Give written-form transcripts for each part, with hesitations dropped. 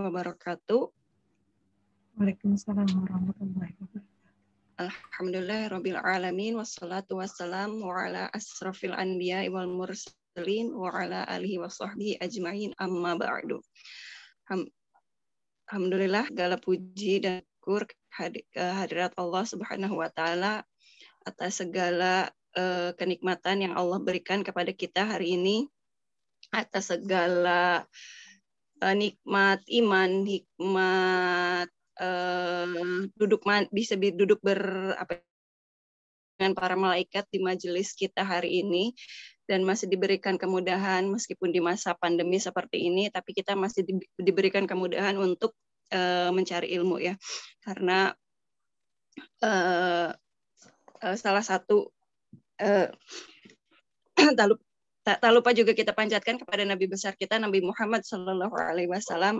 wabarakatuh. Waalaikumsalam warahmatullahi wabarakatuh. Alhamdulillah Rabbil Alamin. Wassalatu wassalamu ala asrafil anbiya wal mursalin wa ala alihi wa sahbihi ajma'in amma ba'du. Alhamdulillah, segala puji dan syukur kehadirat Allah Subhanahu wa Ta'ala atas segala kenikmatan yang Allah berikan kepada kita hari ini, atas segala nikmat iman, hikmat bisa duduk dengan para malaikat di majelis kita hari ini, dan masih diberikan kemudahan meskipun di masa pandemi seperti ini, tapi kita masih diberikan kemudahan untuk mencari ilmu ya, karena salah satu tak lupa juga kita panjatkan kepada Nabi besar kita, Nabi Muhammad SAW,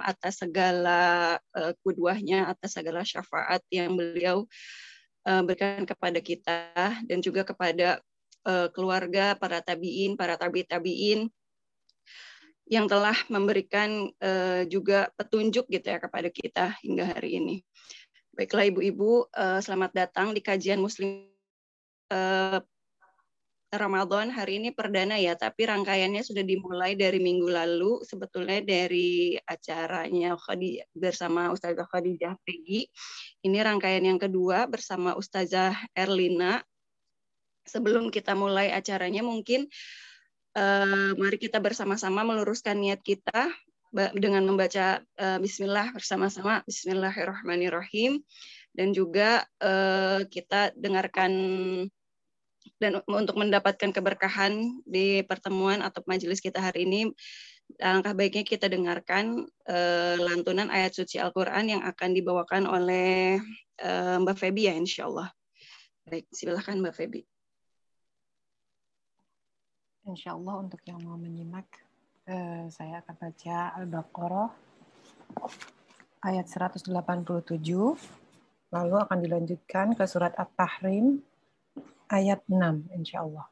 atas segala qudwahnya, atas segala syafaat yang beliau berikan kepada kita, dan juga kepada keluarga, para tabi'in, para tabi'in yang telah memberikan juga petunjuk gitu ya kepada kita hingga hari ini. Baiklah ibu-ibu, selamat datang di kajian Muslim Ramadan. Hari ini perdana ya, tapi rangkaiannya sudah dimulai dari minggu lalu, sebetulnya dari acaranya bersama Ustazah Khadijah Pegi. Ini rangkaian yang kedua bersama Ustazah Erlina. Sebelum kita mulai acaranya, mungkin mari kita bersama-sama meluruskan niat kita dengan membaca Bismillah bersama-sama. Bismillahirrahmanirrahim. Dan juga kita dengarkan, dan untuk mendapatkan keberkahan di pertemuan atau majelis kita hari ini, alangkah baiknya kita dengarkan lantunan ayat suci Al-Quran yang akan dibawakan oleh Mbak Febi ya, insya Allah. Baik, silakan Mbak Febi. Insya Allah untuk yang mau menyimak, saya akan baca Al-Baqarah ayat 187, lalu akan dilanjutkan ke surat At-Tahrim ayat 6, insya Allah.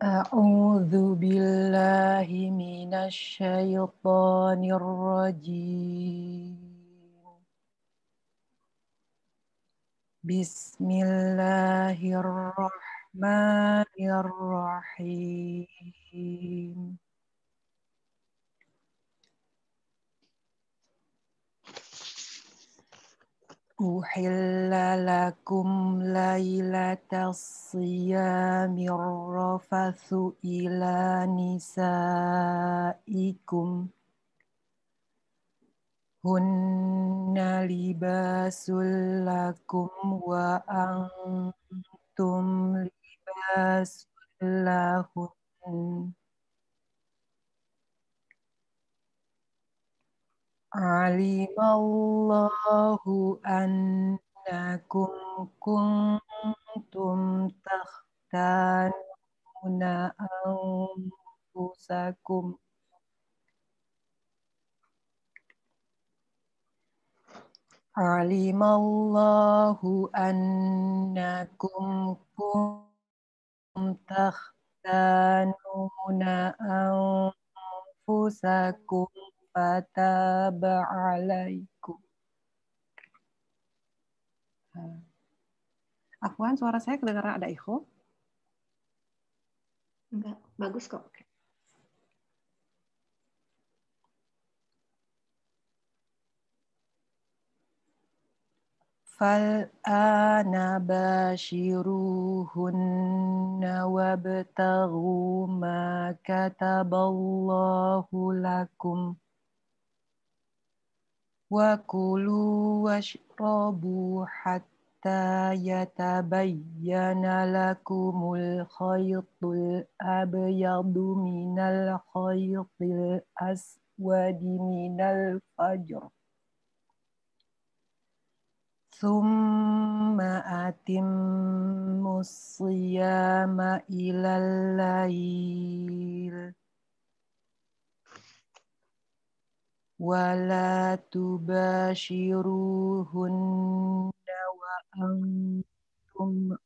A'udzu billahi minasy syaithanir rajim. Bismillahirrahmanirrahim. Uhilla lakum laylatas siyamir rafathu ila nisaikum hunna libasul lakum wa antum libasul lahun. Alimallahu annakum kuntum takhtanuna anfusakum Alimallahu annakum kuntum takhtanuna anfusakum fataba alaikum. Afwan, suara saya kedengaran ada echo? Enggak, bagus kok. Fal'ana bashiruhunna wabtaghu ma kataballahu lakum wa kulu washrabu hatta yatabayyana lakumul khaytul abyadu minal khaytil aswadi minal fajr. Thumma atimmus siyama ilal lail wala tubashiruhunna wa antum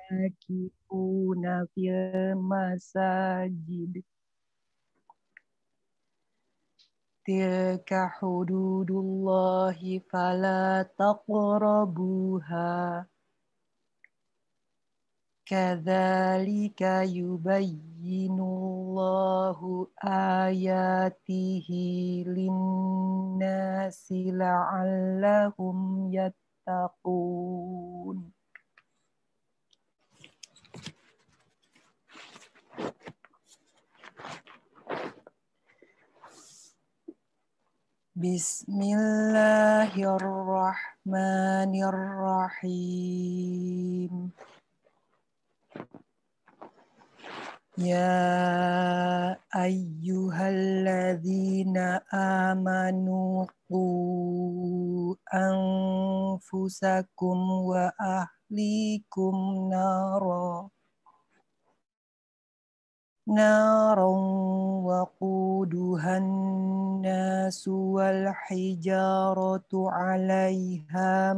akifuna fil masajid. Tilka hududullahi fala taqrabuha. Kadzalika yubayyinullahu ayatihi linnasi la'allahum yattaqun. Bismillahirrahmanirrahim. Ya ayyuhalladzina amanu qu anfusakum wa ahlikum naran waquduhan nasu wal hijaratu 'alaiha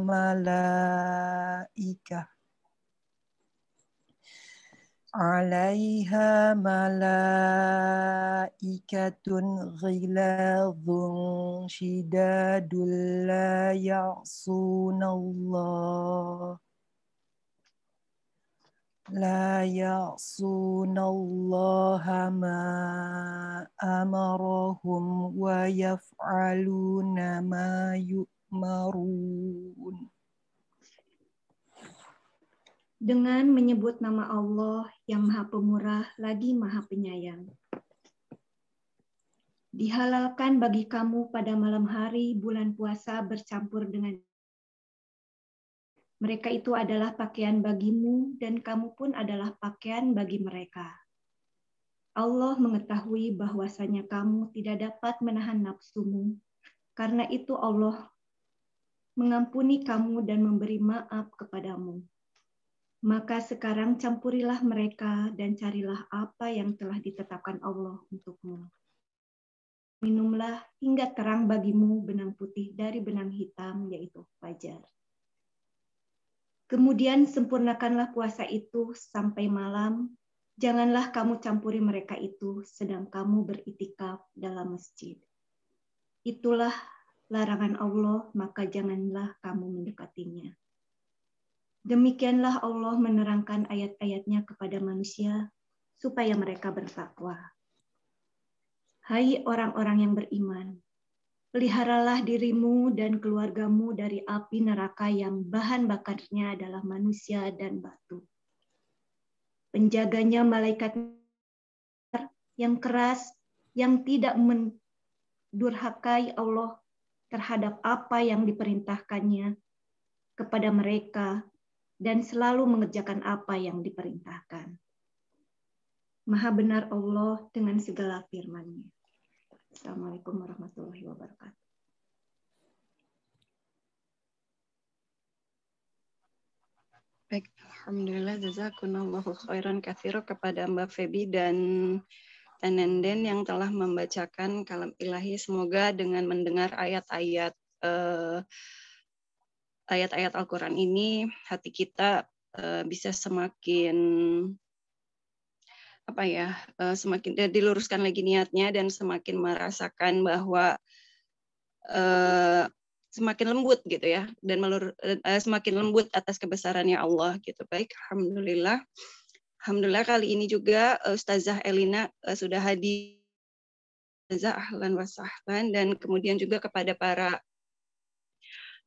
malaikatun ghiladhun shidadul la ya'sunallaha ma amarahum wa yaf'aluna ma yu'marun. Dengan menyebut nama Allah yang Maha Pemurah lagi Maha Penyayang. Dihalalkan bagi kamu pada malam hari bulan puasa bercampur dengan mereka itu adalah pakaian bagimu dan kamu pun adalah pakaian bagi mereka. Allah mengetahui bahwasanya kamu tidak dapat menahan nafsumu. Karena itu Allah mengampuni kamu dan memberi maaf kepadamu. Maka sekarang campurilah mereka dan carilah apa yang telah ditetapkan Allah untukmu. Minumlah hingga terang bagimu benang putih dari benang hitam, yaitu fajar. Kemudian sempurnakanlah puasa itu sampai malam. Janganlah kamu campuri mereka itu sedang kamu beriktikaf dalam masjid. Itulah larangan Allah, maka janganlah kamu mendekatinya. Demikianlah Allah menerangkan ayat-ayatnya kepada manusia supaya mereka bertakwa. Hai orang-orang yang beriman, peliharalah dirimu dan keluargamu dari api neraka yang bahan bakarnya adalah manusia dan batu. Penjaganya malaikat yang keras, yang tidak mendurhakai Allah terhadap apa yang diperintahkannya kepada mereka, dan selalu mengerjakan apa yang diperintahkan. Maha benar Allah dengan segala firman-Nya. Assalamualaikum warahmatullahi wabarakatuh. Baik, alhamdulillah jazakumullahu khairan katsira kepada Mbak Febi dan Tanenden yang telah membacakan kalam ilahi. Semoga dengan mendengar ayat-ayat Al-Quran ini, hati kita bisa semakin semakin diluruskan lagi niatnya dan semakin merasakan bahwa semakin lembut gitu ya, dan semakin lembut atas kebesarannya Allah gitu. Baik, alhamdulillah kali ini juga Ustazah Elina sudah hadir. Ustazah ahlan wa sahlan, dan kemudian juga kepada para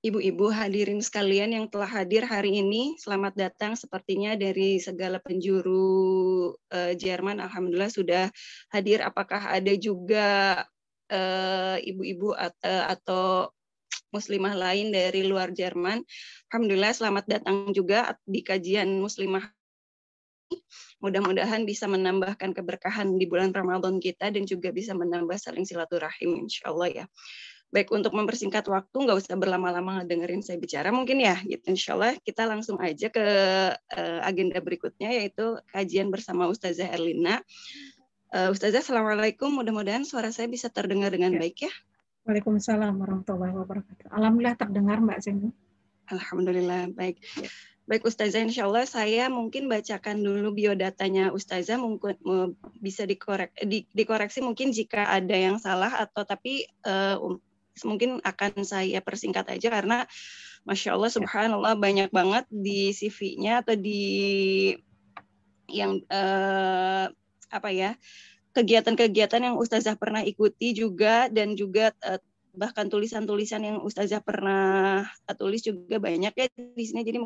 ibu-ibu hadirin sekalian yang telah hadir hari ini, selamat datang sepertinya dari segala penjuru Jerman. Alhamdulillah sudah hadir. Apakah ada juga ibu-ibu atau muslimah lain dari luar Jerman? Alhamdulillah selamat datang juga di kajian muslimah. Mudah-mudahan bisa menambahkan keberkahan di bulan Ramadan kita dan juga bisa menambah saling silaturahim insyaallah ya. Baik, untuk mempersingkat waktu, nggak usah berlama-lama dengerin saya bicara mungkin ya, gitu. Insya Allah kita langsung aja ke agenda berikutnya, yaitu kajian bersama Ustazah Erlina. Ustazah, Assalamualaikum. Mudah-mudahan suara saya bisa terdengar dengan baik ya. Waalaikumsalam warahmatullahi wabarakatuh. Alhamdulillah terdengar Mbak Zeni. Alhamdulillah, baik. Baik Ustazah, insya Allah saya mungkin bacakan dulu biodatanya Ustazah, mungkin bisa dikoreksi mungkin jika ada yang salah, atau tapi mungkin akan saya persingkat aja karena Masya Allah, subhanallah, banyak banget di CV-nya atau di yang apa ya, kegiatan-kegiatan yang Ustazah pernah ikuti juga, dan juga bahkan tulisan-tulisan yang Ustazah pernah tulis juga banyak ya di sini. Jadi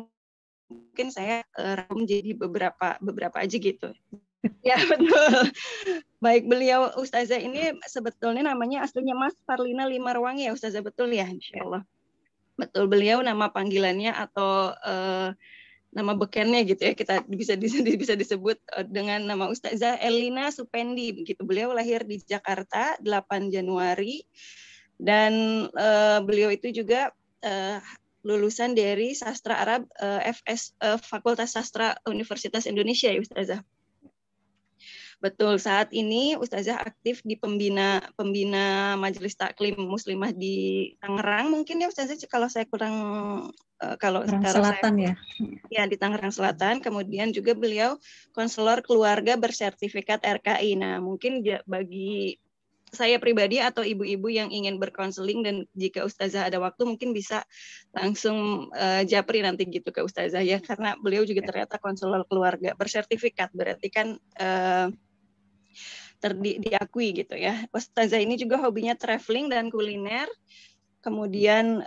mungkin saya rangkum jadi beberapa aja gitu. Ya betul. Baik, beliau Ustazah ini sebetulnya namanya aslinya Mas Farlina Limarwangi ya Ustazah, betul ya? Insya Allah. Betul, beliau nama panggilannya atau nama bekennya gitu ya, kita bisa disebut dengan nama Ustazah Elina Supendi begitu. Beliau lahir di Jakarta 8 Januari dan beliau itu juga lulusan dari Sastra Arab FS Fakultas Sastra Universitas Indonesia ya Ustazah. Betul, saat ini Ustazah aktif di pembina Majelis Taklim Muslimah di Tangerang mungkin ya Ustazah, kalau saya kurang kalau Selatan saya, ya di Tangerang Selatan. Kemudian juga beliau konselor keluarga bersertifikat RKI. Nah, mungkin bagi saya pribadi atau ibu-ibu yang ingin berkonseling, dan jika Ustazah ada waktu mungkin bisa langsung japri nanti gitu ke Ustazah ya, karena beliau juga ternyata konselor keluarga bersertifikat, berarti kan diakui gitu ya. Ustazah ini juga hobinya traveling dan kuliner. Kemudian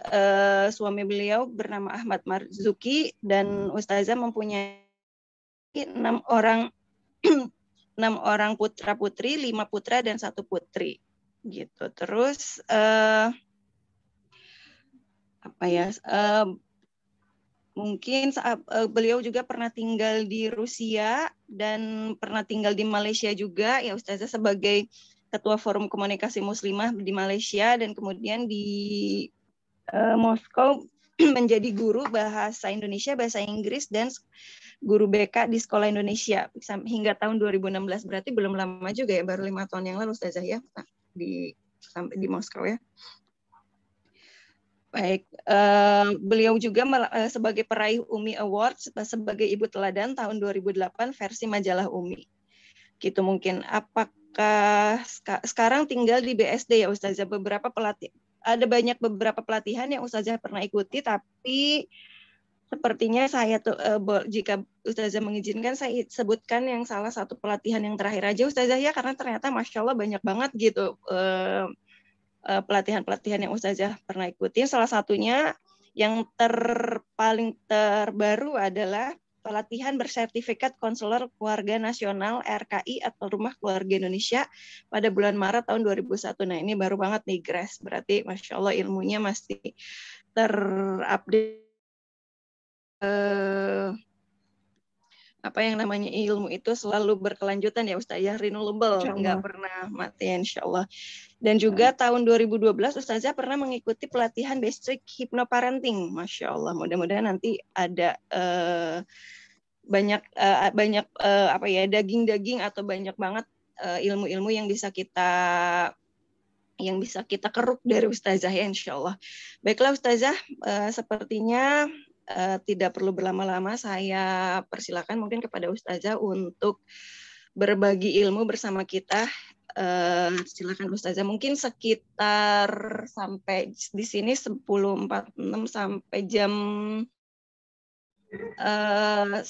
suami beliau bernama Ahmad Marzuki, dan Ustazah mempunyai 6 orang putra putri, 5 putra dan 1 putri gitu. Terus mungkin beliau juga pernah tinggal di Rusia dan pernah tinggal di Malaysia juga ya Ustazah, sebagai Ketua Forum Komunikasi Muslimah di Malaysia, dan kemudian di Moskow menjadi guru bahasa Indonesia, bahasa Inggris, dan guru BK di Sekolah Indonesia hingga tahun 2016. Berarti belum lama juga ya, baru 5 tahun yang lalu Ustazah ya, sampai di Moskow ya. Baik, beliau juga sebagai peraih UMI Awards sebagai ibu teladan tahun 2008 versi majalah UMI. Gitu mungkin. Apakah sekarang tinggal di BSD ya Ustazah? Ada banyak beberapa pelatihan yang Ustazah pernah ikuti, tapi sepertinya saya jika Ustazah mengizinkan, saya sebutkan yang salah satu pelatihan yang terakhir aja Ustazah ya, karena ternyata Masya Allah banyak banget gitu pelatihan-pelatihan yang Ustazah pernah ikuti. Salah satunya yang paling terbaru adalah pelatihan bersertifikat konselor keluarga nasional RKI atau Rumah Keluarga Indonesia pada bulan Maret tahun 2001. Nah ini baru banget nih Grace, berarti Masya Allah ilmunya masih terupdate. Apa yang namanya ilmu itu selalu berkelanjutan ya Ustazah, renewable, nggak pernah mati insya Allah. Dan juga tahun 2012 Ustazah pernah mengikuti pelatihan basic hypnoparenting. Masya Allah, mudah-mudahan nanti ada banyak daging-daging atau banyak banget ilmu-ilmu yang bisa kita keruk dari Ustazah ya insya Allah. Baiklah Ustazah, sepertinya tidak perlu berlama-lama, saya persilakan mungkin kepada Ustazah untuk berbagi ilmu bersama kita. Silakan Ustazah, mungkin sekitar sampai di sini 10.46 sampai jam 1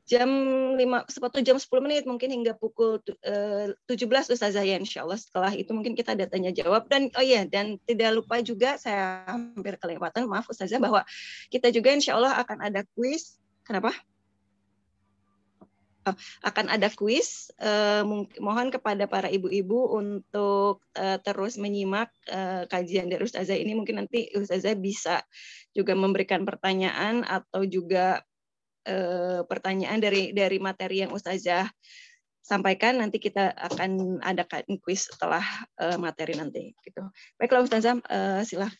jam 10 menit mungkin hingga pukul 17 Ustazah ya insya Allah. Setelah itu mungkin kita ada tanya jawab, dan dan tidak lupa juga, saya hampir kelewatan, maaf Ustazah, bahwa kita juga insya Allah akan ada kuis. Kenapa? Akan ada kuis. Mohon kepada para ibu-ibu untuk terus menyimak kajian dari Ustazah ini. Mungkin nanti Ustazah bisa juga memberikan pertanyaan atau juga pertanyaan dari materi yang Ustazah sampaikan. Nanti kita akan adakan kuis setelah materi nanti gitu. Baiklah Ustazah,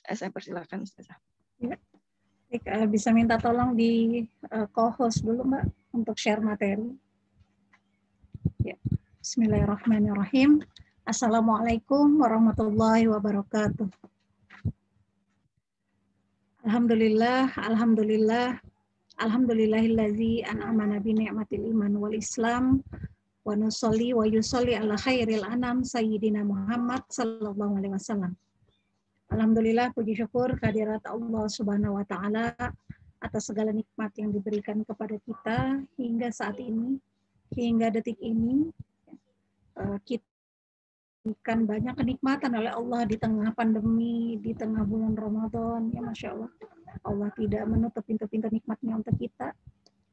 saya persilakan Ustazah. Ya. Bisa minta tolong di co-host dulu Mbak untuk share materi. Ya. Bismillahirrahmanirrahim. Assalamualaikum warahmatullahi wabarakatuh. Alhamdulillah Alhamdulillahillazi an'amana bi ni'matil iman wal Islam wa nusolli wa yusolli ala khairil anam sayyidina Muhammad sallallahu alaihi wasallam. Alhamdulillah, puji syukur kehadirat Allah Subhanahu wa taala atas segala nikmat yang diberikan kepada kita hingga saat ini, hingga detik ini. Kita diberikan banyak kenikmatan oleh Allah di tengah pandemi, di tengah bulan Ramadan, ya Masya Allah. Allah tidak menutup pintu-pintu nikmatnya untuk kita.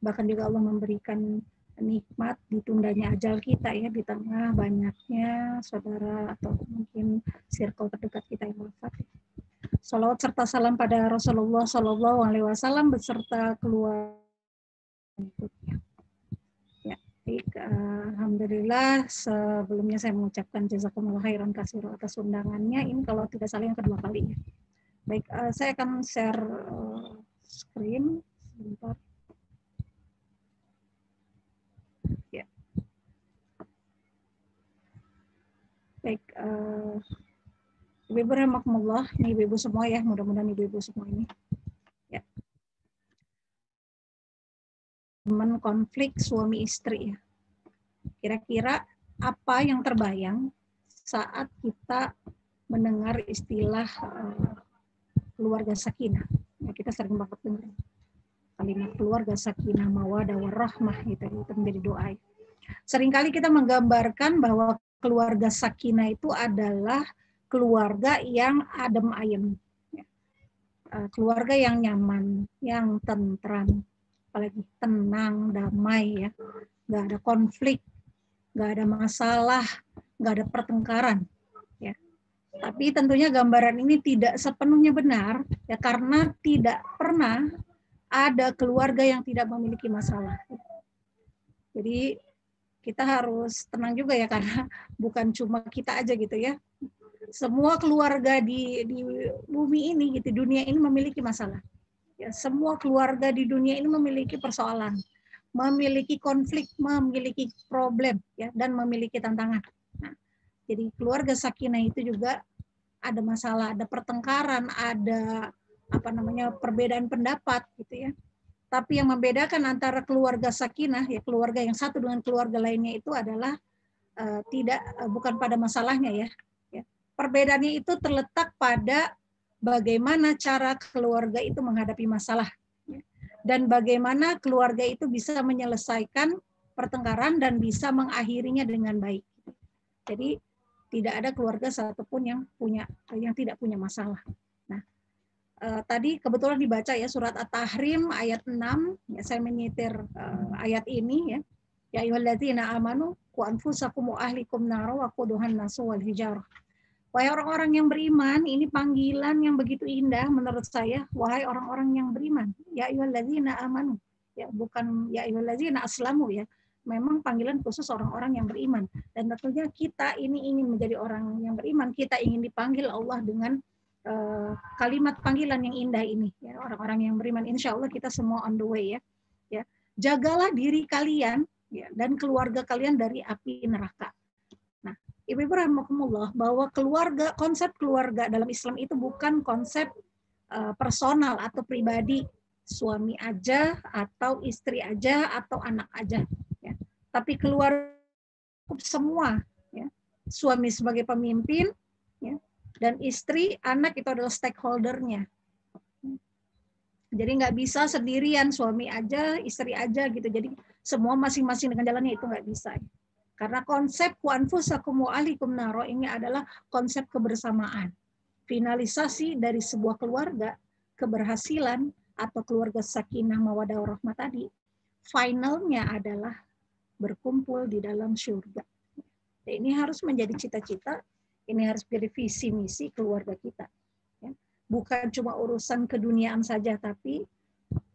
Bahkan juga Allah memberikan nikmat ditundanya ajal kita ya, di tengah banyaknya saudara atau mungkin circle terdekat kita yang wafat. Salawat serta salam pada Rasulullah Sallallahu Alaihi Wasallam beserta keluarga. Ya, baik, alhamdulillah sebelumnya saya mengucapkan jazakumullah khairan katsira atas undangannya. Ini kalau tidak salah yang kedua kalinya. Baik, saya akan share screen sebentar. Ya. Baik, Ibu-ibu rahimakumullah, ini ibu-ibu semua ya, mudah-mudahan ibu-ibu semua ini. Ya. Teman konflik suami istri ya. Kira-kira apa yang terbayang saat kita mendengar istilah keluarga sakinah? Ya, kita sering banget dengar kalimat keluarga sakinah, mawadah, warahmah itu menjadi doa. Seringkali kita menggambarkan bahwa keluarga sakinah itu adalah keluarga yang adem ayem, keluarga yang nyaman, yang tentram, apalagi tenang, damai ya, nggak ada konflik, nggak ada masalah, nggak ada pertengkaran. Ya. Tapi tentunya gambaran ini tidak sepenuhnya benar, ya karena tidak pernah ada keluarga yang tidak memiliki masalah. Jadi kita harus tenang juga ya, karena bukan cuma kita aja gitu ya. Semua keluarga di bumi ini, gitu, dunia ini memiliki masalah. Ya, semua keluarga di dunia ini memiliki persoalan, memiliki konflik, memiliki problem, ya, dan memiliki tantangan. Nah, jadi keluarga sakinah itu juga ada masalah, ada pertengkaran, ada perbedaan pendapat, gitu ya. Tapi yang membedakan antara keluarga sakinah, ya keluarga yang satu dengan keluarga lainnya itu adalah bukan pada masalahnya ya. Perbedaannya itu terletak pada bagaimana cara keluarga itu menghadapi masalah dan bagaimana keluarga itu bisa menyelesaikan pertengkaran dan bisa mengakhirinya dengan baik. Jadi tidak ada keluarga satupun yang tidak punya masalah. Nah, tadi kebetulan dibaca ya surat At-Tahrim ayat 6, ya, saya menyitir ayat ini ya. Ya ayyuhalladzina amanu qu anfusakum wa ahlikum nara wa quduhan nasu wal hijarah. Wahai orang-orang yang beriman, ini panggilan yang begitu indah menurut saya. Wahai orang-orang yang beriman, ya ayyuhalladzina amanu, ya bukan ya ayyuhalladzina aslamu ya. Memang panggilan khusus orang-orang yang beriman. Dan tentunya kita ini ingin menjadi orang yang beriman, kita ingin dipanggil Allah dengan kalimat panggilan yang indah ini. Ya, orang-orang yang beriman, insya Allah kita semua on the way ya. Ya, jagalah diri kalian ya, dan keluarga kalian dari api neraka. Ibu-ibu rahimakumullah, bahwa konsep keluarga dalam Islam itu bukan konsep personal atau pribadi, suami aja atau istri aja atau anak aja, ya. Tapi keluarga semua, ya. Suami sebagai pemimpin, ya, dan istri, anak itu adalah stakeholdernya. Jadi nggak bisa sendirian, suami aja, istri aja gitu. Jadi semua masing-masing dengan jalannya, itu nggak bisa. Karena konsep wa anfusakum wa ahlikum naro ini adalah konsep kebersamaan. Finalisasi dari sebuah keluarga, keberhasilan atau keluarga sakinah mawadah warahmah tadi, finalnya adalah berkumpul di dalam surga. Ini harus menjadi cita-cita, ini harus menjadi visi misi keluarga kita. Bukan cuma urusan keduniaan saja, tapi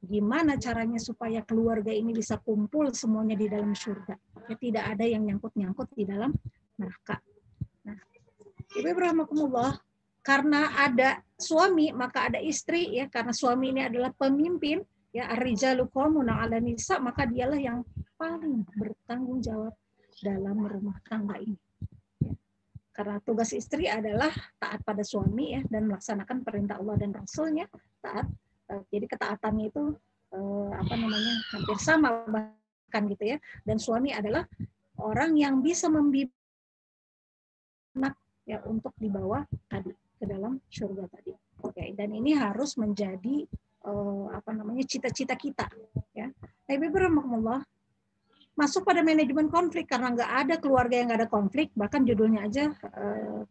gimana caranya supaya keluarga ini bisa kumpul semuanya di dalam surga. Ya, tidak ada yang nyangkut-nyangkut di dalam neraka. Nah, Ibu rahimakumullah, karena ada suami maka ada istri ya, karena suami ini adalah pemimpin ya, ar-rijalu qawwamuna 'alan nisa, maka dialah yang paling bertanggung jawab dalam rumah tangga ini. Ya. Karena tugas istri adalah taat pada suami ya, dan melaksanakan perintah Allah dan Rasul-Nya, taat. Jadi ketaatannya itu hampir sama bahkan gitu ya. Dan suami adalah orang yang bisa membimbing anak ya untuk dibawa tadi ke dalam surga tadi. Oke, dan ini harus menjadi cita-cita kita ya. Ibu rahmatullah, masuk pada manajemen konflik karena nggak ada keluarga yang nggak ada konflik, bahkan judulnya aja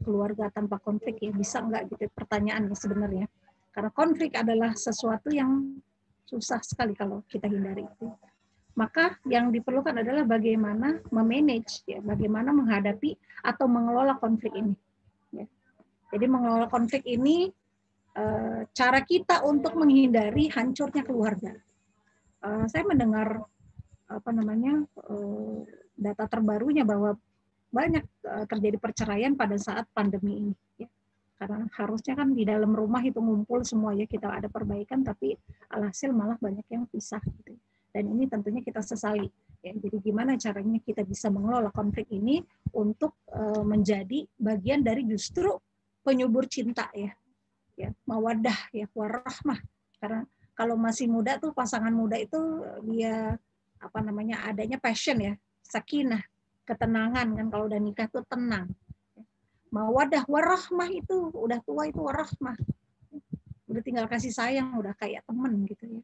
keluarga tanpa konflik ya, bisa nggak gitu pertanyaannya sebenarnya. Karena konflik adalah sesuatu yang susah sekali kalau kita hindari itu. Maka yang diperlukan adalah bagaimana memanage, ya, bagaimana menghadapi atau mengelola konflik ini. Ya. Jadi mengelola konflik ini cara kita untuk menghindari hancurnya keluarga. Saya mendengar data terbarunya bahwa banyak terjadi perceraian pada saat pandemi ini. Ya. Karena harusnya kan di dalam rumah itu ngumpul semua ya, kita ada perbaikan, tapi alhasil malah banyak yang pisah. Gitu. Dan ini tentunya kita sesali. Ya. Jadi gimana caranya kita bisa mengelola konflik ini untuk menjadi bagian dari justru penyubur cinta ya. Ya, mawaddah ya, warahmah. Karena kalau masih muda tuh pasangan muda itu dia adanya passion ya, sakinah, ketenangan kan, kalau udah nikah tuh tenang. Mawaddah warahmah itu udah tua itu warahmah. Udah tinggal kasih sayang, udah kayak temen gitu ya.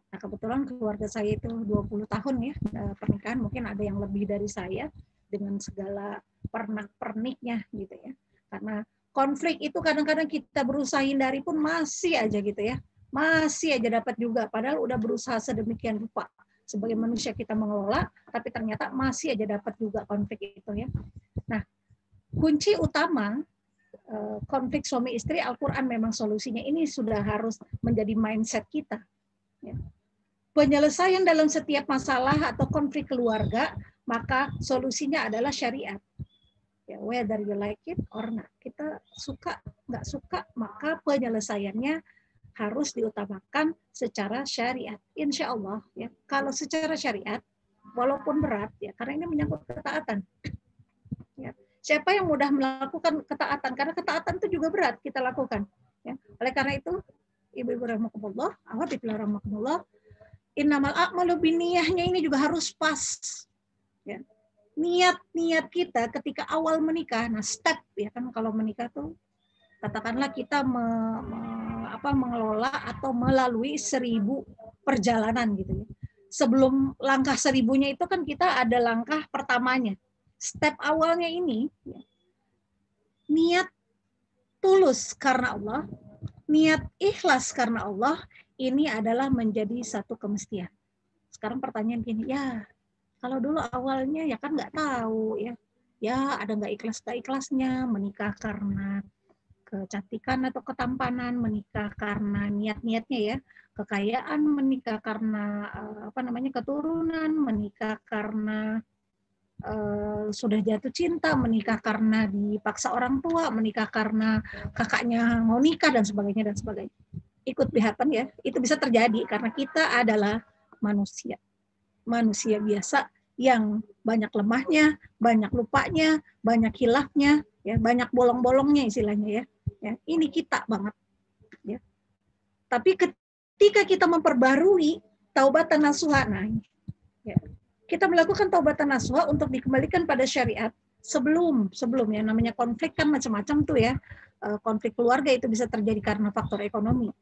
Nah, kebetulan keluarga saya itu 20 tahun ya pernikahan, mungkin ada yang lebih dari saya dengan segala pernak-perniknya gitu ya. Karena konflik itu kadang-kadang kita berusaha hindari pun masih aja gitu ya. Masih aja dapat juga, padahal udah berusaha sedemikian rupa. Sebagai manusia kita mengelola, tapi ternyata masih aja dapat juga konflik itu ya. Nah, kunci utama konflik suami istri, Al-Quran memang solusinya. Ini sudah harus menjadi mindset kita. Ya. Penyelesaian dalam setiap masalah atau konflik keluarga, maka solusinya adalah syariat. Ya, whether you like it or not. Kita suka, nggak suka, maka penyelesaiannya harus diutamakan secara syariat. Insya Allah, ya. Kalau secara syariat, walaupun berat, ya, karena ini menyangkut ketaatan. Ya. Siapa yang mudah melakukan ketaatan? Karena ketaatan itu juga berat kita lakukan. Ya. Oleh karena itu, ibu-ibu rahmatullah, rahmatullah, innamal a'malu binniyahnya ini juga harus pas. Ya. Niat kita ketika awal menikah, nah step ya kan, kalau menikah tuh katakanlah kita mengelola atau melalui 1000 perjalanan gitu ya. Sebelum langkah 1000-nya itu kan kita ada langkah pertamanya. Step awalnya ini ya, niat tulus karena Allah, niat ikhlas karena Allah, ini adalah menjadi satu kemestian. Sekarang pertanyaan gini, ya kalau dulu awalnya ya kan nggak tahu ya ada nggak ikhlasnya menikah karena kecantikan atau ketampanan, menikah karena niat-niatnya ya, kekayaan, menikah karena keturunan, menikah karena sudah jatuh cinta, menikah karena dipaksa orang tua, menikah karena kakaknya mau nikah dan sebagainya dan sebagainya. Ikut happen ya, itu bisa terjadi karena kita adalah manusia biasa yang banyak lemahnya, banyak lupanya, banyak hilafnya, ya, banyak bolong-bolongnya istilahnya ya. Ya, ini kita banget. Ya. Tapi ketika kita memperbarui taubatan nasuha, nah, ya, kita melakukan taubatan nasuha untuk dikembalikan pada syariat sebelumnya. Namanya konflik kan macam-macam tuh ya. Konflik keluarga itu bisa terjadi karena faktor ekonomi.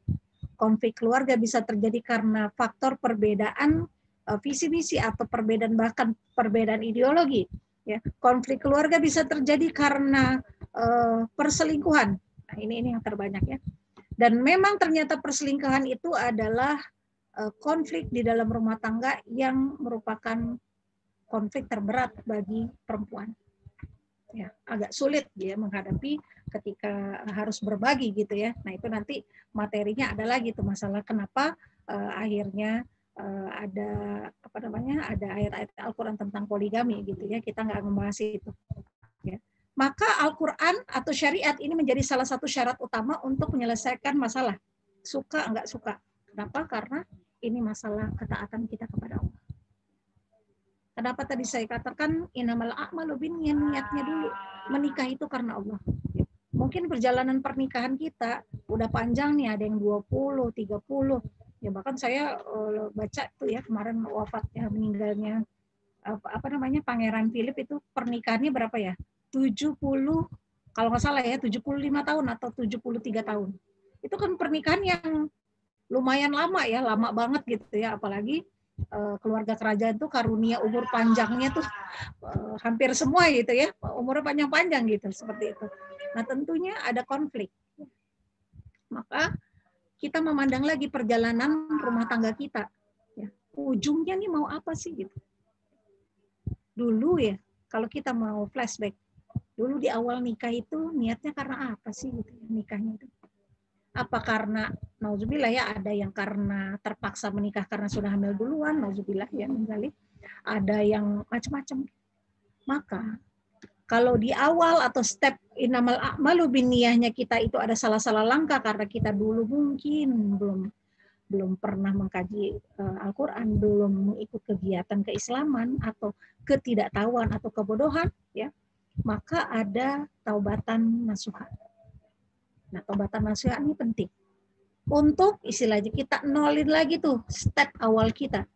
Konflik keluarga bisa terjadi karena faktor perbedaan visi misi atau bahkan perbedaan ideologi. Ya, konflik keluarga bisa terjadi karena perselingkuhan. Nah, ini yang terbanyak ya. Dan memang ternyata perselingkuhan itu adalah konflik di dalam rumah tangga yang merupakan konflik terberat bagi perempuan. Ya, agak sulit dia menghadapi ketika harus berbagi gitu ya. Nah, itu nanti materinya adalah gitu, masalah kenapa akhirnya ada ada ayat-ayat Al-Quran tentang poligami gitu ya. Kita nggak membahas itu. Ya. Maka Al-Quran atau syariat ini menjadi salah satu syarat utama untuk menyelesaikan masalah. Suka nggak suka. Kenapa? Karena ini masalah ketaatan kita kepada Allah. Kenapa tadi saya katakan innamal a'malu binniyat, niatnya dulu. Menikah itu karena Allah. Mungkin perjalanan pernikahan kita udah panjang nih, ada yang 20, 30, Ya bahkan saya baca tuh ya kemarin wafatnya, meninggalnya apa namanya Pangeran Philip itu pernikahannya berapa ya? 70, kalau nggak salah ya, 75 tahun atau 73 tahun. Itu kan pernikahan yang lumayan lama ya, lama banget gitu ya, apalagi keluarga kerajaan tuh karunia umur panjangnya tuh hampir semua gitu ya, umurnya panjang-panjang gitu, seperti itu. Nah tentunya ada konflik. Maka kita memandang lagi perjalanan rumah tangga kita. Ya. Ujungnya nih mau apa sih gitu. Dulu ya, kalau kita mau flashback, dulu di awal nikah itu niatnya karena apa sih gitu nikahnya itu? Apa karena nauzubillah ya, ada yang karena terpaksa menikah karena sudah hamil duluan, nauzubillah ya menjali, ada yang macam-macam. Maka kalau di awal atau step innamal a'malu binniyahnya kita itu ada salah-salah langkah karena kita dulu mungkin belum pernah mengkaji Al-Qur'an, belum mengikut kegiatan keislaman atau ketidaktahuan atau kebodohan ya, maka ada taubatan nasuha. Nah, taubatan nasuha ini penting untuk istilahnya kita nolin lagi tuh step awal kita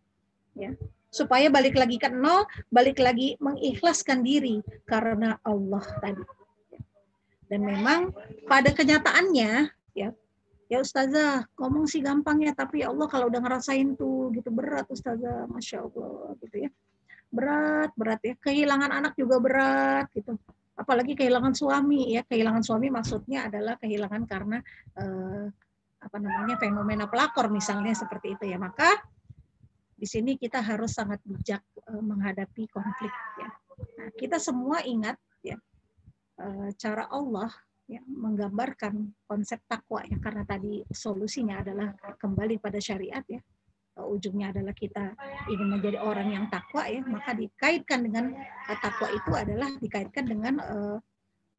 ya, supaya balik lagi ke nol, balik lagi mengikhlaskan diri karena Allah tadi. Dan memang pada kenyataannya ya Ustazah, ngomong sih gampang ya, tapi ya Allah kalau udah ngerasain tuh gitu berat Ustazah, Masya Allah gitu ya. Berat ya, kehilangan anak juga berat gitu. Apalagi kehilangan suami ya, kehilangan suami maksudnya adalah kehilangan karena fenomena pelakor misalnya seperti itu ya. Maka di sini kita harus sangat bijak menghadapi konflik ya. Nah, kita semua ingat ya cara Allah ya menggambarkan konsep takwa ya, karena tadi solusinya adalah kembali pada syariat ya. Ujungnya adalah kita ingin menjadi orang yang takwa ya, maka dikaitkan dengan takwa itu adalah dikaitkan dengan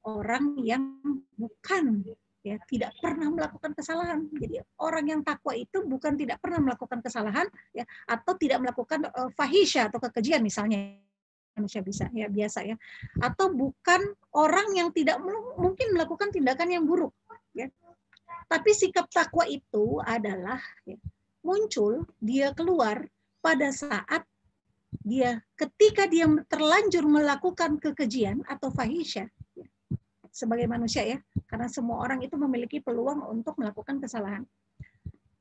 orang yang bukan ya tidak pernah melakukan kesalahan. Jadi orang yang takwa itu bukan tidak pernah melakukan kesalahan ya, atau tidak melakukan fahisya atau kekejian misalnya, manusia bisa ya biasa ya, atau bukan orang yang tidak mungkin melakukan tindakan yang buruk ya. Tapi sikap takwa itu adalah ya, muncul, dia keluar pada saat dia ketika dia terlanjur melakukan kekejian atau fahisya ya, sebagai manusia ya, karena semua orang itu memiliki peluang untuk melakukan kesalahan.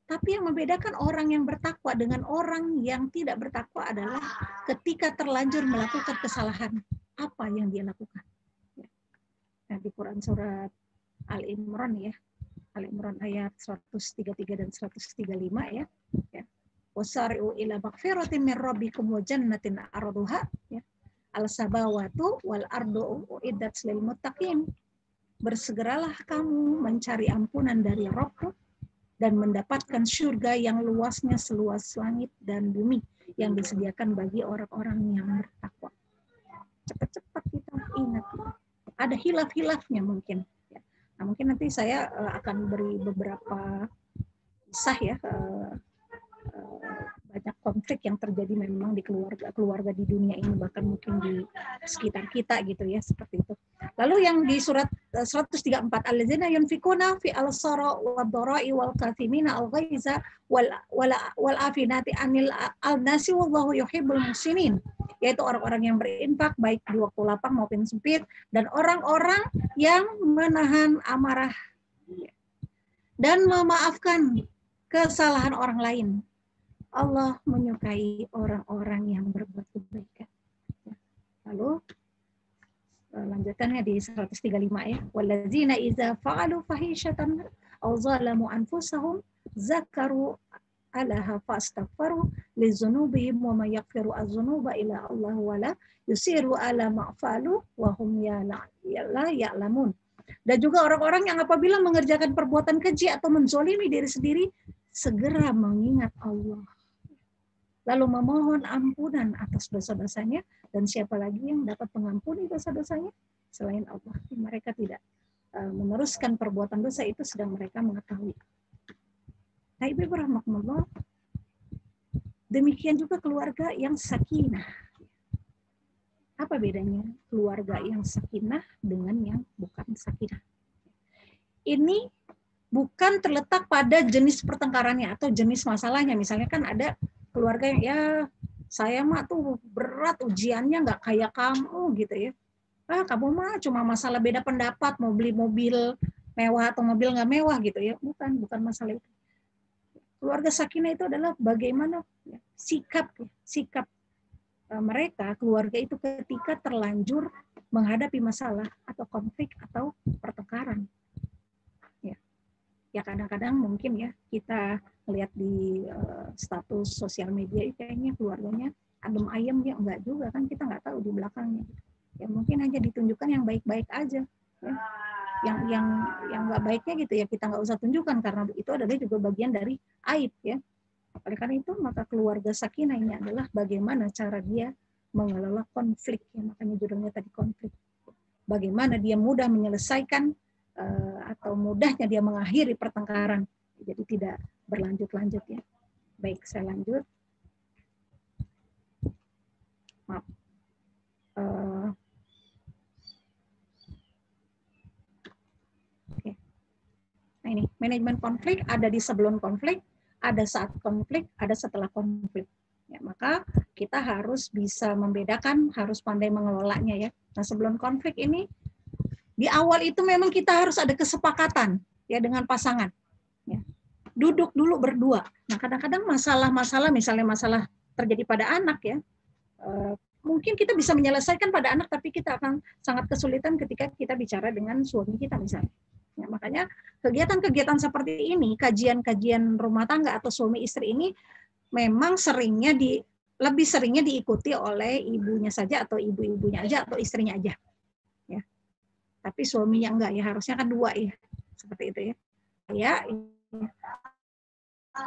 Tapi yang membedakan orang yang bertakwa dengan orang yang tidak bertakwa adalah ketika terlanjur melakukan kesalahan, apa yang dia lakukan. Nah, di Quran surat Al-Imran ya, Al-Imran ayat 133 dan 135 ya. Wasari'u ila maghfiratin min rabbikum wa jannatin arduha ya. Al-sabawatu wal ardu uiddat lil muttaqin. Bersegeralah kamu mencari ampunan dari Rabb dan mendapatkan surga yang luasnya seluas langit dan bumi yang disediakan bagi orang-orang yang bertakwa. Cepat-cepat kita ingat. Ada hilaf-hilafnya mungkin. Nah, mungkin nanti saya akan beri beberapa kisah ya, banyak konflik yang terjadi memang di keluarga di dunia ini, bahkan mungkin di sekitar kita gitu ya, seperti itu. Lalu yang di surat 134, allazina yunfikuna fi al-sara wad-dara'i wal kathimina al-ghaiza wal afinati anil al-nasi wallahu yuhibbul muhsinin, yaitu orang-orang yang berinfak baik di waktu lapang maupun sempit, dan orang-orang yang menahan amarah dan memaafkan kesalahan orang lain. Allah menyukai orang-orang yang berbuat kebaikan. Lalu lanjutannya di 135 ya. Wallazina idza fa'alu fahishatan aw zalamu anfusahum zakaru alaha fastaghfaru lizunubihim wa may yaghfiru adz-dzunuba illa Allah wa la yusiru ala ma'falu wa hum la ya'lamun. Dan juga orang-orang yang apabila mengerjakan perbuatan keji atau menzolimi diri sendiri segera mengingat Allah, lalu memohon ampunan atas dosa-dosanya, dan siapa lagi yang dapat mengampuni dosa-dosanya selain Allah. Mereka tidak meneruskan perbuatan dosa itu sedang mereka mengetahui. Nah, Ibu rahmatullah, demikian juga keluarga yang sakinah. Apa bedanya keluarga yang sakinah dengan yang bukan sakinah? Ini bukan terletak pada jenis pertengkarannya atau jenis masalahnya. Misalnya kan ada keluarga yang ya saya mah tuh berat ujiannya nggak kayak kamu gitu ya. Kamu mah cuma masalah beda pendapat mau beli mobil mewah atau mobil nggak mewah gitu ya. Bukan masalah itu. Keluarga sakinah itu adalah bagaimana sikap mereka, keluarga itu ketika terlanjur menghadapi masalah atau konflik atau pertengkaran. Ya kadang-kadang mungkin ya kita lihat di status sosial media kayaknya keluarganya adem ayem ya, enggak juga kan, kita nggak tahu di belakangnya. Ya mungkin hanya ditunjukkan yang baik-baik aja. Ya. Yang nggak baiknya gitu ya kita nggak usah tunjukkan karena itu adalah juga bagian dari aib ya. Oleh karena itu maka keluarga sakinah ini adalah bagaimana cara dia mengelola konflik ya, makanya judulnya tadi konflik. Bagaimana dia mudah menyelesaikan atau mudahnya dia mengakhiri pertengkaran. Jadi tidak berlanjut-lanjut ya. Baik, saya lanjut. Maaf. Oke. Nah ini, manajemen konflik ada di sebelum konflik, ada saat konflik, ada setelah konflik. Ya, maka kita harus bisa membedakan, harus pandai mengelolanya ya. Nah sebelum konflik ini, di awal itu memang kita harus ada kesepakatan ya dengan pasangan. Ya. Duduk dulu berdua. Nah kadang-kadang masalah-masalah, misalnya masalah terjadi pada anak ya, mungkin kita bisa menyelesaikan pada anak, tapi kita akan sangat kesulitan ketika kita bicara dengan suami kita misalnya. Ya, makanya kegiatan-kegiatan seperti ini, kajian-kajian rumah tangga atau suami istri ini memang lebih seringnya diikuti oleh ibunya saja atau ibu-ibunya aja atau istrinya aja. Ya. Tapi suaminya enggak ya, harusnya kan dua ya. Seperti itu ya. Ya.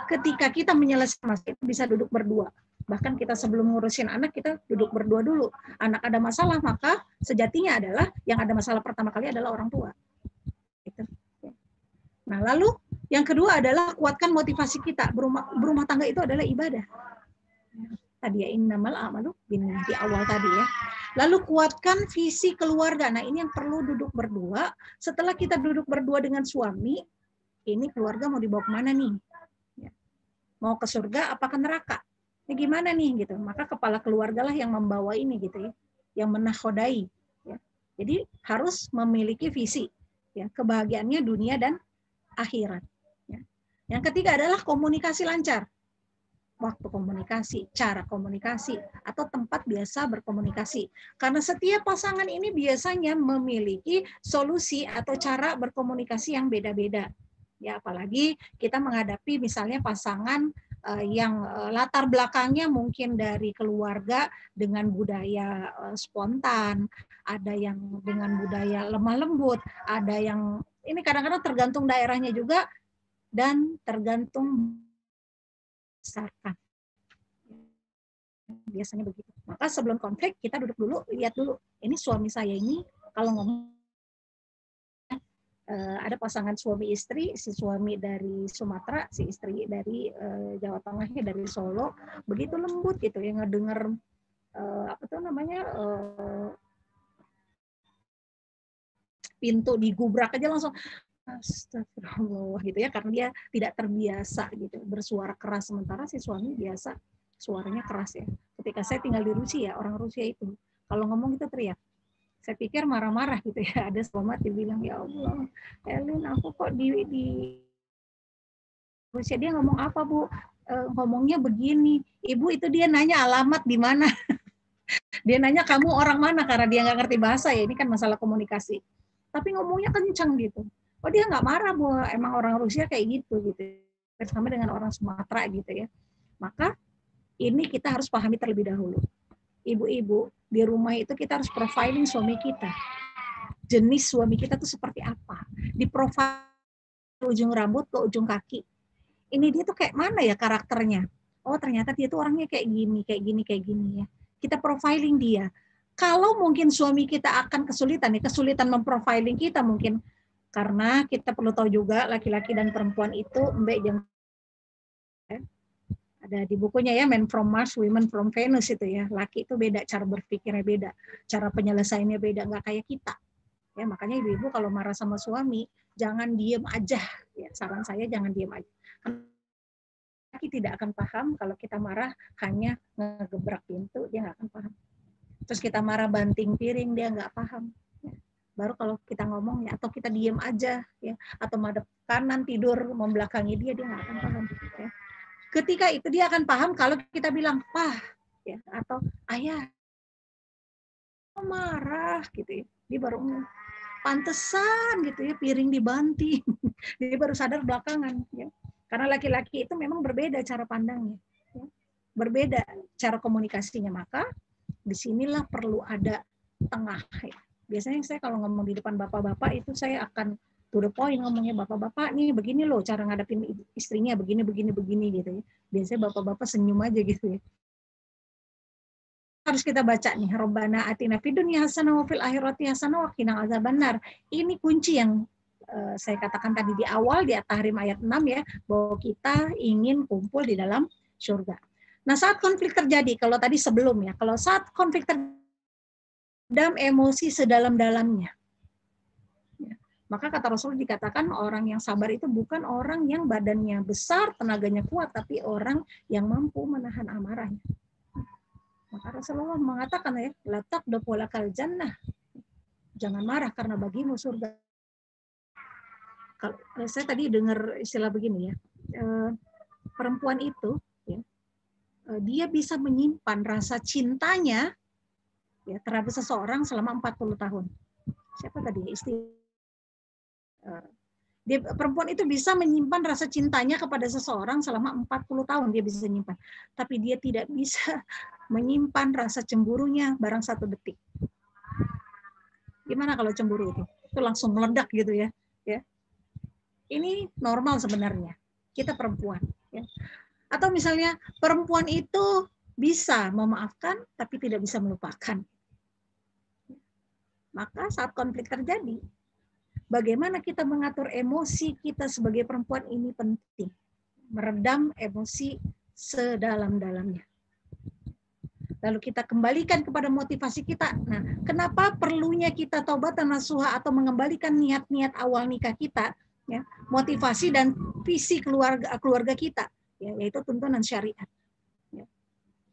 Ketika kita menyelesaikan masalah itu bisa duduk berdua. Bahkan kita sebelum ngurusin anak kita duduk berdua dulu. Anak ada masalah maka sejatinya adalah yang ada masalah pertama kali adalah orang tua. Gitu. Nah, lalu yang kedua adalah kuatkan motivasi kita. Berumah tangga itu adalah ibadah. Tadi ya innamal a'malu binniyat di awal tadi ya. Lalu kuatkan visi keluarga. Nah, ini yang perlu duduk berdua. Setelah kita duduk berdua dengan suami, ini keluarga mau dibawa kemana nih? Mau ke surga apa ke neraka? Ini gimana nih gitu. Maka kepala keluarga lah yang membawa ini gitu ya. Yang menakodai ya. Jadi harus memiliki visi ya, kebahagiaannya dunia dan akhirat ya. Yang ketiga adalah komunikasi lancar. Waktu komunikasi, cara komunikasi, atau tempat biasa berkomunikasi. Karena setiap pasangan ini biasanya memiliki solusi atau cara berkomunikasi yang beda-beda. Ya, apalagi kita menghadapi misalnya pasangan yang latar belakangnya mungkin dari keluarga dengan budaya spontan, ada yang dengan budaya lemah lembut, ada yang ini kadang-kadang tergantung daerahnya juga dan tergantung besarkan. Biasanya begitu. Maka sebelum konflik kita duduk dulu, lihat dulu. Ini suami saya ini kalau ngomong ada pasangan suami istri, si suami dari Sumatera, si istri dari Jawa Tengahnya dari Solo, begitu lembut gitu ya ngedenger apa tuh namanya pintu digubrak aja langsung astagfirullah gitu ya, karena dia tidak terbiasa gitu bersuara keras, sementara si suami biasa suaranya keras ya. Ketika saya tinggal di Rusia, orang Rusia itu kalau ngomong itu teriak. Saya pikir marah-marah gitu ya. Ada selamat dibilang, ya Allah, Elin aku kok di Rusia dia ngomong apa Bu? Ngomongnya begini. Ibu itu dia nanya alamat di mana. Dia nanya kamu orang mana karena dia nggak ngerti bahasa ya. Ini kan masalah komunikasi. Tapi ngomongnya kencang gitu. Oh dia nggak marah Bu, emang orang Rusia kayak gitu sama dengan orang Sumatera gitu ya. Maka ini kita harus pahami terlebih dahulu. Ibu-ibu di rumah itu kita harus profiling suami kita. Jenis suami kita tuh seperti apa? Di profil ujung rambut ke ujung kaki. Ini dia tuh kayak mana ya karakternya? Oh ternyata dia tuh orangnya kayak gini ya. Kita profiling dia. Kalau mungkin suami kita akan kesulitan memprofiling kita mungkin karena kita perlu tahu juga laki-laki dan perempuan itu ada di bukunya ya, Men from Mars, Women from Venus itu ya. Laki itu beda, cara berpikirnya beda, cara penyelesaiannya beda, nggak kayak kita. Ya, makanya ibu-ibu kalau marah sama suami, jangan diem aja. Ya. saran saya jangan diam aja. Laki tidak akan paham kalau kita marah hanya ngegebrak pintu, dia nggak akan paham. Terus kita marah banting piring, dia nggak paham. Baru kalau kita ngomong ya, atau kita diam aja ya, atau madep kanan tidur membelakangi dia nggak akan paham. Ya. Ketika itu dia akan paham kalau kita bilang pah ya, atau ayah marah gitu ya, dia baru pantesan gitu ya piring dibanting, dia baru sadar belakangan ya. Karena laki-laki itu memang berbeda cara pandangnya, ya. Berbeda cara komunikasinya, maka disinilah perlu ada tengah. Ya. Biasanya saya kalau ngomong di depan bapak-bapak itu saya akan to the point ngomongnya, bapak-bapak nih begini loh cara ngadepin istrinya, begini gitu ya. Biasanya bapak-bapak senyum aja gitu ya. Harus kita baca nih, Rabbana atina fid dunya hasanah wa fil akhirati hasanah wa qina azabannar. Ini kunci yang saya katakan tadi di awal di At-Tahrim ayat 6 ya, bahwa kita ingin kumpul di dalam surga. Nah, saat konflik terjadi, kalau tadi sebelum ya, kalau saat konflik terjadi, emosi sedalam-dalamnya. Ya, maka kata Rasul dikatakan orang yang sabar itu bukan orang yang badannya besar, tenaganya kuat, tapi orang yang mampu menahan amarahnya. Maka Rasulullah mengatakan ya, la taqdab walakal jannah. Jangan marah karena bagimu surga. Kalau saya tadi dengar istilah begini ya, perempuan itu ya, dia bisa menyimpan rasa cintanya ya terhadap seseorang selama 40 tahun. Siapa tadi perempuan itu bisa menyimpan rasa cintanya kepada seseorang selama 40 tahun dia bisa menyimpan. Tapi dia tidak bisa menyimpan rasa cemburunya barang 1 detik. Gimana kalau cemburu itu? Itu langsung meledak gitu ya. Ya. Ini normal sebenarnya. Kita perempuan. Ya. Atau misalnya perempuan itu bisa memaafkan tapi tidak bisa melupakan. Maka saat konflik terjadi, bagaimana kita mengatur emosi kita sebagai perempuan ini penting. Meredam emosi sedalam-dalamnya. Lalu kita kembalikan kepada motivasi kita. Nah, kenapa perlunya kita taubat dan nasuha atau mengembalikan niat-niat awal nikah kita? Ya, motivasi dan visi keluarga kita, ya, yaitu tuntunan syariat. Ya.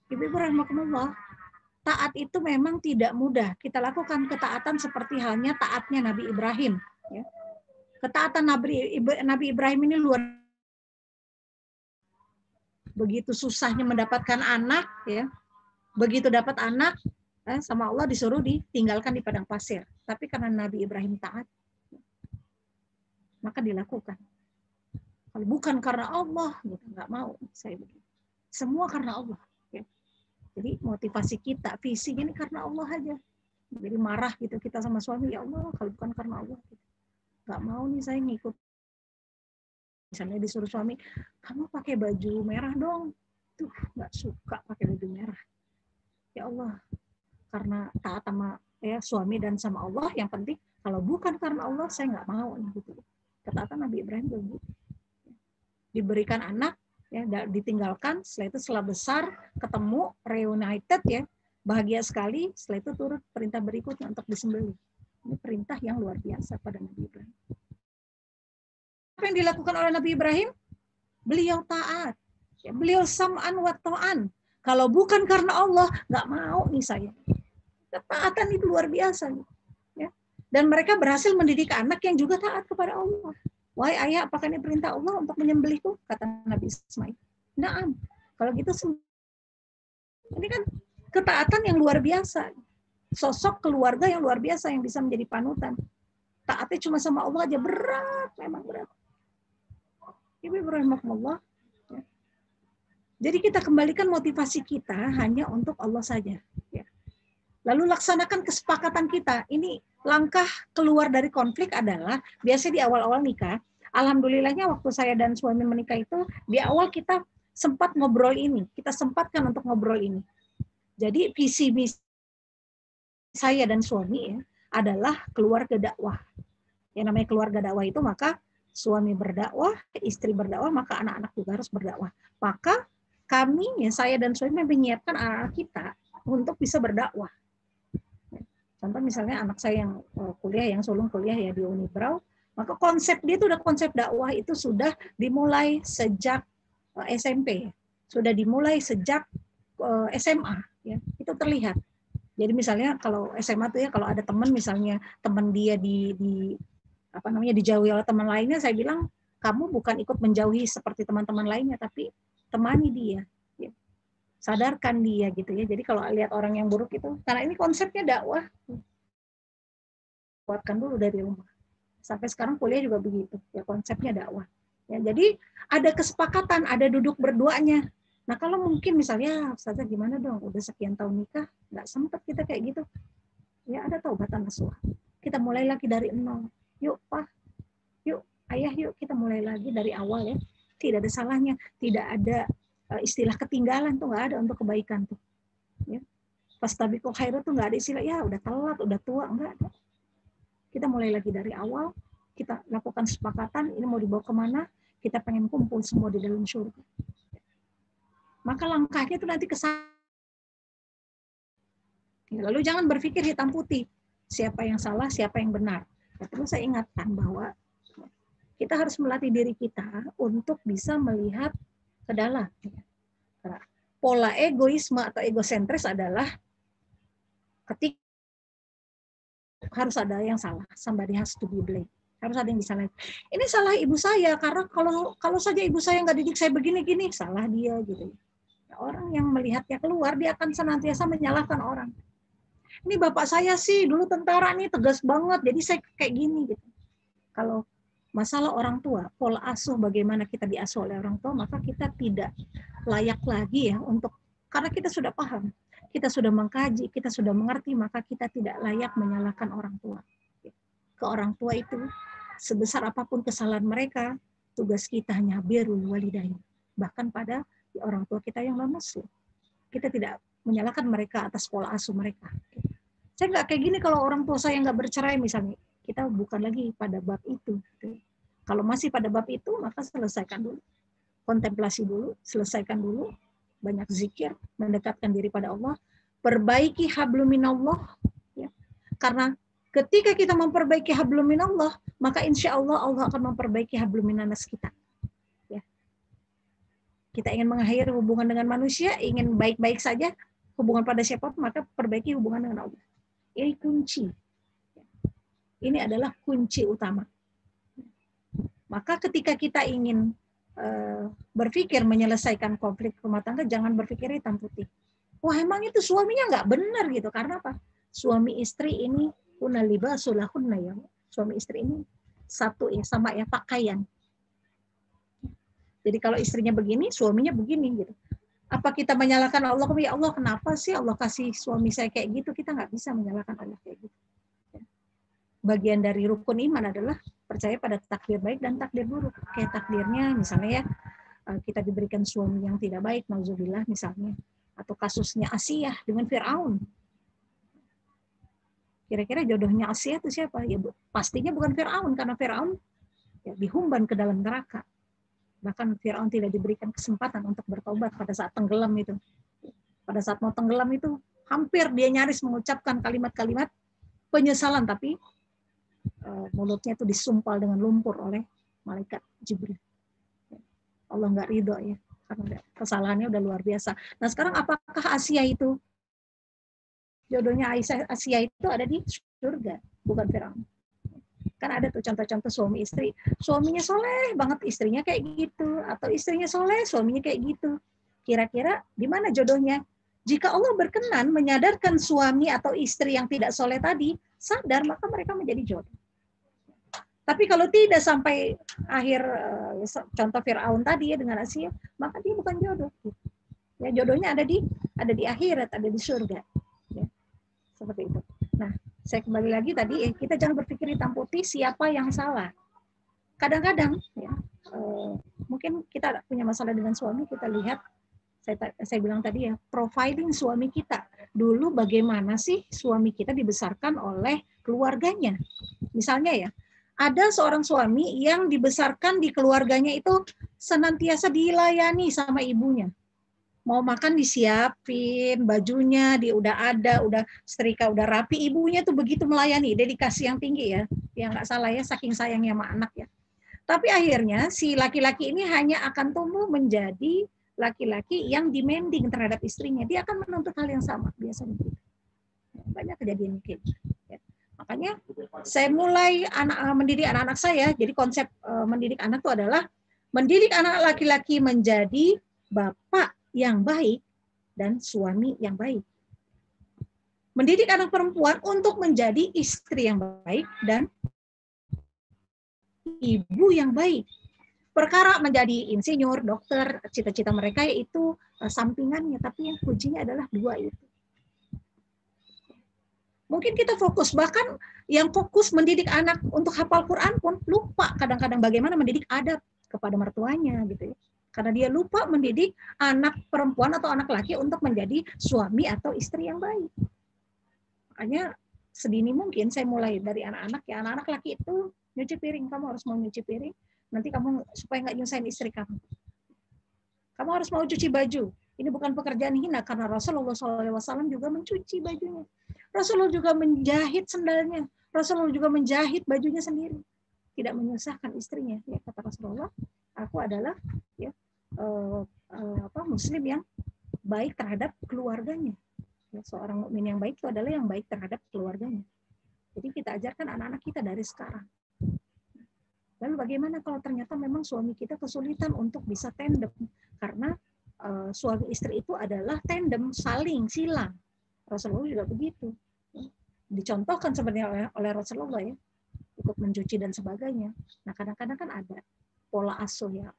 Ibu-ibu rahimakumullah, taat itu memang tidak mudah. Kita lakukan ketaatan seperti halnya taatnya Nabi Ibrahim. Ya. Ketaatan Nabi Ibrahim ini luar begitu susahnya mendapatkan anak, ya. Begitu dapat anak, sama Allah disuruh ditinggalkan di padang pasir. Tapi karena Nabi Ibrahim taat, maka dilakukan. Kalau bukan karena Allah, gitu, nggak mau saya begitu. Semua karena Allah. Ya. Jadi motivasi kita, visi ini karena Allah aja. Jadi marah gitu kita sama suami, ya Allah, kalau bukan karena Allah, gitu. Nggak mau nih saya ngikut. Misalnya disuruh suami, kamu pakai baju merah dong. Tuh, nggak suka pakai baju merah. Ya Allah, karena taat sama ya suami dan sama Allah, yang penting kalau bukan karena Allah saya nggak mau nih gitu. Ketaatan Nabi Ibrahim begitu. Diberikan anak, ya, ditinggalkan, setelah besar, ketemu, reunited, ya, bahagia sekali, setelah itu turut perintah berikutnya untuk disembelih. Ini perintah yang luar biasa pada Nabi Ibrahim. Apa yang dilakukan oleh Nabi Ibrahim? Beliau taat. Ya, beliau sam'an wa ta'an. Kalau bukan karena Allah, nggak mau nih saya. Ketaatan itu luar biasa. Ya. Dan mereka berhasil mendidik anak yang juga taat kepada Allah. Wahai ayah, apakah ini perintah Allah untuk menyembelihku? Kata Nabi Ismail. Naam. Kalau gitu, ini kan ketaatan yang luar biasa. Sosok keluarga yang luar biasa yang bisa menjadi panutan. Taatnya cuma sama Allah aja berat, memang berat. Ibu rahimahullah. Ya. Jadi kita kembalikan motivasi kita hanya untuk Allah saja. Ya. Lalu laksanakan kesepakatan kita. Ini langkah keluar dari konflik adalah biasanya di awal-awal nikah. Alhamdulillahnya waktu saya dan suami menikah itu di awal kita sempat ngobrol ini. Kita sempatkan untuk ngobrol ini. Jadi visi misi saya dan suami ya, adalah keluarga dakwah. Yang namanya keluarga dakwah itu maka suami berdakwah, istri berdakwah, maka anak-anak juga harus berdakwah. Maka kami, ya, saya dan suami menyiapkan anak-anak kita untuk bisa berdakwah. Contoh misalnya anak saya yang kuliah, yang sulung kuliah ya di Unibrau, Maka konsep dia itu udah konsep dakwah itu sudah dimulai sejak SMP, sudah dimulai sejak SMA, ya itu terlihat. Jadi misalnya kalau SMA tuh ya kalau ada teman misalnya teman dia dijauhi oleh teman lainnya, saya bilang kamu bukan ikut menjauhi seperti teman-teman lainnya, tapi temani dia, ya. Sadarkan dia gitu ya. Jadi kalau lihat orang yang buruk itu, karena ini konsepnya dakwah, kuatkan dulu dari rumah. Sampai sekarang kuliah juga begitu, ya konsepnya dakwah. Ya, jadi ada kesepakatan, ada duduk berduanya. Nah kalau mungkin misalnya, Ustazah gimana dong, udah sekian tahun nikah, nggak sempat kita kayak gitu. Ya ada taubatan nasuha. Kita mulai lagi dari nol. Yuk Pak, yuk Ayah, yuk kita mulai lagi dari awal ya. Tidak ada salahnya, tidak ada istilah ketinggalan tuh nggak ada untuk kebaikan tuh. Ya. Fastabiqul khairat tuh nggak ada istilah ya udah telat, udah tua, nggak ada. Kita mulai lagi dari awal, kita lakukan kesepakatan, ini mau dibawa kemana, kita pengen kumpul semua di dalam surga. Maka langkahnya itu nanti ke sana. Lalu jangan berpikir hitam putih, siapa yang salah, siapa yang benar. Terus saya ingatkan bahwa kita harus melatih diri kita untuk bisa melihat ke dalam. Pola egoisme atau egosentris adalah ketika harus ada yang salah, somebody has to be blamed. Harus ada yang disalahin. Ini salah ibu saya karena kalau saja ibu saya nggak didik saya begini-gini, salah dia gitu. Orang yang melihatnya keluar dia akan senantiasa menyalahkan orang. Ini bapak saya sih dulu tentara nih tegas banget, jadi saya kayak gini gitu. Kalau masalah orang tua, pola asuh bagaimana kita diasuh oleh orang tua, maka kita tidak layak lagi ya untuk karena kita sudah paham. Kita sudah mengkaji, kita sudah mengerti, maka kita tidak layak menyalahkan orang tua. Ke orang tua itu, sebesar apapun kesalahan mereka, tugas kita hanya birrul walidain. Bahkan pada orang tua kita yang non-muslim. Kita tidak menyalahkan mereka atas pola asuh mereka. Saya nggak kayak gini kalau orang tua saya nggak bercerai misalnya. Kita bukan lagi pada bab itu. Kalau masih pada bab itu, maka selesaikan dulu. Kontemplasi dulu, selesaikan dulu. Banyak zikir, mendekatkan diri pada Allah, perbaiki hablum minallah, ya. Karena ketika kita memperbaiki hablum minallah, maka insya Allah Allah akan memperbaiki hablum minanas kita. Ya. Kita ingin mengakhiri hubungan dengan manusia, ingin baik-baik saja, hubungan pada siapa, maka perbaiki hubungan dengan Allah. Ini kunci. Ini adalah kunci utama. Maka ketika kita ingin berpikir menyelesaikan konflik rumah tangga, jangan berpikir hitam putih. Wah emang itu suaminya nggak benar gitu. Karena apa? Suami istri ini unalibasulahunna ya. Suami istri ini satu ya sama ya pakaian. Jadi kalau istrinya begini, suaminya begini gitu. Apa kita menyalahkan Allah? Ya Allah kenapa sih Allah kasih suami saya kayak gitu? Kita nggak bisa menyalahkan Allah kayak gitu. Bagian dari rukun iman adalah percaya pada takdir baik dan takdir buruk. Kayak takdirnya misalnya ya kita diberikan suami yang tidak baik, nauzubillah misalnya, atau kasusnya Asiyah dengan Fir'aun. Kira-kira jodohnya Asiyah itu siapa? Ya pastinya bukan Fir'aun karena Fir'aun ya, dihumban ke dalam neraka. Bahkan Fir'aun tidak diberikan kesempatan untuk bertobat pada saat tenggelam itu. Pada saat mau tenggelam itu hampir dia nyaris mengucapkan kalimat-kalimat penyesalan, tapi mulutnya itu disumpal dengan lumpur oleh malaikat Jibril. Allah nggak ridho ya, karena kesalahannya udah luar biasa. Nah sekarang apakah Asia itu, jodohnya Asia itu ada di surga, bukan Firaun. Kan ada tuh contoh-contoh suami istri, suaminya soleh banget, istrinya kayak gitu, atau istrinya soleh, suaminya kayak gitu. Kira-kira di mana jodohnya? Jika Allah berkenan menyadarkan suami atau istri yang tidak soleh tadi sadar, maka mereka menjadi jodoh. Tapi kalau tidak sampai akhir contoh Fir'aun tadi ya dengan Asia, maka dia bukan jodoh. Ya jodohnya ada di akhirat, ada di surga. Ya, seperti itu. Nah, saya kembali lagi tadi kita jangan berpikir hitam putih siapa yang salah. Kadang-kadang ya mungkin kita punya masalah dengan suami, kita lihat saya bilang tadi ya, profiling suami kita. Dulu bagaimana sih suami kita dibesarkan oleh keluarganya. Misalnya ya, ada seorang suami yang dibesarkan di keluarganya itu senantiasa dilayani sama ibunya. mau makan disiapin, bajunya dia udah ada, udah setrika, udah rapi. Ibunya tuh begitu melayani, dedikasi yang tinggi ya. Ya nggak salah ya, saking sayangnya sama anak ya. Tapi akhirnya si laki-laki ini hanya akan tumbuh menjadi laki-laki yang demanding terhadap istrinya. Dia akan menuntut hal yang sama biasanya. Banyak kejadian kayak gitu. Ya. Makanya saya mulai mendidik anak-anak saya. Jadi konsep mendidik anak itu adalah mendidik anak laki-laki menjadi bapak yang baik dan suami yang baik. Mendidik anak perempuan untuk menjadi istri yang baik dan ibu yang baik. Perkara menjadi insinyur, dokter, cita-cita mereka yaitu sampingannya, tapi yang kuncinya adalah dua itu. Mungkin kita fokus, bahkan yang fokus mendidik anak untuk hafal Quran pun lupa kadang-kadang bagaimana mendidik adab kepada mertuanya gitu ya. Karena dia lupa mendidik anak perempuan atau anak laki untuk menjadi suami atau istri yang baik. Makanya sedini mungkin saya mulai dari anak-anak ya, anak-anak laki itu nyuci piring, kamu harus mau nyuci piring, nanti kamu supaya nggak nyusahin istri kamu. Kamu harus mau cuci baju. Ini bukan pekerjaan hina karena Rasulullah SAW juga mencuci bajunya. Rasulullah juga menjahit sendalnya. Rasulullah juga menjahit bajunya sendiri. Tidak menyusahkan istrinya. Ya, kata Rasulullah, aku adalah ya, muslim yang baik terhadap keluarganya. Ya, seorang mukmin yang baik itu adalah yang baik terhadap keluarganya. Jadi kita ajarkan anak-anak kita dari sekarang. Lalu bagaimana kalau ternyata memang suami kita kesulitan untuk bisa tandem? Karena suami istri itu adalah tandem, saling, silang. Rasulullah juga begitu. Dicontohkan sebenarnya oleh Rasulullah ya, ikut mencuci dan sebagainya. Nah kadang-kadang kan ada pola asuh ya.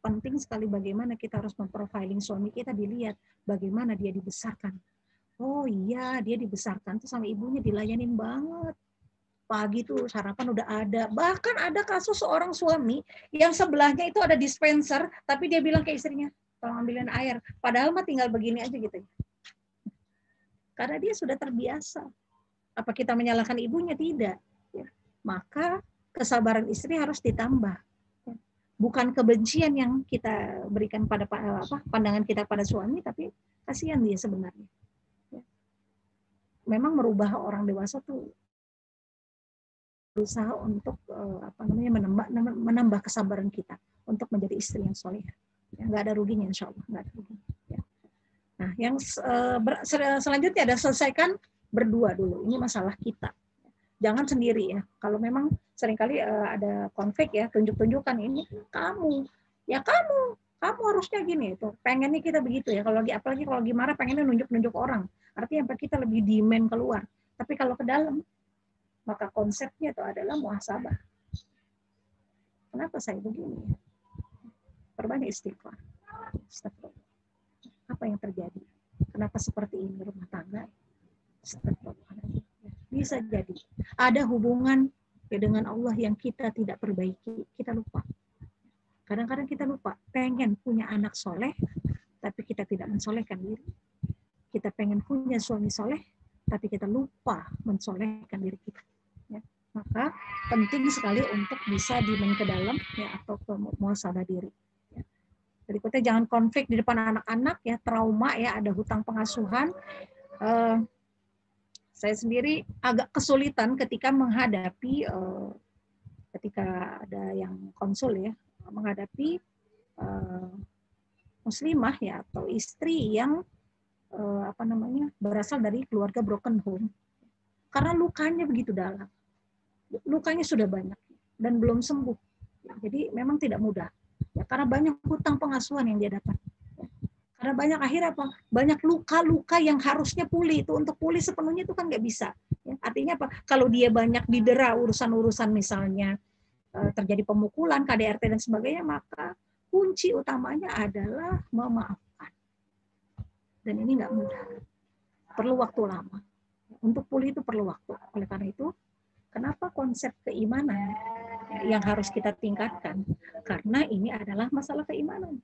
Penting sekali bagaimana kita harus memprofiling suami kita, dilihat bagaimana dia dibesarkan. Oh iya, dia dibesarkan tuh sama ibunya dilayanin banget. Pagi tuh sarapan udah ada. Bahkan ada kasus seorang suami yang sebelahnya itu ada dispenser, tapi dia bilang ke istrinya, tolong ambilin air. Padahal mah tinggal begini aja gitu. Karena dia sudah terbiasa. Apa kita menyalahkan ibunya? Tidak. Ya. Maka kesabaran istri harus ditambah. Bukan kebencian yang kita berikan pada pandangan kita pada suami, tapi kasihan dia sebenarnya. Ya. Memang merubah orang dewasa tuh berusaha untuk menambah kesabaran kita untuk menjadi istri yang soleh. Ya, nggak ada ruginya, insya Allah. Nggak ada ruginya. Ya. Nah, yang selanjutnya ada selesaikan berdua dulu. Ini masalah kita. Jangan sendiri ya. Kalau memang seringkali ada konflik ya, tunjuk-tunjukkan ini kamu. Ya kamu harusnya gini itu. Pengennya kita begitu ya. Kalau apalagi kalau lagi marah pengennya nunjuk-nunjuk orang. Artinya kita lebih demand keluar. Tapi kalau ke dalam, maka konsepnya itu adalah muhasabah. Kenapa saya begini? Perbanyak istighfar. Apa yang terjadi? Kenapa seperti ini rumah tangga? Bisa jadi ada hubungan dengan Allah yang kita tidak perbaiki, kita lupa. Kadang-kadang kita lupa, pengen punya anak soleh, tapi kita tidak mensolehkan diri. Kita pengen punya suami soleh, tapi kita lupa mensolehkan diri kita. Ya. Maka penting sekali untuk bisa dimen ke dalam ya, atau ke muhasabah diri. Ya. Berikutnya jangan konflik di depan anak-anak ya, trauma ya, ada hutang pengasuhan. Saya sendiri agak kesulitan ketika menghadapi ketika ada yang konsul ya, menghadapi muslimah ya atau istri yang berasal dari keluarga broken home. Karena lukanya begitu dalam. Lukanya sudah banyak dan belum sembuh. Jadi memang tidak mudah. Ya, karena banyak hutang pengasuhan yang dia dapat. Karena banyak akhirnya banyak luka-luka yang harusnya pulih. Itu untuk pulih sepenuhnya itu kan nggak bisa. Ya, artinya apa? Kalau dia banyak didera urusan-urusan misalnya terjadi pemukulan, KDRT dan sebagainya, maka kunci utamanya adalah memaafkan. Dan ini nggak mudah. Perlu waktu lama. Untuk pulih itu perlu waktu. Oleh karena itu, kenapa konsep keimanan yang harus kita tingkatkan? Karena ini adalah masalah keimanan.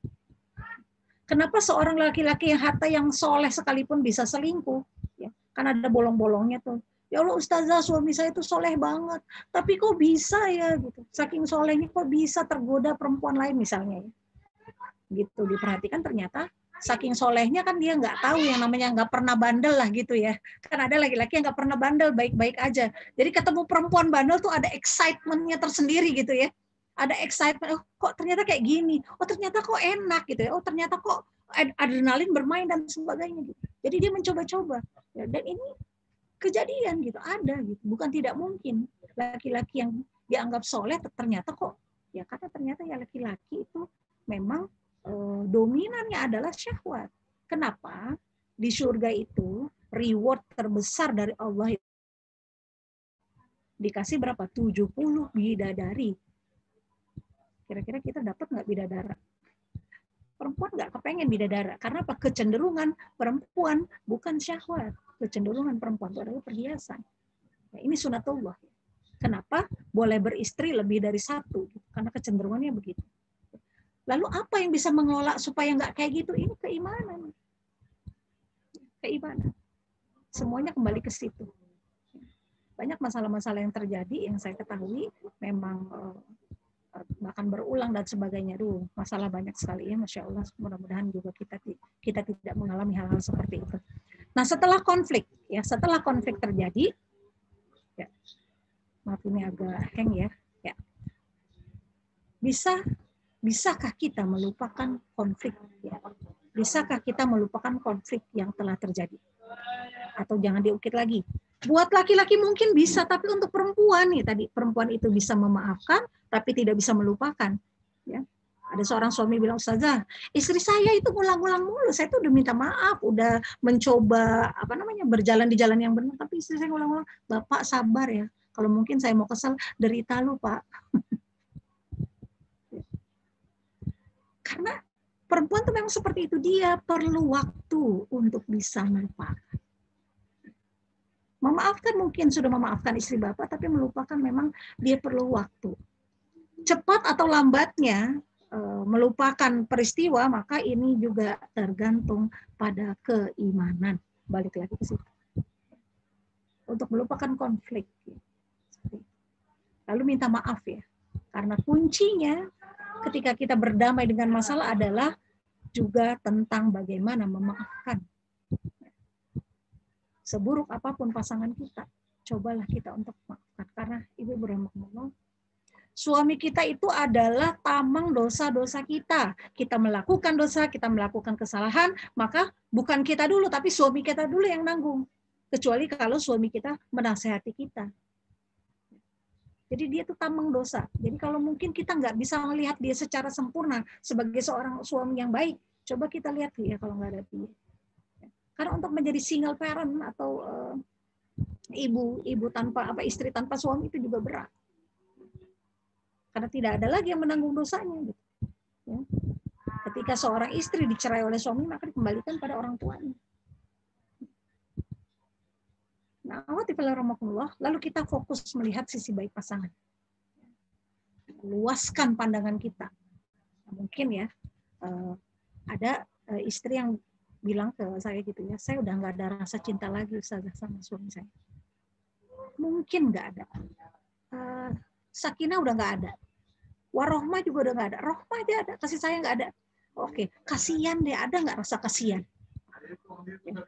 Kenapa seorang laki-laki yang harta yang soleh sekalipun bisa selingkuh? Ya, kan ada bolong-bolongnya tuh. Ya Allah Ustazah, suami saya itu soleh banget. Tapi kok bisa ya? Gitu. Saking solehnya kok bisa tergoda perempuan lain misalnya. Ya. Gitu diperhatikan ternyata saking solehnya kan dia nggak tahu yang namanya nggak pernah bandel lah gitu ya. Kan ada laki-laki yang nggak pernah bandel, baik-baik aja. Jadi ketemu perempuan bandel tuh ada excitement-nya tersendiri gitu ya. Ada excitement, oh, kok ternyata kayak gini, oh ternyata kok enak gitu ya, oh ternyata kok adrenalin bermain dan sebagainya gitu. Jadi dia mencoba-coba. Ya, dan ini kejadian gitu, ada gitu. Bukan tidak mungkin laki-laki yang dianggap soleh ternyata kok, ya karena ternyata ya laki-laki itu memang dominannya adalah syahwat. Kenapa? Di surga itu reward terbesar dari Allah dikasih berapa? 70 bidadari. Kira-kira kita dapat nggak bidadara? Perempuan nggak kepengen bidadara. Karena apa? Kecenderungan perempuan bukan syahwat. Kecenderungan perempuan itu adalah perhiasan. Nah, ini sunatullah. Kenapa? Boleh beristri lebih dari satu. Karena kecenderungannya begitu. Lalu apa yang bisa mengelola supaya nggak kayak gitu? Ini keimanan. Keimanan. Semuanya kembali ke situ. Banyak masalah-masalah yang terjadi yang saya ketahui memang bahkan berulang dan sebagainya. Masalah banyak sekali ya, Masya Allah. Mudah-mudahan juga kita tidak mengalami hal-hal seperti itu. Nah, setelah konflik terjadi, ya, maaf ini agak hang ya. Bisakah kita melupakan konflik? Ya. Bisakah kita melupakan konflik yang telah terjadi? Atau jangan diukit lagi. Buat laki-laki mungkin bisa, tapi untuk perempuan nih tadi perempuan itu bisa memaafkan, tapi tidak bisa melupakan. Ya. Ada seorang suami bilang, Ustazah, istri saya itu ngulang-ngulang mulu. Saya tuh udah minta maaf, udah mencoba berjalan di jalan yang benar, tapi istri saya ngulang-ngulang. Bapak sabar ya. Kalau mungkin saya mau kesel, derita lu Pak. Karena perempuan tuh memang seperti itu, dia perlu waktu untuk bisa melupakan. Memaafkan mungkin sudah memaafkan istri bapak, tapi melupakan memang dia perlu waktu. Cepat atau lambatnya melupakan peristiwa, maka ini juga tergantung pada keimanan. Balik lagi ke situ. Untuk melupakan konflik. Lalu minta maaf ya. Karena kuncinya ketika kita berdamai dengan masalah adalah juga tentang bagaimana memaafkan. Seburuk apapun pasangan kita, cobalah kita untuk memaafkan. Karena Ibu berahmatullah, suami kita itu adalah tameng dosa-dosa kita. Kita melakukan dosa, kita melakukan kesalahan, maka bukan kita dulu, tapi suami kita dulu yang nanggung. Kecuali kalau suami kita menasehati kita. Jadi dia tuh tameng dosa. Jadi kalau mungkin kita nggak bisa melihat dia secara sempurna sebagai seorang suami yang baik, coba kita lihat ya kalau nggak ada dia. Karena untuk menjadi single parent atau ibu tanpa istri tanpa suami itu juga berat. Karena tidak ada lagi yang menanggung dosanya. Gitu. Ya. Ketika seorang istri dicerai oleh suami, maka dikembalikan pada orang tuanya. Nah, lalu kita fokus melihat sisi baik pasangan. Luaskan pandangan kita. Mungkin ya, ada istri yang bilang ke saya gitu ya, saya udah nggak ada rasa cinta lagi Ustazah sama suami saya. Mungkin nggak ada. Sakinah udah nggak ada. Warohmah juga udah nggak ada. Rohmah aja ada, kasih sayang nggak ada. Oke, kasihan deh, ada nggak rasa kasihan?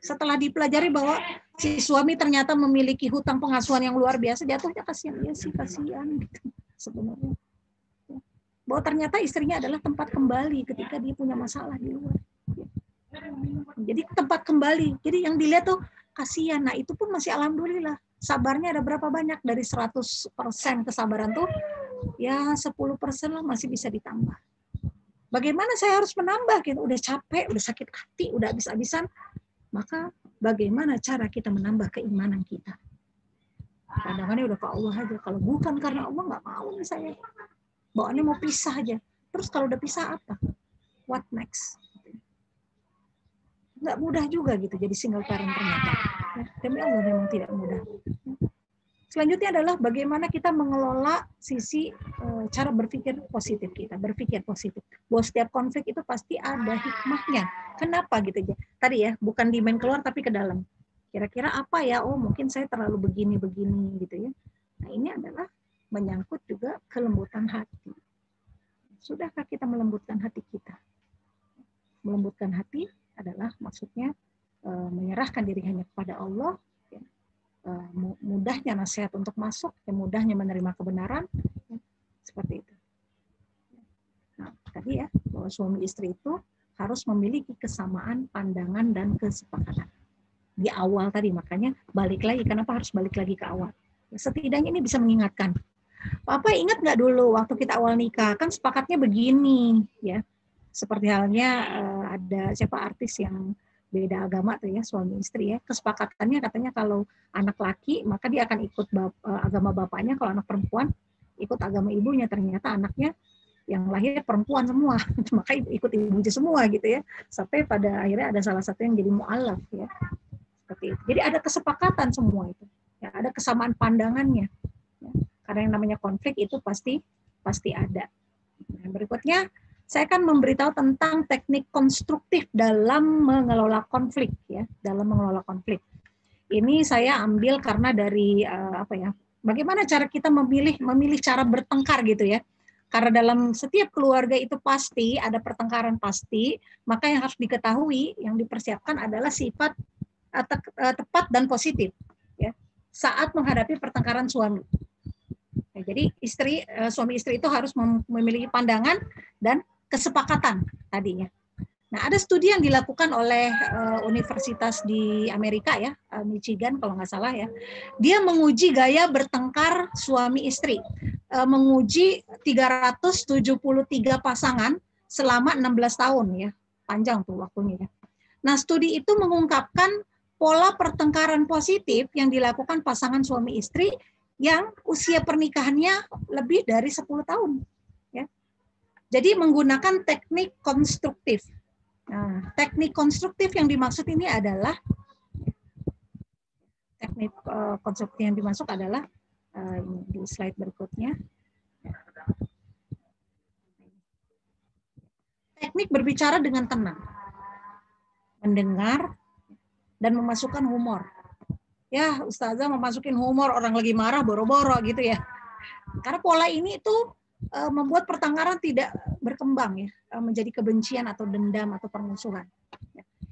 Setelah dipelajari bahwa si suami ternyata memiliki hutang pengasuhan yang luar biasa, jatuhnya kasihan. Ya sih, kasihan gitu sebenarnya. Bahwa ternyata istrinya adalah tempat kembali ketika dia punya masalah di luar. Jadi tempat kembali. Jadi yang dilihat tuh kasihan. Nah itu pun masih alhamdulillah. Sabarnya ada berapa banyak? Dari 100% kesabaran tuh ya 10% lah masih bisa ditambah. Bagaimana saya harus menambah? Gitu. Udah capek, udah sakit hati, udah habis-habisan. Maka bagaimana cara kita menambah keimanan kita? Kadang-kadang udah ke Allah aja. Kalau bukan karena Allah nggak mau nih saya. Bawaannya mau pisah aja. Terus kalau udah pisah apa? What next? Nggak mudah juga gitu jadi single parent ternyata. Demi Allah memang tidak mudah. Selanjutnya adalah bagaimana kita mengelola sisi cara berpikir positif kita, berpikir positif. Bahwa setiap konflik itu pasti ada hikmahnya. Kenapa gitu ya? Tadi ya, bukan di main keluar tapi ke dalam. Kira-kira apa ya? Oh mungkin saya terlalu begini-begini gitu ya. Nah ini adalah menyangkut juga kelembutan hati. Sudahkah kita melembutkan hati kita? melembutkan hati adalah maksudnya menyerahkan diri hanya kepada Allah, ya. Mudahnya nasihat untuk masuk, ya, mudahnya menerima kebenaran, ya. Seperti itu. Nah, tadi ya, bahwa suami istri itu harus memiliki kesamaan pandangan dan kesepakatan. Di awal tadi, makanya balik lagi, kenapa harus balik lagi ke awal? Setidaknya ini bisa mengingatkan. Papa ingat nggak dulu waktu kita awal nikah, kan sepakatnya begini, ya. Seperti halnya ada siapa artis yang beda agama tuh ya, suami istri ya, kesepakatannya katanya kalau anak laki maka dia akan ikut agama bapaknya, kalau anak perempuan ikut agama ibunya. Ternyata anaknya yang lahir perempuan semua, maka ikut ibunya semua gitu ya, sampai pada akhirnya ada salah satu yang jadi mu'alaf ya, seperti itu. Jadi ada kesepakatan semua itu, ya, ada kesamaan pandangannya. Ya. Karena yang namanya konflik itu pasti ada. Nah, berikutnya saya akan memberitahu tentang teknik konstruktif dalam mengelola konflik, ya, dalam mengelola konflik. Ini saya ambil karena dari bagaimana cara kita memilih cara bertengkar gitu ya. Karena dalam setiap keluarga itu pasti ada pertengkaran pasti, maka yang harus diketahui, yang dipersiapkan adalah sifat tepat dan positif, ya, saat menghadapi pertengkaran suami. Nah, jadi suami istri itu harus memiliki pandangan dan kesepakatan tadinya. Nah, ada studi yang dilakukan oleh universitas di Amerika ya, Michigan kalau nggak salah ya. Dia menguji gaya bertengkar suami istri, menguji 373 pasangan selama 16 tahun ya, panjang tuh waktunya ya. Nah, studi itu mengungkapkan pola pertengkaran positif yang dilakukan pasangan suami istri yang usia pernikahannya lebih dari 10 tahun. Jadi menggunakan teknik konstruktif. Nah, teknik konstruktif yang dimaksud ini adalah di slide berikutnya. Teknik berbicara dengan tenang, mendengar dan memasukkan humor. Ya, Ustazah memasukin humor orang lagi marah boro-boro gitu ya. Karena pola ini itu membuat pertengkaran tidak berkembang ya, menjadi kebencian atau dendam atau permusuhan.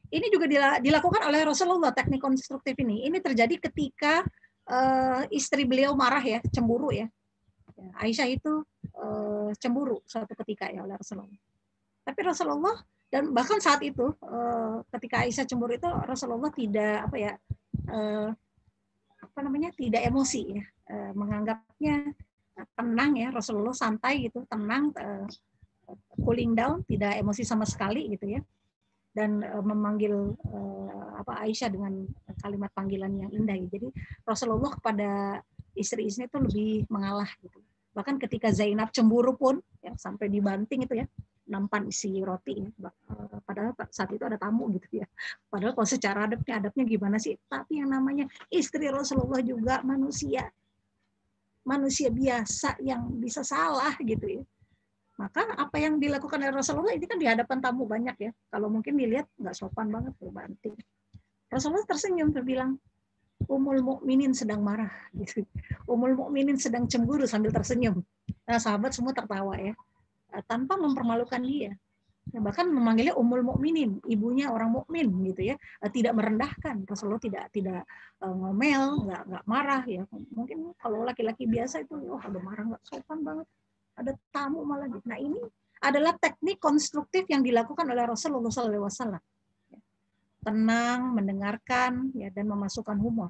Ini juga dilakukan oleh Rasulullah, teknik konstruktif ini. Ini terjadi ketika istri beliau marah ya, cemburu ya. Aisyah itu cemburu suatu ketika ya oleh Rasulullah. Tapi Rasulullah, dan bahkan saat itu ketika Aisyah cemburu itu Rasulullah tidak tidak emosi ya, menganggapnya tenang ya, Rasulullah santai gitu, tenang, cooling down, tidak emosi sama sekali gitu ya, dan memanggil Aisyah dengan kalimat panggilan yang indah. Jadi Rasulullah kepada istri-istri itu lebih mengalah gitu. Bahkan ketika Zainab cemburu pun ya, sampai dibanting itu ya, nampan isi roti ya. Padahal saat itu ada tamu gitu ya. Padahal kalau secara adabnya gimana sih? Tapi yang namanya istri Rasulullah juga manusia biasa yang bisa salah gitu ya. Maka apa yang dilakukan oleh Rasulullah ini kan di hadapan tamu banyak ya. Kalau mungkin dilihat nggak sopan banget tuh banting. Rasulullah tersenyum terbilang, Ummul Mukminin sedang marah gitu. Ummul Mukminin sedang cemburu sambil tersenyum. Nah, sahabat semua tertawa ya. Tanpa mempermalukan dia. Nah, bahkan memanggilnya Ummul Mukminin, ibunya orang mukmin gitu ya. Tidak merendahkan. Rasulullah tidak ngomel, nggak marah ya. Mungkin kalau laki-laki biasa itu ada marah, nggak sopan banget. Ada tamu malah gitu. Nah, ini adalah teknik konstruktif yang dilakukan oleh Rasulullah SAW. Tenang, mendengarkan ya, dan memasukkan humor.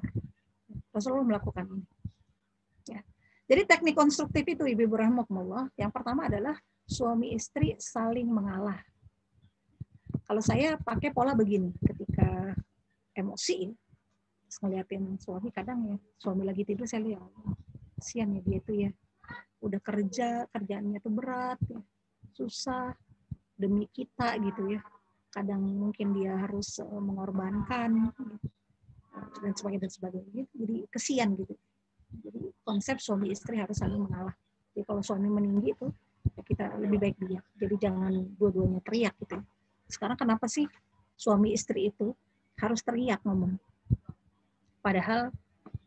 Rasulullah melakukan ini. Ya. Jadi teknik konstruktif itu Ibu rahimakumullah, yang pertama adalah suami istri saling mengalah. Kalau saya pakai pola begini, ketika emosi, ngeliatin suami kadang ya, suami lagi tidur saya lihat, kasihan ya dia itu ya, udah kerjaannya tuh berat, ya, susah demi kita gitu ya. Kadang mungkin dia harus mengorbankan dan sebagainya. Jadi kesian gitu. Jadi konsep suami istri harus saling mengalah. Jadi kalau suami meninggi itu ya kita lebih baik diam. Jadi jangan dua-duanya teriak gitu. Sekarang kenapa sih suami istri itu harus teriak ngomong? Padahal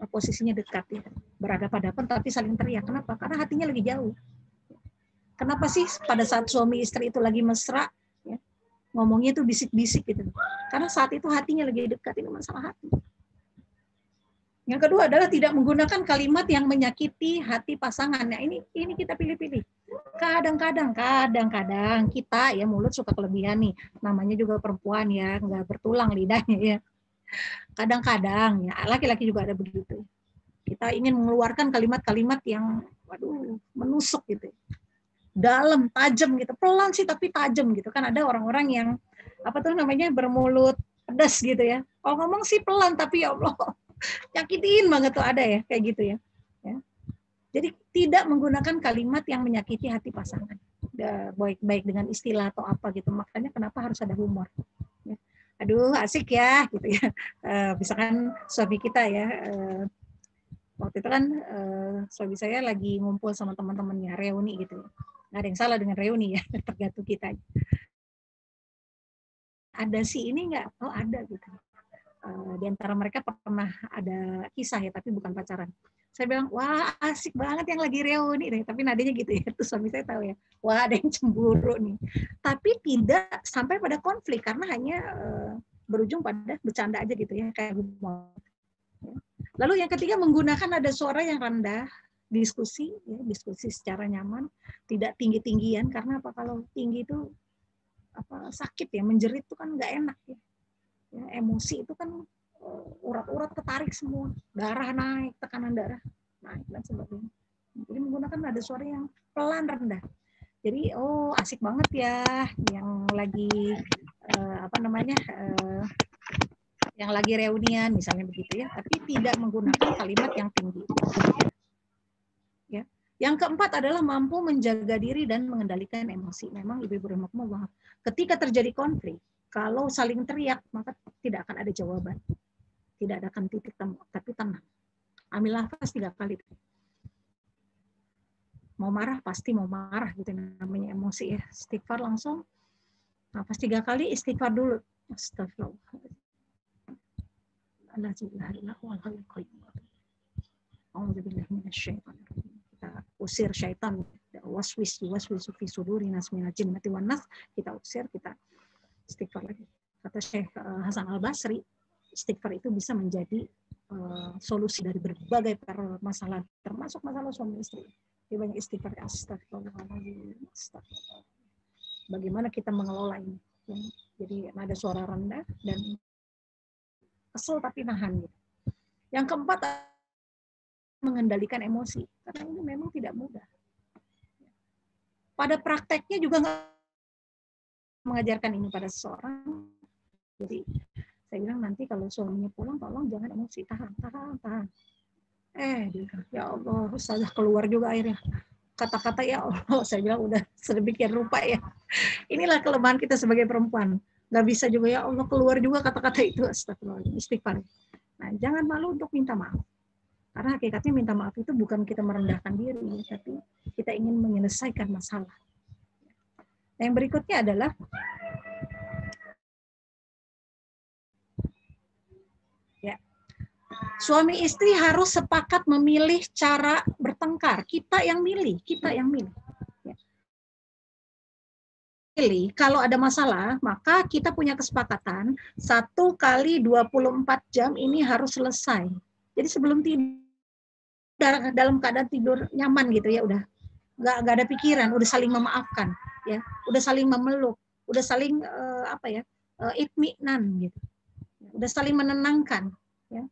posisinya dekat ya, berhadapan-hadapan tapi saling teriak. Kenapa? Karena hatinya lagi jauh. Kenapa sih pada saat suami istri itu lagi mesra, ya, ngomongnya tuh bisik-bisik gitu. Karena saat itu hatinya lagi dekat, ini masalah hati. Yang kedua adalah tidak menggunakan kalimat yang menyakiti hati pasangan. Nah, ini kita pilih-pilih. Kadang-kadang kita ya mulut suka kelebihan nih. Namanya juga perempuan ya, nggak bertulang lidahnya ya. Kadang-kadang ya, laki-laki juga ada begitu. Kita ingin mengeluarkan kalimat-kalimat yang waduh, menusuk gitu. Dalam, tajam gitu. Pelan sih tapi tajam gitu. Kan ada orang-orang yang apa tuh namanya bermulut pedas gitu ya. Kalau ngomong sih pelan tapi ya Allah nyakitin banget tuh, ada ya kayak gitu ya. Jadi tidak menggunakan kalimat yang menyakiti hati pasangan, baik dengan istilah atau apa gitu. Makanya kenapa harus ada humor. Ya. Aduh asik ya gitu ya. Misalkan suami kita ya, waktu itu kan suami saya lagi ngumpul sama teman-temannya, reuni gitu. Nggak ada yang salah dengan reuni ya, tergantung kita. Ada sih ini nggak? Oh ada gitu. Di antara mereka pernah ada kisah ya, tapi bukan pacaran. Saya bilang, wah asik banget yang lagi reuni deh. Tapi nadanya gitu ya, terus suami saya tahu ya, wah ada yang cemburu nih. Tapi tidak sampai pada konflik, karena hanya berujung pada bercanda aja gitu ya, kayak humor. Lalu yang ketiga, menggunakan nada suara yang rendah, diskusi secara nyaman, tidak tinggi-tinggian, karena apa, kalau tinggi itu apa sakit ya, menjerit itu kan nggak enak ya. Ya, emosi itu kan urat-urat ketarik semua, darah naik, tekanan darah naik dan sebagainya. Jadi menggunakan nada suara yang pelan rendah. Jadi asik banget ya yang lagi yang lagi reunian misalnya begitu ya, tapi tidak menggunakan kalimat yang tinggi. Ya. Yang keempat adalah mampu menjaga diri dan mengendalikan emosi. Memang ibu-ibu rahimakumullah, ketika terjadi konflik, kalau saling teriak, maka tidak akan ada jawaban. Tidak akan titik temu, tapi tenang. Ambil nafas 3 kali. Mau marah, pasti mau marah. Gitu namanya emosi ya. Istighfar langsung. Nafas 3 kali, istighfar dulu. Astagfirullah. Kita usir syaitan. Waswisu fi suduri nas minal jinnati wan nas. Kita usir, kita istighfar lagi. Kata Syekh Hasan Al-Basri, istighfar itu bisa menjadi solusi dari berbagai masalah, termasuk masalah suami istri. Dia banyak istighfar. Astagfirullahaladzim. Bagaimana kita mengelola ini? Jadi nada suara rendah dan kesel tapi nahan. Yang keempat, mengendalikan emosi. Karena ini memang tidak mudah. Pada prakteknya juga nggak mengajarkan ini pada seseorang. Jadi saya bilang nanti kalau suaminya pulang, tolong jangan emosi, tahan. Ya Allah, Ustazah keluar juga akhirnya kata-kata, ya Allah, saya bilang udah sedemikian rupa ya. Inilah kelemahan kita sebagai perempuan. Nggak bisa juga, ya Allah, keluar juga kata-kata itu. Astagfirullahaladzim, istighfar. Nah, jangan malu untuk minta maaf. Karena hakikatnya minta maaf itu bukan kita merendahkan diri, tapi kita ingin menyelesaikan masalah. Nah, yang berikutnya adalah suami istri harus sepakat memilih cara bertengkar. Kita yang milih. Kalau ada masalah, maka kita punya kesepakatan 1 kali 24 jam ini harus selesai. Jadi sebelum tidur, dalam keadaan tidur nyaman gitu ya, udah nggak ada pikiran, udah saling memaafkan, ya, udah saling memeluk, udah saling itminan gitu, udah saling menenangkan, ya.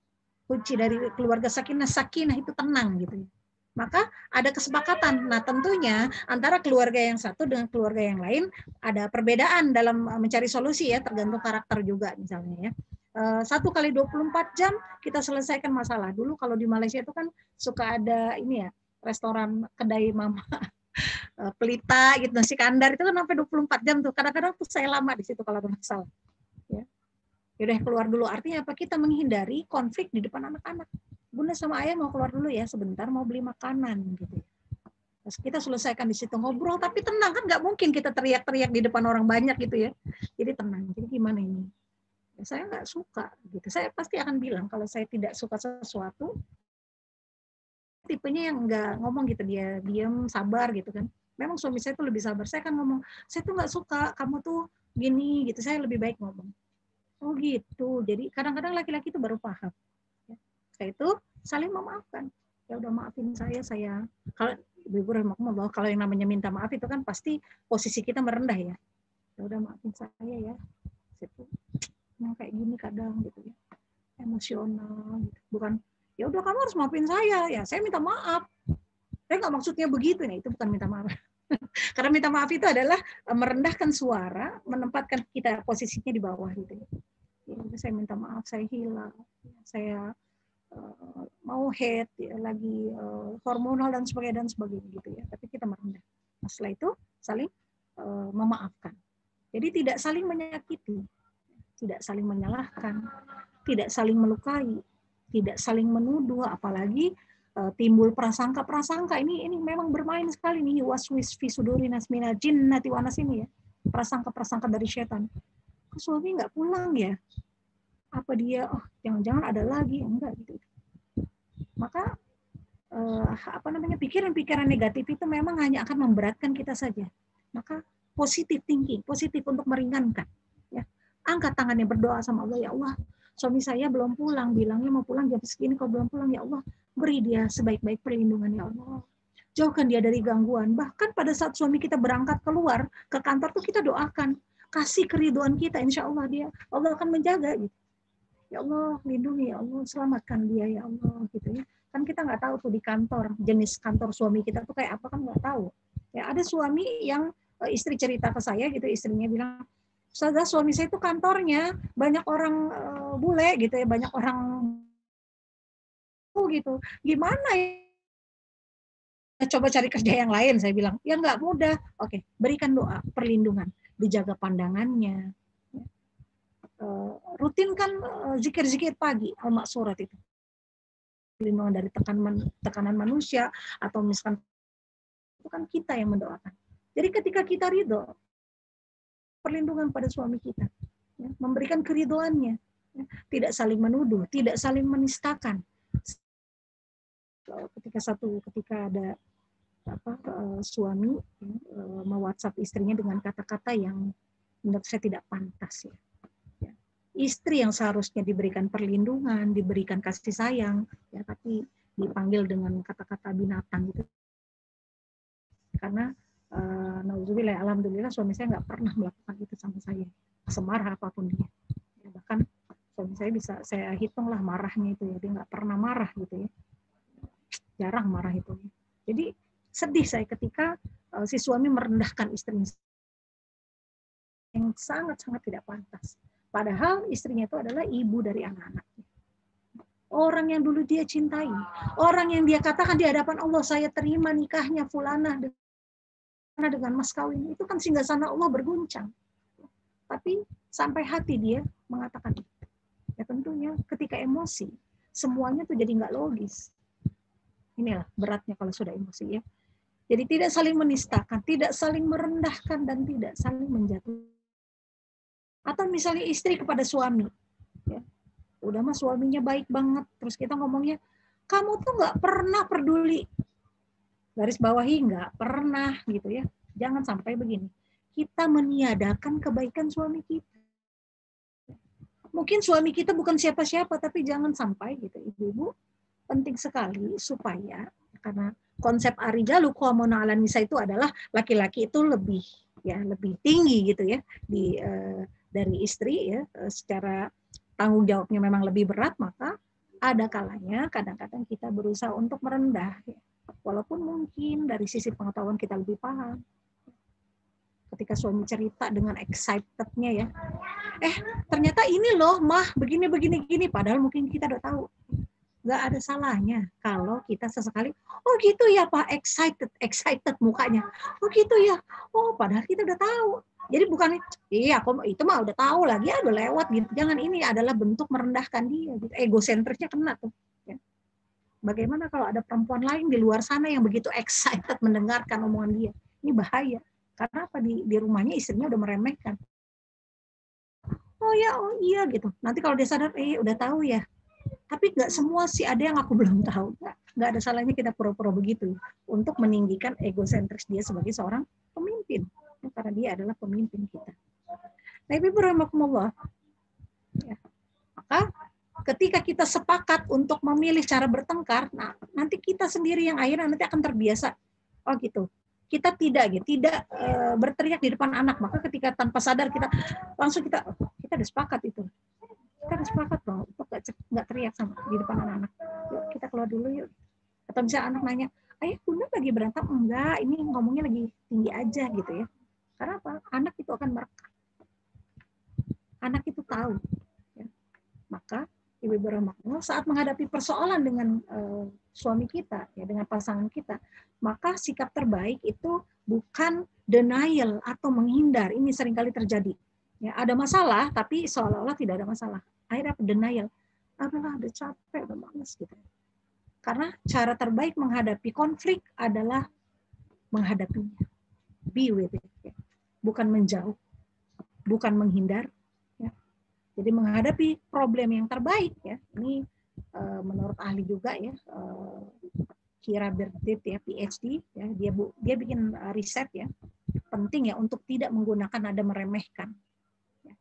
Kunci dari keluarga sakinah itu tenang gitu. Maka ada kesepakatan. Nah tentunya antara keluarga yang satu dengan keluarga yang lain ada perbedaan dalam mencari solusi ya, tergantung karakter juga misalnya ya. 1 kali 24 jam kita selesaikan masalah. Dulu kalau di Malaysia itu kan suka ada ini ya, restoran kedai mama pelita gitu, nasi kandar itu kan sampai 24 jam tuh. Kadang-kadang tuh saya lama di situ kalau ada masalah. Ya. Yaudah keluar dulu. Artinya apa? Kita menghindari konflik di depan anak-anak. Bunda sama ayah mau keluar dulu ya sebentar, mau beli makanan gitu. Terus kita selesaikan di situ ngobrol, tapi tenang, kan nggak mungkin kita teriak-teriak di depan orang banyak gitu ya. Jadi tenang. Jadi gimana ini? Ya, saya nggak suka gitu. Saya pasti akan bilang kalau saya tidak suka sesuatu, tipenya yang nggak ngomong gitu, dia diam sabar gitu kan. Memang suami saya tuh lebih sabar. Saya kan ngomong, saya tuh nggak suka kamu tuh gini gitu, saya lebih baik ngomong. Oh gitu. Jadi kadang-kadang laki-laki itu baru paham. Setelah itu saling memaafkan. Ya udah maafin saya. Kalau Ibu rahimahumullah, kalau yang namanya minta maaf itu kan pasti posisi kita merendah ya. Ya udah maafin saya ya. Itu kayak gini kadang gitu ya. Emosional gitu. Bukan ya udah kamu harus maafin saya. Ya saya minta maaf. Saya nggak maksudnya begitu nih, itu bukan minta maaf. Karena minta maaf itu adalah merendahkan suara, menempatkan kita posisinya di bawah gitu. Ya, saya minta maaf, saya hilang, saya mau head, ya, lagi hormonal dan sebagainya gitu ya. Tapi kita merendah. Nah, setelah itu saling memaafkan. Jadi tidak saling menyakiti, tidak saling menyalahkan, tidak saling melukai, tidak saling menuduh, apalagi timbul prasangka. Ini memang bermain sekali nih, waswis fi sudurinas minal jinnati wan nas ini ya. Prasangka dari setan. Kok suami nggak pulang ya? Apa dia jangan-jangan ada lagi? Enggak gitu. Maka pikiran-pikiran negatif itu memang hanya akan memberatkan kita saja. Maka positive thinking, positif untuk meringankan. Ya. Angkat tangannya, berdoa sama Allah, ya Allah, suami saya belum pulang, bilangnya mau pulang jam segini, kalau belum pulang, ya Allah, beri dia sebaik-baik perlindungan, ya Allah. Jauhkan dia dari gangguan. Bahkan pada saat suami kita berangkat keluar ke kantor tuh kita doakan, kasih keridhaan kita, insya Allah Allah akan menjaga gitu. Ya Allah, lindungi, ya Allah, selamatkan dia, ya Allah, gitu ya. Kan kita nggak tahu tuh di kantor, jenis kantor suami kita tuh kayak apa, kan nggak tahu. Ya, ada suami yang istri cerita ke saya gitu, istrinya bilang, Ustazah, suami saya itu kantornya banyak orang bule gitu ya, banyak orang gitu. Gimana ya? Coba cari kerja yang lain, saya bilang. Ya nggak mudah. Oke, berikan doa, perlindungan, dijaga pandangannya. Rutinkan zikir-zikir pagi, al-maksurat itu. Perlindungan dari tekanan manusia, atau misalkan itu kan kita yang mendoakan. Jadi ketika kita ridho, perlindungan pada suami kita, ya, memberikan keridhoannya, ya, tidak saling menuduh, tidak saling menistakan. Ketika ada suami me-WhatsApp istrinya dengan kata-kata yang menurut saya tidak pantas ya. Istri yang seharusnya diberikan perlindungan, diberikan kasih sayang, ya, tapi dipanggil dengan kata-kata binatang gitu. Karena nauzubillah, alhamdulillah suami saya nggak pernah melakukan itu sama saya, semarah apapun dia. Ya, bahkan suami saya bisa saya hitung lah marahnya itu ya, dia nggak pernah marah gitu ya, jarang marah itu. Jadi sedih saya ketika si suami merendahkan istrinya yang sangat-sangat tidak pantas. Padahal istrinya itu adalah ibu dari anak-anaknya. Orang yang dulu dia cintai, orang yang dia katakan di hadapan Allah, saya terima nikahnya fulanah dengan mas kawin, itu kan singgasana Allah berguncang. Tapi sampai hati dia mengatakan itu. Ya tentunya ketika emosi, semuanya tuh jadi nggak logis. Inilah beratnya kalau sudah emosi ya. Jadi tidak saling menistakan, tidak saling merendahkan, dan tidak saling menjatuhkan. Atau misalnya istri kepada suami, ya, udah mah suaminya baik banget, terus kita ngomongnya, kamu tuh nggak pernah peduli, garis bawahi nggak pernah gitu ya. Jangan sampai begini, kita meniadakan kebaikan suami kita. Mungkin suami kita bukan siapa-siapa, tapi jangan sampai gitu, ibu-ibu, penting sekali supaya, karena konsep arijalu qawwamuna 'alan nisa itu adalah laki-laki itu lebih tinggi gitu ya dari istri ya, secara tanggung jawabnya memang lebih berat, maka ada kalanya kadang-kadang kita berusaha untuk merendah ya. Walaupun mungkin dari sisi pengetahuan kita lebih paham. Ketika suami cerita dengan excited-nya ya, ternyata ini loh mah begini padahal mungkin kita udah tahu. Nggak ada salahnya kalau kita sesekali, oh gitu ya Pak, excited mukanya, oh gitu ya, oh padahal kita udah tahu. Jadi bukan, iya itu mah udah tahu lagi, udah lewat gitu. Jangan, ini adalah bentuk merendahkan dia, gitu. Egosentrisnya kena tuh. Ya. Bagaimana kalau ada perempuan lain di luar sana yang begitu excited mendengarkan omongan dia? Ini bahaya. Karena apa, di rumahnya istrinya udah meremehkan. Oh iya gitu. Nanti kalau dia sadar, udah tahu ya. Tapi nggak semua sih, ada yang aku belum tahu. Nggak ada salahnya kita pura-pura begitu untuk meninggikan egosentris dia sebagai seorang pemimpin. Karena dia adalah pemimpin kita. Nah, Ibu rahimakumullah. Ya. Maka ketika kita sepakat untuk memilih cara bertengkar, nah nanti kita sendiri yang akhirnya nanti akan terbiasa. Oh gitu. Kita tidak berteriak di depan anak, maka ketika tanpa sadar kita langsung kita udah sepakat itu. Kita udah sepakat loh, untuk nggak teriak sama di depan anak-anak. Yuk kita keluar dulu yuk. Atau misalnya anak nanya, ayah bunda lagi berantem? Enggak, ini ngomongnya lagi tinggi aja gitu ya. Karena apa? Anak itu akan merekam. Anak itu tahu. Ya. Maka Ibu rahimahullah, saat menghadapi persoalan dengan suami kita, ya dengan pasangan kita, maka sikap terbaik itu bukan denial atau menghindar. Ini seringkali terjadi. Ya, ada masalah, tapi seolah-olah tidak ada masalah. Akhirnya denial. Adalah udah capek, udah males gitu. Karena cara terbaik menghadapi konflik adalah menghadapinya. Be with it. Ya. Bukan menjauh, bukan menghindar. Jadi menghadapi problem yang terbaik ya, ini menurut ahli juga ya, Kira Berdit ya, PhD ya, dia bikin riset ya, penting ya untuk tidak menggunakan nada meremehkan. Ya.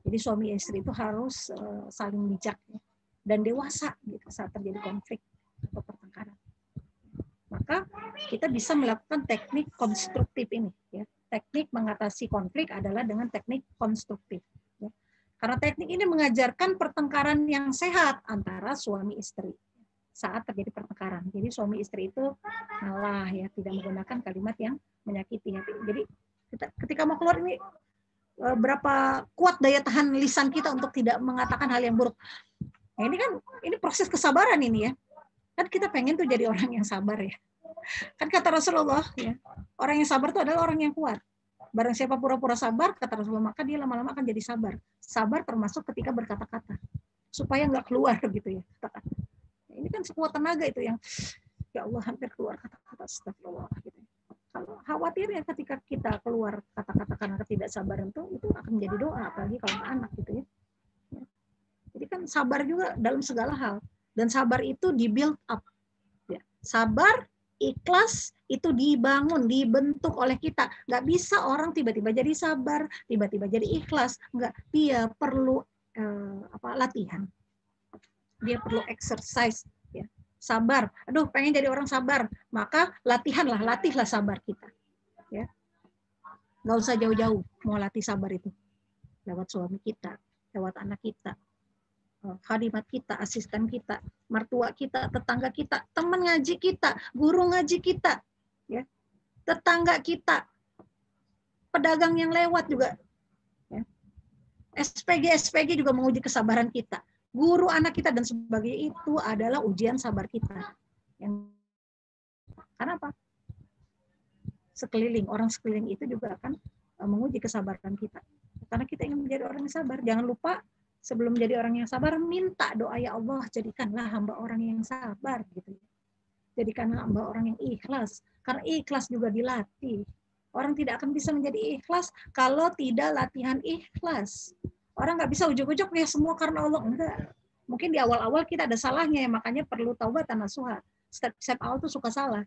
Jadi suami istri itu harus saling bijak ya, dan dewasa gitu saat terjadi konflik atau pertengkaran. Maka kita bisa melakukan teknik konstruktif ini ya. Teknik mengatasi konflik adalah dengan teknik konstruktif. Karena teknik ini mengajarkan pertengkaran yang sehat antara suami istri saat terjadi pertengkaran. Jadi suami istri itu ngalah ya, tidak menggunakan kalimat yang menyakiti. Jadi ketika mau keluar ini berapa kuat daya tahan lisan kita untuk tidak mengatakan hal yang buruk. Nah, ini proses kesabaran ini ya. Kan kita pengen tuh jadi orang yang sabar ya. Kan kata Rasulullah ya, orang yang sabar itu adalah orang yang kuat. Barang siapa pura-pura sabar, kata Rasulullah, maka dia lama-lama akan jadi sabar. Sabar termasuk ketika berkata-kata. Supaya nggak keluar gitu ya. Ini kan sekuat tenaga itu yang, ya Allah hampir keluar kata-kata astagfirullah. Gitu. Kalau khawatir ya ketika kita keluar kata-kata karena ketidaksabaran itu akan menjadi doa, apalagi kalau anak gitu ya. Jadi kan sabar juga dalam segala hal. Dan sabar itu di-build up. Ya. Sabar, ikhlas itu dibangun, dibentuk oleh kita. Nggak bisa orang tiba-tiba jadi sabar, tiba-tiba jadi ikhlas. Nggak, dia perlu latihan. Dia perlu exercise. Ya. Sabar. Aduh, pengen jadi orang sabar. Maka latihlah sabar kita. Ya. Nggak usah jauh-jauh mau latih sabar itu. Lewat suami kita, lewat anak kita, khadimat kita, asisten kita, mertua kita, tetangga kita, teman ngaji kita, guru ngaji kita, ya, tetangga kita, pedagang yang lewat juga, ya. SPG juga menguji kesabaran kita, guru anak kita dan sebagainya, itu adalah ujian sabar kita. Karena apa? Orang sekeliling itu juga akan menguji kesabaran kita. Karena kita ingin menjadi orang yang sabar. Jangan lupa sebelum jadi orang yang sabar, minta doa, ya Allah, jadikanlah hamba orang yang sabar. Gitu. Jadikanlah hamba orang yang ikhlas. Karena ikhlas juga dilatih. Orang tidak akan bisa menjadi ikhlas kalau tidak latihan ikhlas. Orang nggak bisa ujuk-ujuk, ya semua karena Allah. Enggak. Mungkin di awal-awal kita ada salahnya, ya, makanya perlu taubat dan nasuha. Step awal tuh suka salah.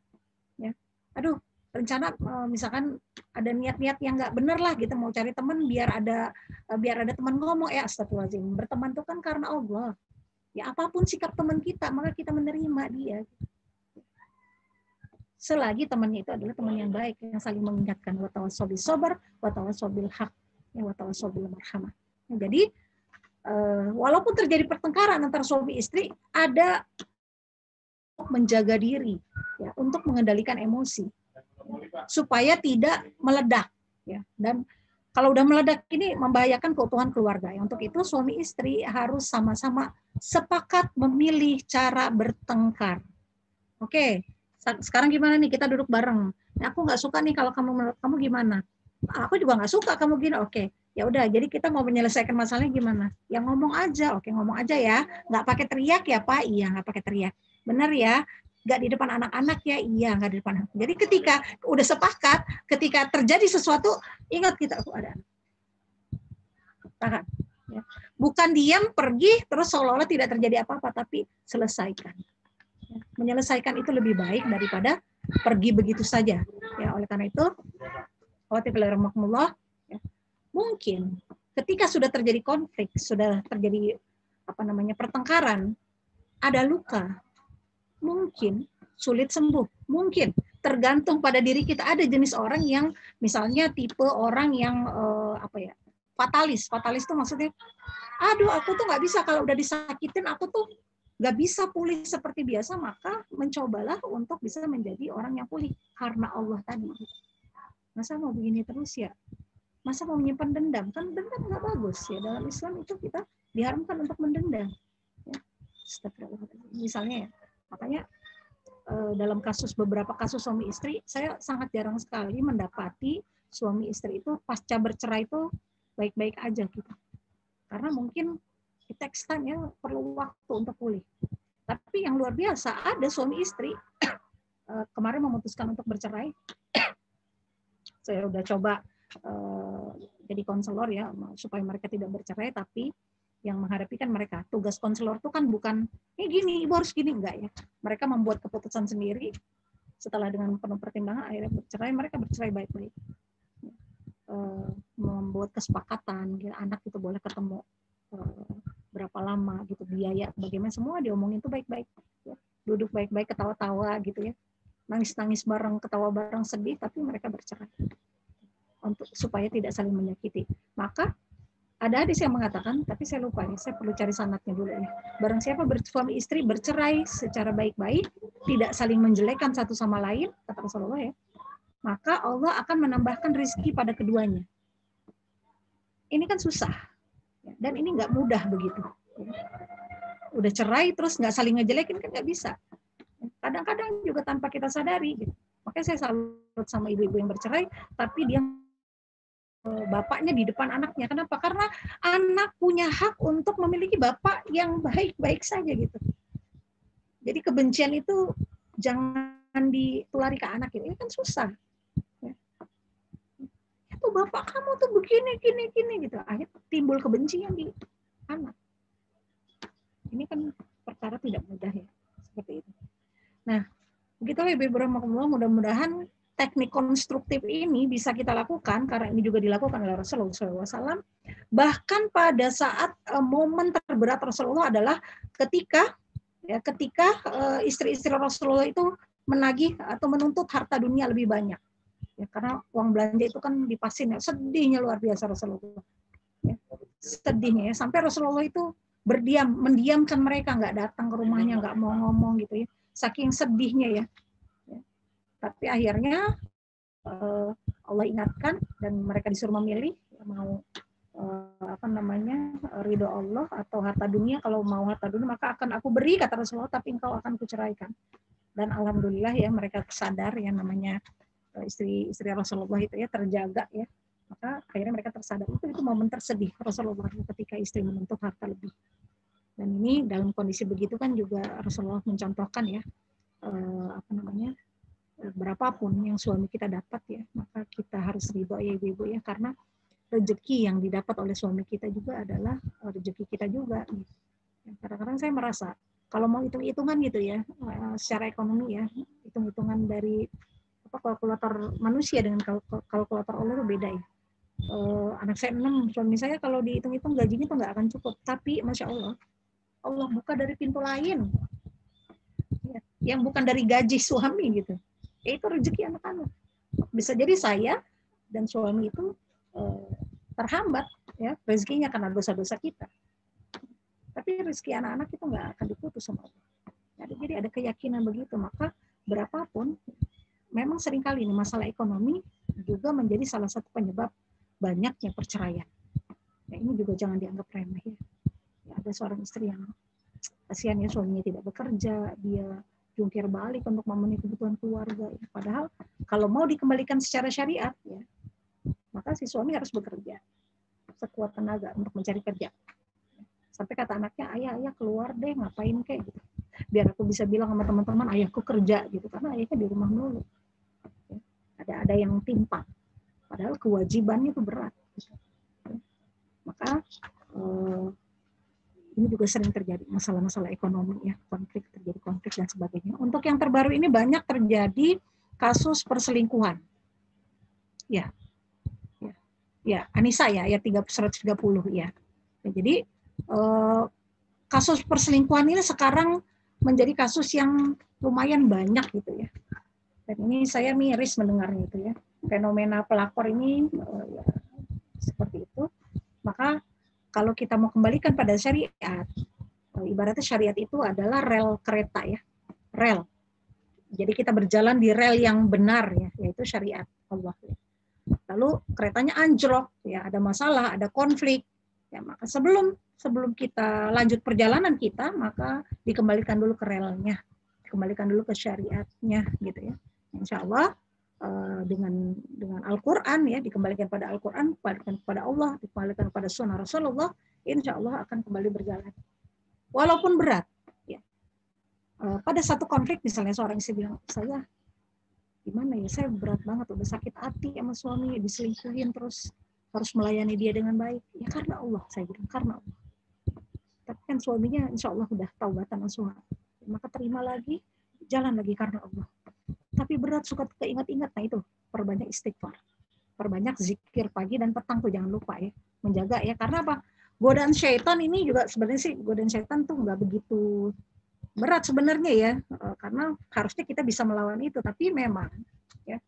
Ya. Aduh, rencana misalkan ada niat-niat yang nggak benar lah, gitu, mau cari teman biar ada teman ngomong, ya astagfirullahaladzim, berteman itu kan karena Allah. Ya apapun sikap teman kita, maka kita menerima dia. Selagi temannya itu adalah teman yang baik, yang saling mengingatkan, wa tawassaw bis sabr, wa tawassaw bil haq, wa tawassaw bil marhamah. Jadi walaupun terjadi pertengkaran antara suami istri, ada menjaga diri, ya, untuk mengendalikan emosi supaya tidak meledak, ya. Dan kalau udah meledak ini membahayakan keutuhan keluarga. Untuk itu suami istri harus sama-sama sepakat memilih cara bertengkar. Oke, sekarang gimana nih, kita duduk bareng. Nah, aku nggak suka nih kalau menurut kamu gimana? Aku juga nggak suka kamu gini. Oke, ya udah. Jadi kita mau menyelesaikan masalahnya gimana? Ya ngomong aja. Oke, ngomong aja ya. Nggak pakai teriak ya Pak? Iya, nggak pakai teriak. Benar ya? Nggak di depan anak-anak ya? Iya, nggak di depan anak. Jadi ketika udah sepakat, ketika terjadi sesuatu, ingat kita ada anak. Tahan. Ya. Bukan diam, pergi, terus seolah-olah tidak terjadi apa-apa, tapi selesaikan. Ya. Menyelesaikan itu lebih baik daripada pergi begitu saja. Ya, oleh karena itu, ya, mungkin ketika sudah terjadi konflik, sudah terjadi pertengkaran, ada luka, mungkin sulit sembuh, mungkin tergantung pada diri kita. Ada jenis orang yang misalnya tipe orang yang fatalis. Fatalis itu maksudnya, aduh aku tuh nggak bisa, kalau udah disakitin aku tuh nggak bisa pulih seperti biasa, maka mencobalah untuk bisa menjadi orang yang pulih karena Allah tadi. Masa mau begini terus ya? Masa mau menyimpan dendam? Kan dendam nggak bagus ya. Dalam Islam itu kita diharamkan untuk mendendam. Ya. Misalnya ya, makanya dalam beberapa kasus suami istri, saya sangat jarang sekali mendapati suami istri itu pasca bercerai itu baik-baik aja gitu. Karena mungkin it takes time ya, perlu waktu untuk pulih. Tapi yang luar biasa, ada suami istri kemarin memutuskan untuk bercerai. Saya udah coba jadi konselor ya supaya mereka tidak bercerai, tapi yang menghadapi kan mereka. Tugas konselor itu kan bukan gini, ibu harus gini, enggak ya. Mereka membuat keputusan sendiri setelah dengan penuh pertimbangan akhirnya bercerai. Mereka bercerai baik-baik. Membuat kesepakatan, gitu, anak itu boleh ketemu berapa lama gitu, biaya bagaimana, semua diomongin itu baik-baik. Ya. Duduk baik-baik, ketawa-tawa gitu ya. Nangis-nangis bareng, ketawa bareng, sedih, tapi mereka bercerai. Untuk supaya tidak saling menyakiti. Maka ada hadis yang mengatakan, tapi saya lupa ya, saya perlu cari sanadnya dulu ya. Barang siapa suami istri bercerai secara baik-baik, tidak saling menjelekkan satu sama lain, kata Rasulullah ya, maka Allah akan menambahkan rezeki pada keduanya. Ini kan susah, dan ini nggak mudah begitu. Udah cerai terus nggak saling ngejelekin kan nggak bisa. Kadang-kadang juga tanpa kita sadari. Gitu. Makanya saya salut sama ibu-ibu yang bercerai, tapi dia bapaknya di depan anaknya. Kenapa? Karena anak punya hak untuk memiliki bapak yang baik-baik saja gitu. Jadi kebencian itu jangan ditulari ke anak gitu. Ini kan susah. Ya. Itu bapak kamu tuh begini, gini gitu. Akhirnya timbul kebencian di anak. Ini kan perkara tidak mudah ya. Seperti itu. Nah, begitulah ibu-ibu rahmatullah, mudah-mudahan teknik konstruktif ini bisa kita lakukan, karena ini juga dilakukan oleh Rasulullah SAW. Bahkan pada saat momen terberat Rasulullah adalah ketika istri-istri Rasulullah itu menagih atau menuntut harta dunia lebih banyak. Ya, karena uang belanja itu kan dipasin, ya, sedihnya luar biasa Rasulullah. Ya, sedihnya ya, sampai Rasulullah itu mendiamkan mereka, nggak datang ke rumahnya, nggak mau ngomong gitu ya. Saking sedihnya ya. Tapi akhirnya Allah ingatkan dan mereka disuruh memilih mau ridho Allah atau harta dunia. Kalau mau harta dunia maka akan aku beri, kata Rasulullah, tapi engkau akan kuceraikan. Dan alhamdulillah ya mereka sadar ya, namanya istri Rasulullah itu ya terjaga ya. Maka akhirnya mereka tersadar. Itu momen tersedih Rasulullah ketika istri menuntut harta lebih. Dan ini dalam kondisi begitu kan juga Rasulullah mencontohkan ya berapapun yang suami kita dapat ya, maka kita harus ridho ya ibu-ibu ya, karena rezeki yang didapat oleh suami kita juga adalah rezeki kita juga. Kadang-kadang saya merasa kalau mau hitung-hitungan gitu ya, secara ekonomi ya, hitung-hitungan dari kalkulator manusia dengan kalkulator Allah itu beda ya. Anak saya 6, suami saya kalau dihitung-hitung gajinya tuh nggak akan cukup, tapi masya Allah, Allah buka dari pintu lain ya, yang bukan dari gaji suami gitu. Itu rezeki anak-anak. Bisa jadi saya dan suami itu terhambat ya rezekinya karena dosa-dosa kita. Tapi rezeki anak-anak itu nggak akan diputus sama Allah. Jadi ada keyakinan begitu, maka berapapun memang seringkali ini masalah ekonomi juga menjadi salah satu penyebab banyaknya perceraian. Ya, ini juga jangan dianggap remeh ya. Ada seorang istri yang kasihan ya, suaminya tidak bekerja, dia jungkir balik untuk memenuhi kebutuhan keluarga. Ya. Padahal kalau mau dikembalikan secara syariat, ya, maka si suami harus bekerja sekuat tenaga untuk mencari kerja. Sampai kata anaknya, ayah keluar deh, ngapain kayak gitu. Biar aku bisa bilang sama teman-teman, ayahku kerja gitu, karena ayahnya di rumah dulu. Ya. Ada yang timpang. Padahal kewajibannya itu berat. Gitu. Ya. Maka ini juga sering terjadi masalah-masalah ekonomi ya, terjadi konflik dan sebagainya. Untuk yang terbaru ini banyak terjadi kasus perselingkuhan. Ya. Ya, Anisa ya, ayat 130 ya. Jadi kasus perselingkuhan ini sekarang menjadi kasus yang lumayan banyak gitu ya. Dan ini saya miris mendengarnya itu ya. Fenomena pelakor ini ya, seperti itu. Maka kalau kita mau kembalikan pada syariat, ibaratnya syariat itu adalah rel kereta ya, rel. Jadi kita berjalan di rel yang benar ya, yaitu syariat Allah. Lalu keretanya anjlok, ya ada masalah, ada konflik. Ya, maka sebelum kita lanjut perjalanan kita, maka dikembalikan dulu ke relnya, dikembalikan dulu ke syariatnya, gitu ya. Insya Allah dengan Al-Quran ya, dikembalikan pada Al-Quran, dikembalikan kepada Allah, dikembalikan kepada Sunnah Rasulullah, insya Allah akan kembali berjalan. Walaupun berat. Ya. Pada satu konflik misalnya seorang istri bilang, saya gimana ya, saya berat banget, udah sakit hati sama suami, diselingkuhin terus harus melayani dia dengan baik. Ya karena Allah, saya bilang, karena Allah. Tapi kan suaminya insya Allah udah taubatan nasuha. Maka terima lagi, jalan lagi karena Allah. Tapi berat, suka keingat-ingat, nah itu, perbanyak istighfar. Perbanyak zikir pagi dan petang tuh, jangan lupa ya. Menjaga ya, karena apa? Godaan syaitan ini juga sebenarnya sih, godaan syaitan tuh nggak begitu berat sebenarnya ya, karena harusnya kita bisa melawan itu, tapi memang ya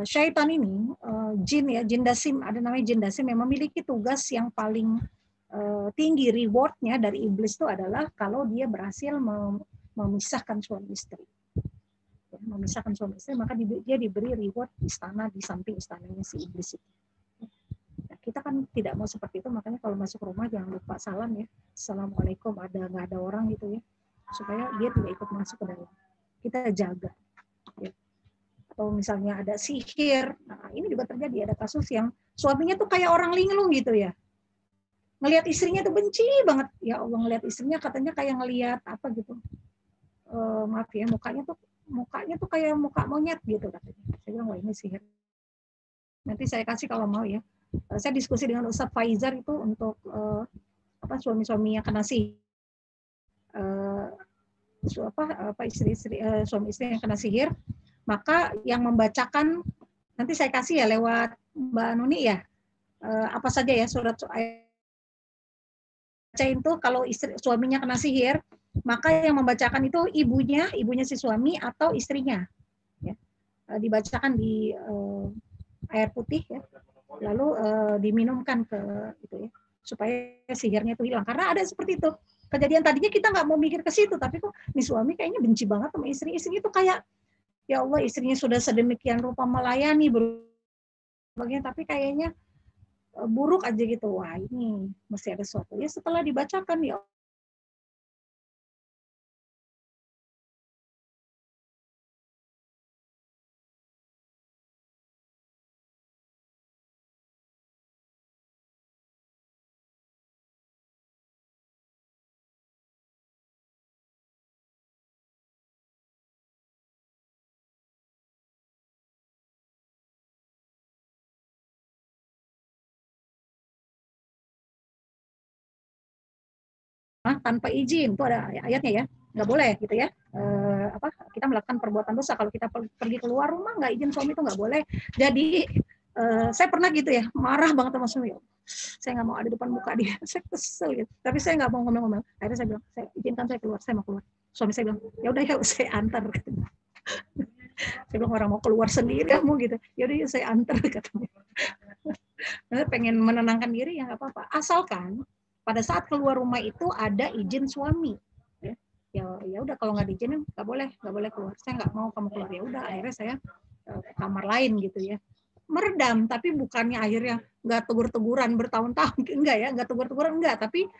syaitan ini jin ya, jin dasim, ada namanya jin dasim, yang memiliki tugas yang paling tinggi, rewardnya dari iblis itu adalah kalau dia berhasil memisahkan suami istri. Ya, memisahkan suami istri, maka dia diberi reward istana di samping istananya si iblis itu. Ya, kita kan tidak mau seperti itu, makanya kalau masuk rumah jangan lupa salam ya, assalamualaikum, nggak ada orang gitu ya, supaya dia tidak ikut masuk ke dalam. Kita jaga. Ya. Atau misalnya ada sihir, nah ini juga terjadi, ada kasus yang suaminya tuh kayak orang linglung gitu ya. Ngelihat istrinya tuh benci banget. Ya Allah, ngelihat istrinya katanya kayak ngelihat apa gitu. Maaf ya, mukanya tuh kayak muka monyet gitu katanya. Saya bilang, wah ini sihir. Nanti saya kasih kalau mau ya. Saya diskusi dengan Ustadz Faizar itu untuk suami-suami yang kena sihir. Suami istri yang kena sihir, maka yang membacakan, nanti saya kasih ya lewat Mbak Nuni ya, apa saja ya surat itu kalau suaminya kena sihir, maka yang membacakan itu ibunya si suami atau istrinya, ya. Dibacakan di air putih ya, lalu diminumkan ke itu ya, supaya sihirnya itu hilang. Karena ada seperti itu kejadian, tadinya kita nggak mau mikir ke situ, tapi kok nih suami kayaknya benci banget sama istri itu kayak, ya Allah, istrinya sudah sedemikian rupa melayani berbagai, tapi kayaknya buruk aja gitu. Wah ini mesti ada sesuatu ya. Setelah dibacakan ya tanpa izin, itu ada ayatnya ya, nggak boleh gitu ya. Kita melakukan perbuatan dosa kalau kita pergi keluar rumah nggak izin suami, itu nggak boleh. Jadi saya pernah gitu ya, marah banget sama suami, saya nggak mau ada depan muka dia, saya kesel gitu, tapi saya nggak mau ngomel-ngomel. Akhirnya saya bilang, saya izinkan saya keluar, saya mau keluar. Suami saya bilang, ya udah ya saya antar katanya. Saya bilang, orang mau keluar sendiri kamu gitu, ya udah ya saya antar katanya. Pengen menenangkan diri ya nggak apa-apa, asalkan pada saat keluar rumah itu ada izin suami. Ya udah, kalau nggak diizinin nggak boleh keluar. Saya nggak mau kamu keluar, ya udah. Akhirnya saya ke kamar lain gitu ya. Meredam, tapi bukannya akhirnya nggak tegur-teguran bertahun-tahun, enggak ya, nggak tegur-teguran enggak, tapi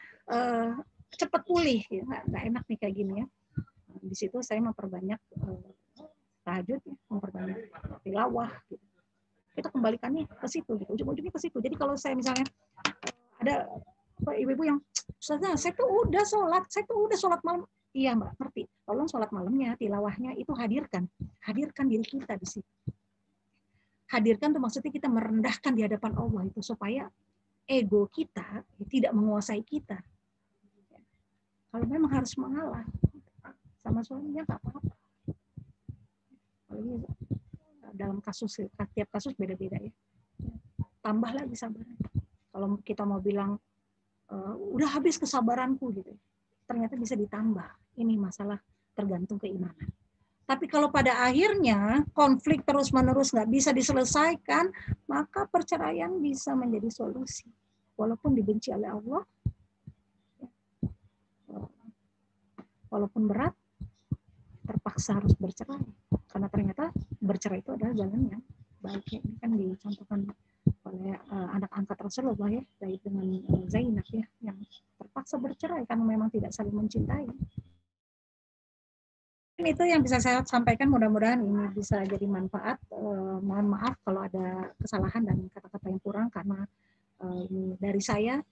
cepat pulih. Ya. Nggak enak nih kayak gini ya. Di situ saya memperbanyak tahajud, ya, memperbanyak tilawah. Gitu. Kita kembalikannya ke situ, gitu. Ujung-ujungnya ke situ. Jadi kalau saya misalnya ada ibu-ibu yang, saya tuh udah sholat malam. Iya Mbak, ngerti. Tolong sholat malamnya, tilawahnya itu hadirkan diri kita di situ. Hadirkan tuh maksudnya kita merendahkan di hadapan Allah itu, supaya ego kita tidak menguasai kita. Kalau memang harus mengalah sama suaminya nggak apa-apa. Dalam kasus, tiap kasus beda-beda ya. tambah lagi sabarnya. Kalau kita mau bilang udah habis kesabaranku gitu, ternyata bisa ditambah. Ini masalah tergantung keimanan. Tapi kalau pada akhirnya konflik terus-menerus nggak bisa diselesaikan, maka perceraian bisa menjadi solusi. Walaupun dibenci oleh Allah, walaupun berat, terpaksa harus bercerai. Karena ternyata bercerai itu adalah jalan yang baik. Ini kan dicontohkan oleh anak angkat Rasulullah ya, Zaid dengan Zainab ya, yang terpaksa bercerai karena memang tidak saling mencintai. Itu yang bisa saya sampaikan, mudah-mudahan ini bisa jadi manfaat. Mohon maaf kalau ada kesalahan dan kata-kata yang kurang karena ini dari saya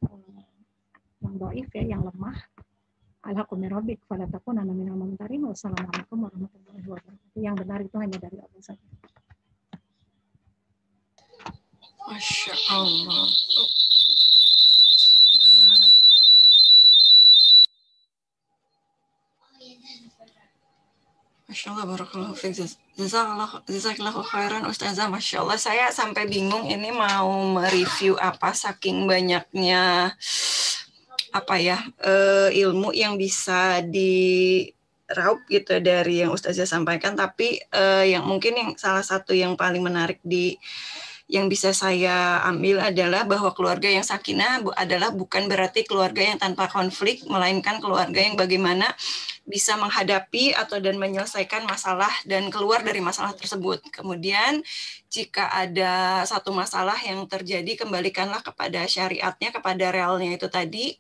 yang dhaif ya, yang lemah. Alhaqum rabbik fala takunanna minal mumtarin. Wassalamualaikum warahmatullahi wabarakatuh. Yang benar itu hanya dari Allah saja. Masya Allah. Masya Allah, barakallahu fiik. Jazakallahu khairan Ustazah. Masya Allah, saya sampai bingung ini mau mereview apa, saking banyaknya apa ya ilmu yang bisa diraup gitu dari yang Ustazah sampaikan. Tapi yang mungkin yang salah satu yang paling menarik yang bisa saya ambil adalah bahwa keluarga yang sakinah adalah bukan berarti keluarga yang tanpa konflik, melainkan keluarga yang bagaimana bisa menghadapi atau dan menyelesaikan masalah dan keluar dari masalah tersebut. Kemudian jika ada satu masalah yang terjadi, kembalikanlah kepada syariatnya, kepada realnya itu tadi,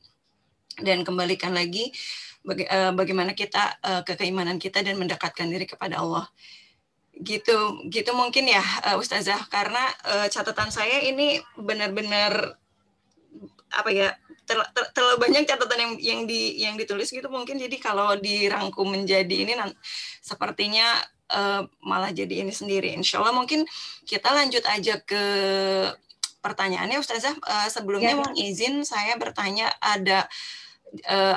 dan kembalikan lagi bagaimana kita ke keimanan kita dan mendekatkan diri kepada Allah. Gitu mungkin ya Ustazah, karena catatan saya ini benar-benar apa ya, terlalu banyak catatan yang ditulis gitu mungkin, jadi kalau dirangkum menjadi ini sepertinya malah jadi ini sendiri. Insya Allah mungkin kita lanjut aja ke pertanyaannya Ustazah. Sebelumnya mohon izin saya bertanya, ada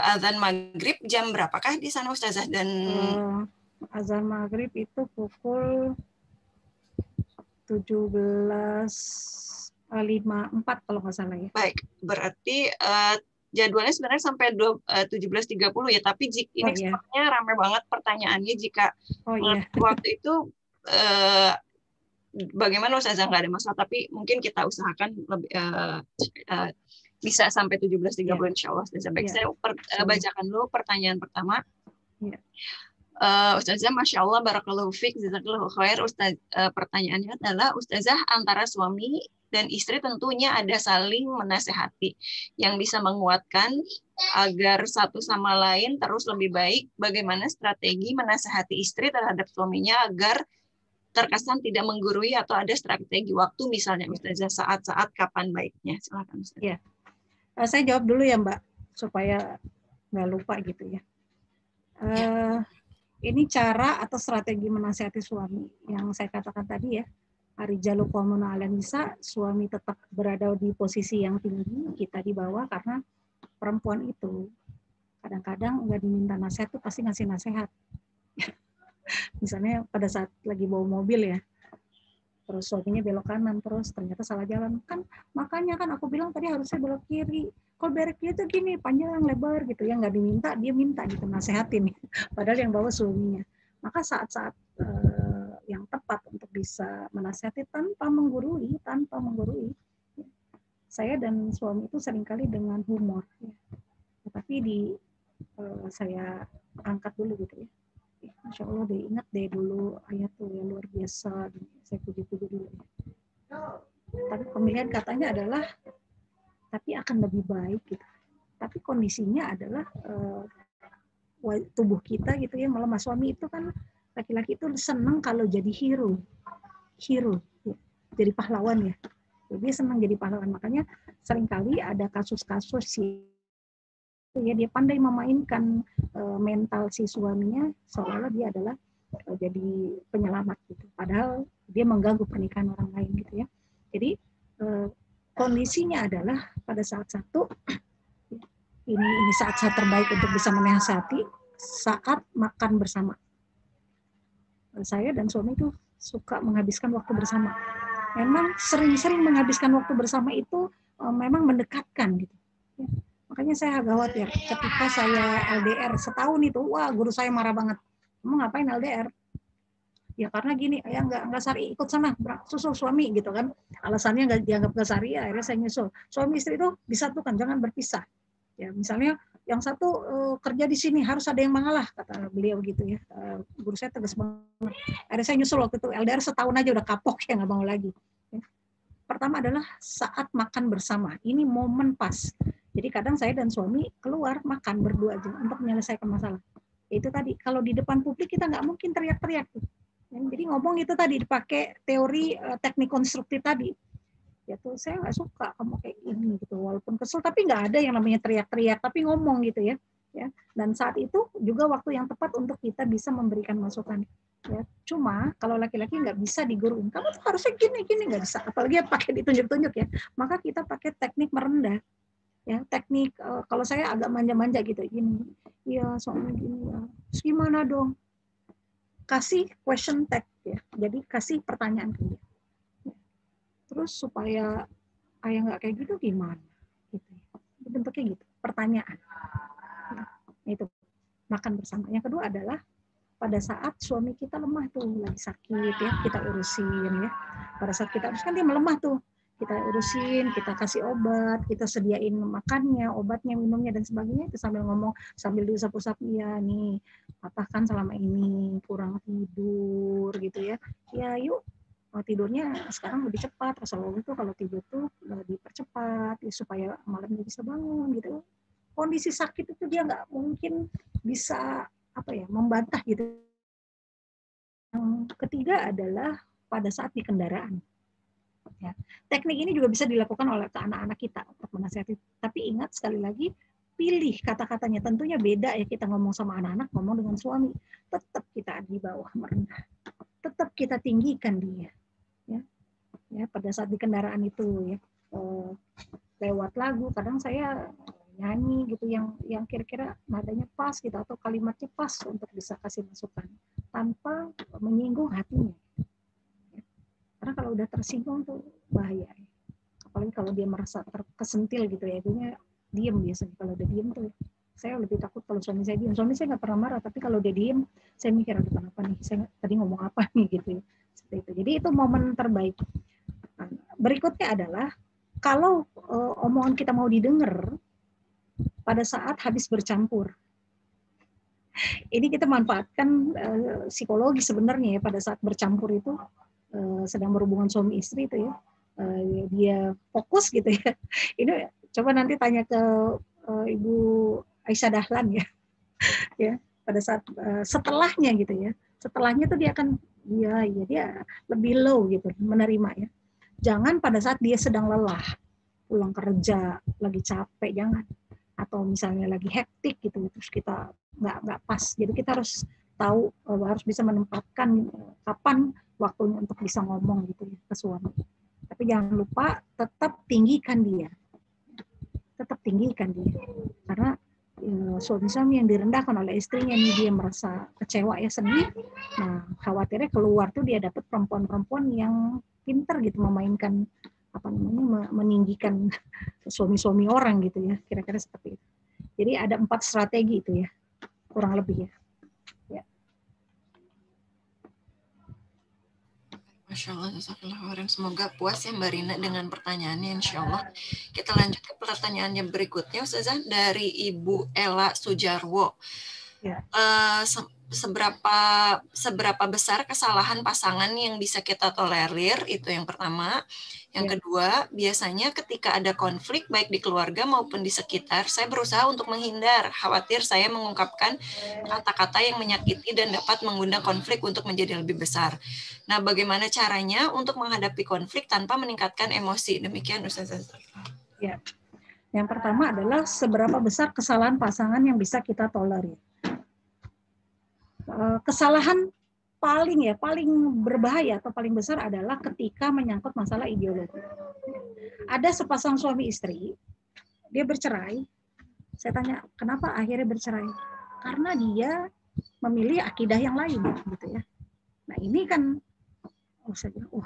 azan maghrib jam berapakah di sana Ustazah? Dan azan maghrib itu pukul 17.54 kalau nggak salah ya. Baik, berarti jadwalnya sebenarnya sampai 17.30 ya, tapi ini sepertinya ramai banget pertanyaannya. Jika waktu itu bagaimana Ustazah, nggak ada masalah, tapi mungkin kita usahakan lebih bisa sampai 17.30 insya Allah. Baik, saya bacakan dulu pertanyaan pertama. Ustazah, Masya Allah, barakallahu fiik, jazakallahu khair. Pertanyaannya adalah, Ustazah, antara suami dan istri tentunya ada saling menasehati yang bisa menguatkan agar satu sama lain terus lebih baik. Bagaimana strategi menasehati istri terhadap suaminya agar terkesan tidak menggurui, atau ada strategi waktu misalnya Ustazah, saat-saat kapan baiknya? Silakan Ustazah. Ya. Saya jawab dulu ya Mbak, supaya nggak lupa gitu ya. Ini cara atau strategi menasihati suami yang saya katakan tadi ya. Ar-rijalu qawwamuna 'alan nisa, suami tetap berada di posisi yang tinggi, kita di bawah, karena perempuan itu kadang-kadang nggak diminta nasihat tuh pasti ngasih nasihat. Misalnya pada saat lagi bawa mobil ya, terus suaminya belok kanan, terus ternyata salah jalan. Kan makanya kan aku bilang tadi harusnya belok kiri. Kalau belok kiri itu gini, panjang, lebar gitu ya, nggak diminta, dia minta gitu, nasehatin. Padahal yang bawa suaminya. Maka saat-saat yang tepat untuk bisa menasehati tanpa menggurui. Saya dan suami itu seringkali dengan humor. Ya. Tetapi saya angkat dulu gitu ya. Masya Allah, deh ingat deh dulu ayat tuh yang luar biasa, saya puji-puji dulu. Tapi pemilihan katanya adalah tapi akan lebih baik gitu. Tapi kondisinya adalah tubuh kita gitu ya, malah mas suami itu kan laki-laki itu senang kalau jadi hero ya. Jadi pahlawan ya. Jadi dia senang jadi pahlawan, makanya seringkali ada kasus-kasus sih ya, dia pandai memainkan mental si suaminya seolah-olah dia adalah jadi penyelamat gitu. Padahal dia mengganggu pernikahan orang lain gitu ya. Jadi kondisinya adalah pada saat satu ini saat-saat terbaik untuk bisa menasihati saat makan bersama. Saya dan suami itu suka menghabiskan waktu bersama. memang sering-sering menghabiskan waktu bersama itu memang mendekatkan gitu. Ya. Makanya saya agak khawatir ketika saya LDR setahun itu, wah guru saya marah banget. Kamu ngapain LDR? Ya karena gini, ya nggak Sari ikut sana, susul suami gitu kan. Alasannya nggak dianggap nggak Sari, ya akhirnya saya nyusul. Suami istri itu disatukan, jangan berpisah. Ya misalnya yang satu kerja di sini harus ada yang mengalah, kata beliau gitu ya. Guru saya tegas banget. Akhirnya saya nyusul waktu itu LDR setahun aja udah kapok ya nggak mau lagi. Ya. Pertama adalah saat makan bersama. Ini momen pas. Jadi kadang saya dan suami keluar makan berdua aja untuk menyelesaikan masalah. Itu tadi kalau di depan publik kita nggak mungkin teriak-teriak. Jadi ngomong itu tadi dipakai teori teknik konstruktif tadi. Ya tuh saya nggak suka kamu kayak gini gitu, walaupun kesel tapi nggak ada yang namanya teriak-teriak, tapi ngomong gitu ya. Ya. Dan saat itu juga waktu yang tepat untuk kita bisa memberikan masukan. Ya. Cuma kalau laki-laki nggak bisa diguruin, kamu tuh harusnya gini-gini, nggak bisa. Apalagi pakai ditunjuk-tunjuk ya. Maka kita pakai teknik merendah. Ya, teknik kalau saya agak manja-manja gitu gini. Iya, soalnya gini ya. Terus gimana dong? Kasih question tag ya. Jadi kasih pertanyaan ke dia. Terus supaya ayah nggak kayak gitu gimana? Gitu. Bentuknya gitu, pertanyaan. Nah, itu makan bersama. Yang kedua adalah pada saat suami kita lemah tuh, lagi sakit ya, kita urusin ya. Pada saat kita urus kan dia melemah tuh. Kita urusin, kita kasih obat, kita sediain makannya, obatnya, minumnya dan sebagainya. Itu sambil ngomong, sambil diusap-usap, ya nih, apa kan selama ini kurang tidur gitu ya. Ya yuk tidurnya sekarang lebih cepat. Rasulullah itu kalau tidur tuh dipercepat ya, supaya malamnya bisa bangun gitu. Kondisi sakit itu dia nggak mungkin bisa apa ya membantah gitu. Yang ketiga adalah pada saat di kendaraan. Ya. Teknik ini juga bisa dilakukan oleh anak-anak kita untuk menasihati. Tapi ingat sekali lagi, pilih kata-katanya. Tentunya beda ya kita ngomong sama anak-anak, ngomong dengan suami. Tetap kita di bawah merendah. Tetap kita tinggikan dia. Ya, pada saat di kendaraan itu ya lewat lagu. Kadang saya nyanyi gitu yang kira-kira nadanya pas gitu atau kalimatnya pas untuk bisa kasih masukan tanpa menyinggung hatinya. Karena kalau udah tersinggung tuh bahaya. Apalagi kalau dia merasa terkesentil gitu ya, dia diem biasanya. Kalau udah diem tuh, saya lebih takut kalau suami saya diem. Suami saya nggak pernah marah, tapi kalau dia diem, saya mikir apa nih, saya tadi ngomong apa nih gitu ya. Seperti itu. Jadi itu momen terbaik. Nah, berikutnya adalah kalau omongan kita mau didengar pada saat habis bercampur. Ini kita manfaatkan psikologi sebenarnya ya pada saat bercampur itu. Sedang berhubungan suami istri itu ya, dia fokus gitu ya. Ini coba nanti tanya ke Ibu Aisyah Dahlan ya, ya pada saat setelahnya gitu ya. Setelahnya tuh dia akan dia lebih low gitu menerima ya. Jangan pada saat dia sedang lelah, pulang kerja lagi capek, jangan. Atau misalnya lagi hektik gitu, terus kita nggak pas. Jadi kita harus tahu harus bisa menempatkan kapan waktunya untuk bisa ngomong gitu ya ke suami. Tapi jangan lupa tetap tinggikan dia. Tetap tinggikan dia. Karena suami-suami yang direndahkan oleh istrinya nih dia merasa kecewa ya, sedih. Nah, khawatirnya keluar tuh dia dapat perempuan-perempuan yang pintar gitu memainkan apa namanya meninggikan suami-suami orang gitu ya, kira-kira seperti itu. Jadi ada 4 strategi itu ya, kurang lebih ya. Masya Allah, semoga puas ya Mbak Rina dengan pertanyaannya, insya Allah. Kita lanjut ke pertanyaannya berikutnya, Ustazah, dari Ibu Ella Sujarwo. Ya. Seberapa besar kesalahan pasangan yang bisa kita tolerir, itu yang pertama. Yang kedua, biasanya ketika ada konflik baik di keluarga maupun di sekitar, saya berusaha untuk menghindar, khawatir saya mengungkapkan kata-kata yang menyakiti dan dapat mengundang konflik untuk menjadi lebih besar. Nah, bagaimana caranya untuk menghadapi konflik tanpa meningkatkan emosi? Demikian Ustazah. Ya. Yang pertama adalah seberapa besar kesalahan pasangan yang bisa kita tolerir. Kesalahan paling berbahaya atau paling besar adalah ketika menyangkut masalah ideologi. Ada sepasang suami istri, dia bercerai. Saya tanya, kenapa akhirnya bercerai? Karena dia memilih akidah yang lain, gitu ya. Nah ini kan, saya bilang,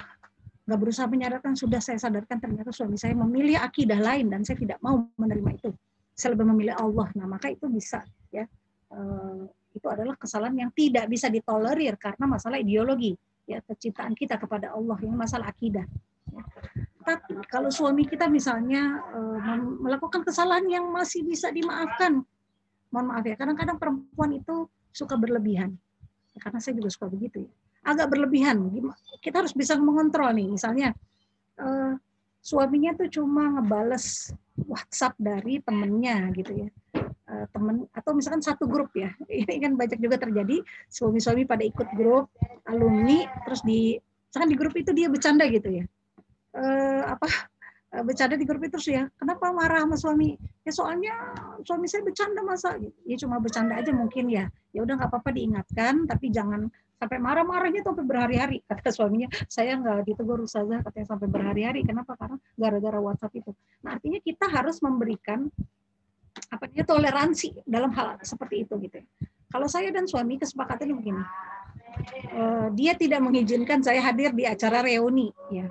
nggak berusaha menyadarkan, sudah saya sadarkan ternyata suami saya memilih akidah lain dan saya tidak mau menerima itu. Saya lebih memilih Allah. Nah, maka itu bisa ya. Itu adalah kesalahan yang tidak bisa ditolerir karena masalah ideologi ya, kecintaan kita kepada Allah, ini masalah akidah. Ya. Tapi kalau suami kita misalnya melakukan kesalahan yang masih bisa dimaafkan, mohon maaf ya, kadang-kadang perempuan itu suka berlebihan. Karena saya juga suka begitu ya. Agak berlebihan. Kita harus bisa mengontrol nih. Misalnya suaminya tuh cuma ngebales WhatsApp dari temennya gitu ya. Temen atau misalkan satu grup ya. Ini kan banyak juga terjadi suami-suami pada ikut grup alumni terus misalkan di grup itu dia bercanda gitu ya. Bercanda di grup itu terus ya. Kenapa marah sama suami? Ya soalnya suami saya bercanda masa. Ya cuma bercanda aja mungkin ya. Ya udah nggak apa-apa diingatkan, tapi jangan sampai marah-marahnya tuh sampai berhari-hari. Kata suaminya, saya nggak ditegur ustazah, katanya sampai berhari-hari. Kenapa? Karena gara-gara WhatsApp itu. Nah artinya kita harus memberikan toleransi dalam hal seperti itu gitu. Kalau saya dan suami kesepakatannya begini, dia tidak mengizinkan saya hadir di acara reuni. Ya.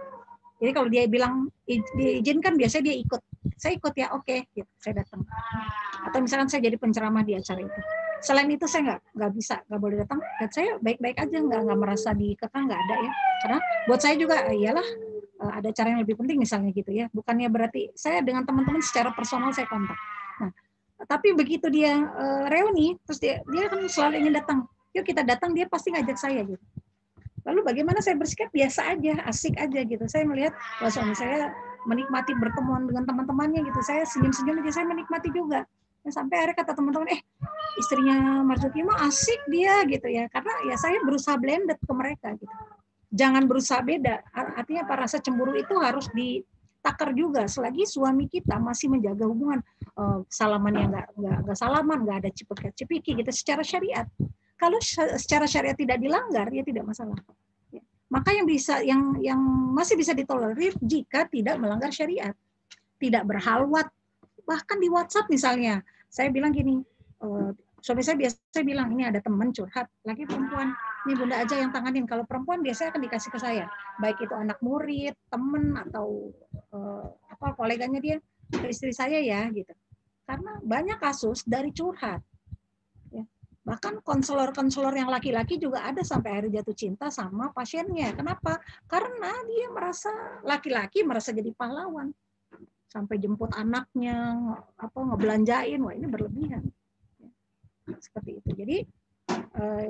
Jadi kalau dia bilang diizinkan, biasanya dia ikut. Saya ikut ya, oke, gitu, saya datang. Atau misalkan saya jadi penceramah di acara itu. Selain itu saya nggak bisa, nggak boleh datang. Dan saya baik-baik aja, nggak merasa dikekang, nggak ada ya. Karena buat saya juga, iyalah ada cara yang lebih penting misalnya gitu ya. Bukannya berarti saya dengan teman-teman secara personal saya kontak. Nah, tapi begitu dia reuni, terus dia kan selalu ingin datang. Yuk kita datang, dia pasti ngajak saya gitu. Lalu bagaimana saya bersikap? Biasa aja, asik aja gitu. Saya melihat wah suami saya menikmati bertemuan dengan teman-temannya gitu. Saya senyum-senyum aja, saya menikmati juga. Dan sampai akhirnya kata teman-teman, istrinya Marzuki mah asik dia gitu ya. Karena ya saya berusaha blended ke mereka gitu. Jangan berusaha beda. Artinya apa, rasa cemburu itu harus ditakar juga. Selagi suami kita masih menjaga hubungan, salamannya nggak salaman, nggak ada cipika-cipiki gitu secara syariat. Kalau secara syariat tidak dilanggar, ya tidak masalah. Maka yang masih bisa ditolerir jika tidak melanggar syariat, tidak berhalwat. Bahkan di WhatsApp misalnya, saya bilang gini, suami saya biasa bilang ini ada teman curhat, lagi perempuan, ini bunda aja yang tanganin. Kalau perempuan biasanya akan dikasih ke saya, baik itu anak murid, teman atau koleganya dia, ke istri saya ya gitu. Karena banyak kasus dari curhat. Bahkan konselor-konselor yang laki-laki juga ada sampai akhirnya jatuh cinta sama pasiennya. Kenapa? Karena dia merasa laki-laki merasa jadi pahlawan. Sampai jemput anaknya, ngebelanjain, wah ini berlebihan. Seperti itu. Jadi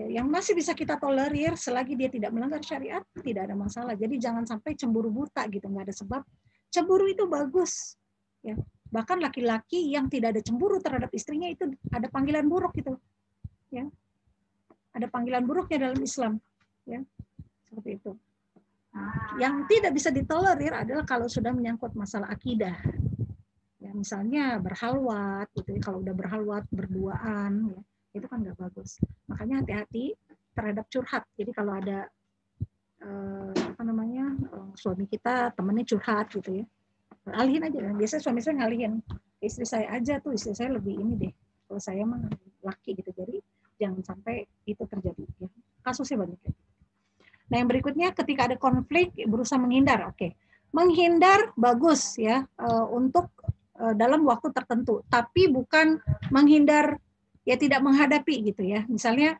yang masih bisa kita tolerir selagi dia tidak melanggar syariat, tidak ada masalah. Jadi jangan sampai cemburu buta gitu, nggak ada sebab. Cemburu itu bagus. Ya. Bahkan laki-laki yang tidak ada cemburu terhadap istrinya itu ada panggilan buruk gitu. Ya, ada panggilan buruknya dalam Islam, ya, seperti itu. Yang tidak bisa ditolerir adalah kalau sudah menyangkut masalah akidah, ya, misalnya berhalwat, gitu. Kalau udah berhalwat berduaan, ya, itu kan nggak bagus. Makanya hati-hati terhadap curhat. Jadi kalau ada suami kita temennya curhat, gitu ya, alihin aja. Biasanya suami saya ngalihin, istri saya aja tuh, istri saya lebih ini deh. Kalau saya mah laki gitu, jadi jangan sampai itu terjadi. Ya. Kasusnya banyak. Nah yang berikutnya ketika ada konflik berusaha menghindar. Oke, menghindar bagus ya untuk dalam waktu tertentu, tapi bukan menghindar ya tidak menghadapi gitu ya. Misalnya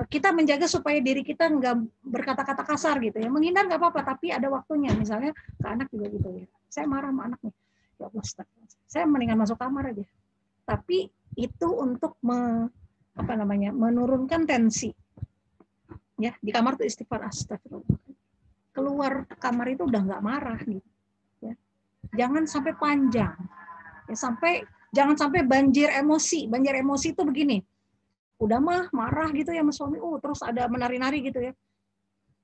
kita menjaga supaya diri kita nggak berkata-kata kasar gitu ya. Menghindar nggak apa-apa, tapi ada waktunya. Misalnya ke anak juga gitu ya. Saya marah sama anaknya, ya Allah, saya mendingan masuk kamar aja. Tapi itu untuk menurunkan tensi. Ya, di kamar tuh istighfar, astagfirullah. Keluar kamar itu udah nggak marah gitu. Ya. Jangan sampai panjang. Ya, jangan sampai banjir emosi. Banjir emosi itu begini. Udah mah marah gitu ya sama suami, terus ada menari-nari gitu ya.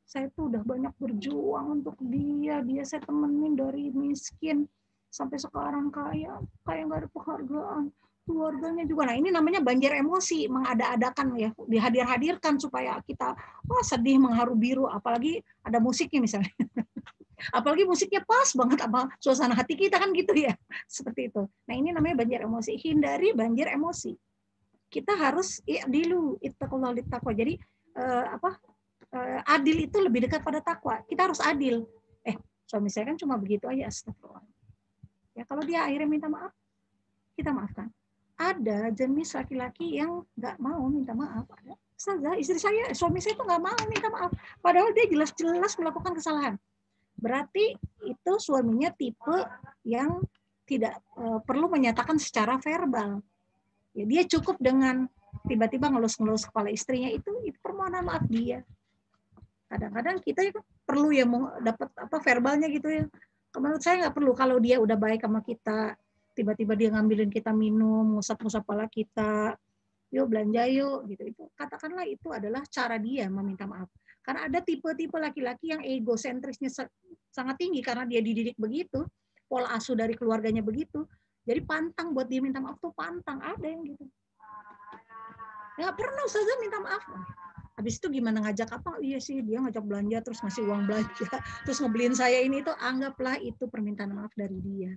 Saya tuh udah banyak berjuang untuk dia saya temenin dari miskin sampai sekarang kayak nggak ada penghargaan. Keluarganya juga. Nah ini namanya banjir emosi, mengada-adakan ya, dihadir-hadirkan supaya kita sedih mengharu biru, apalagi ada musiknya misalnya. Apalagi musiknya pas banget sama suasana hati kita kan gitu ya. Seperti itu. Nah ini namanya banjir emosi. Hindari banjir emosi. Kita harus ittaqullah littaqwa. Jadi adil itu lebih dekat pada takwa. Kita harus adil. Suami saya kan cuma begitu aja, astagfirullah. Ya kalau dia akhirnya minta maaf, kita maafkan. Ada jenis laki-laki yang nggak mau minta maaf. Ustazah, istri saya, suami saya tuh nggak mau minta maaf. Padahal dia jelas-jelas melakukan kesalahan. Berarti itu suaminya tipe yang tidak perlu menyatakan secara verbal. Ya, dia cukup dengan tiba-tiba ngelus-ngelus kepala istrinya, itu permohonan maaf dia. Kadang-kadang kita perlu ya dapat verbalnya gitu ya. Menurut saya nggak perlu. Kalau dia udah baik sama kita, tiba-tiba dia ngambilin kita minum, ngusap-ngusap kepala kita, yuk belanja yuk, gitu. Itu katakanlah itu adalah cara dia meminta maaf. Karena ada tipe-tipe laki-laki yang egosentrisnya sangat tinggi karena dia dididik begitu, pola asuh dari keluarganya begitu. Jadi pantang buat dia minta maaf tuh pantang, ada yang gitu. Nggak pernah Ustazah minta maaf. Habis itu gimana ngajak apa? Iya sih, dia ngajak belanja terus ngasih uang belanja, terus ngebeliin saya ini, itu anggaplah itu permintaan maaf dari dia.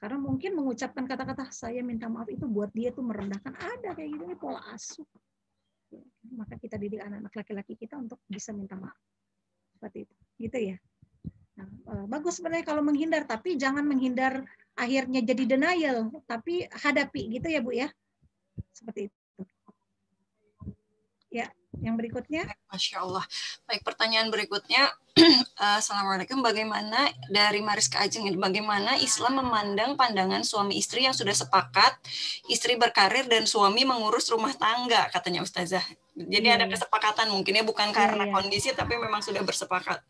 Karena mungkin mengucapkan kata-kata saya minta maaf itu buat dia tuh merendahkan, ada kayak gitu, ini pola asuh. Maka kita didik anak-anak laki-laki kita untuk bisa minta maaf. Seperti itu. Gitu ya. Nah, bagus sebenarnya kalau menghindar, tapi jangan menghindar akhirnya jadi denial, tapi hadapi gitu ya Bu ya. Seperti itu. Ya, yang berikutnya. Masya Allah. Baik, pertanyaan berikutnya. Assalamualaikum. Bagaimana dari Mariska Ajeng, bagaimana Islam memandang pandangan suami istri yang sudah sepakat, istri berkarir dan suami mengurus rumah tangga, katanya Ustazah. Jadi ada kesepakatan, mungkinnya bukan karena kondisi, tapi memang sudah bersepakat.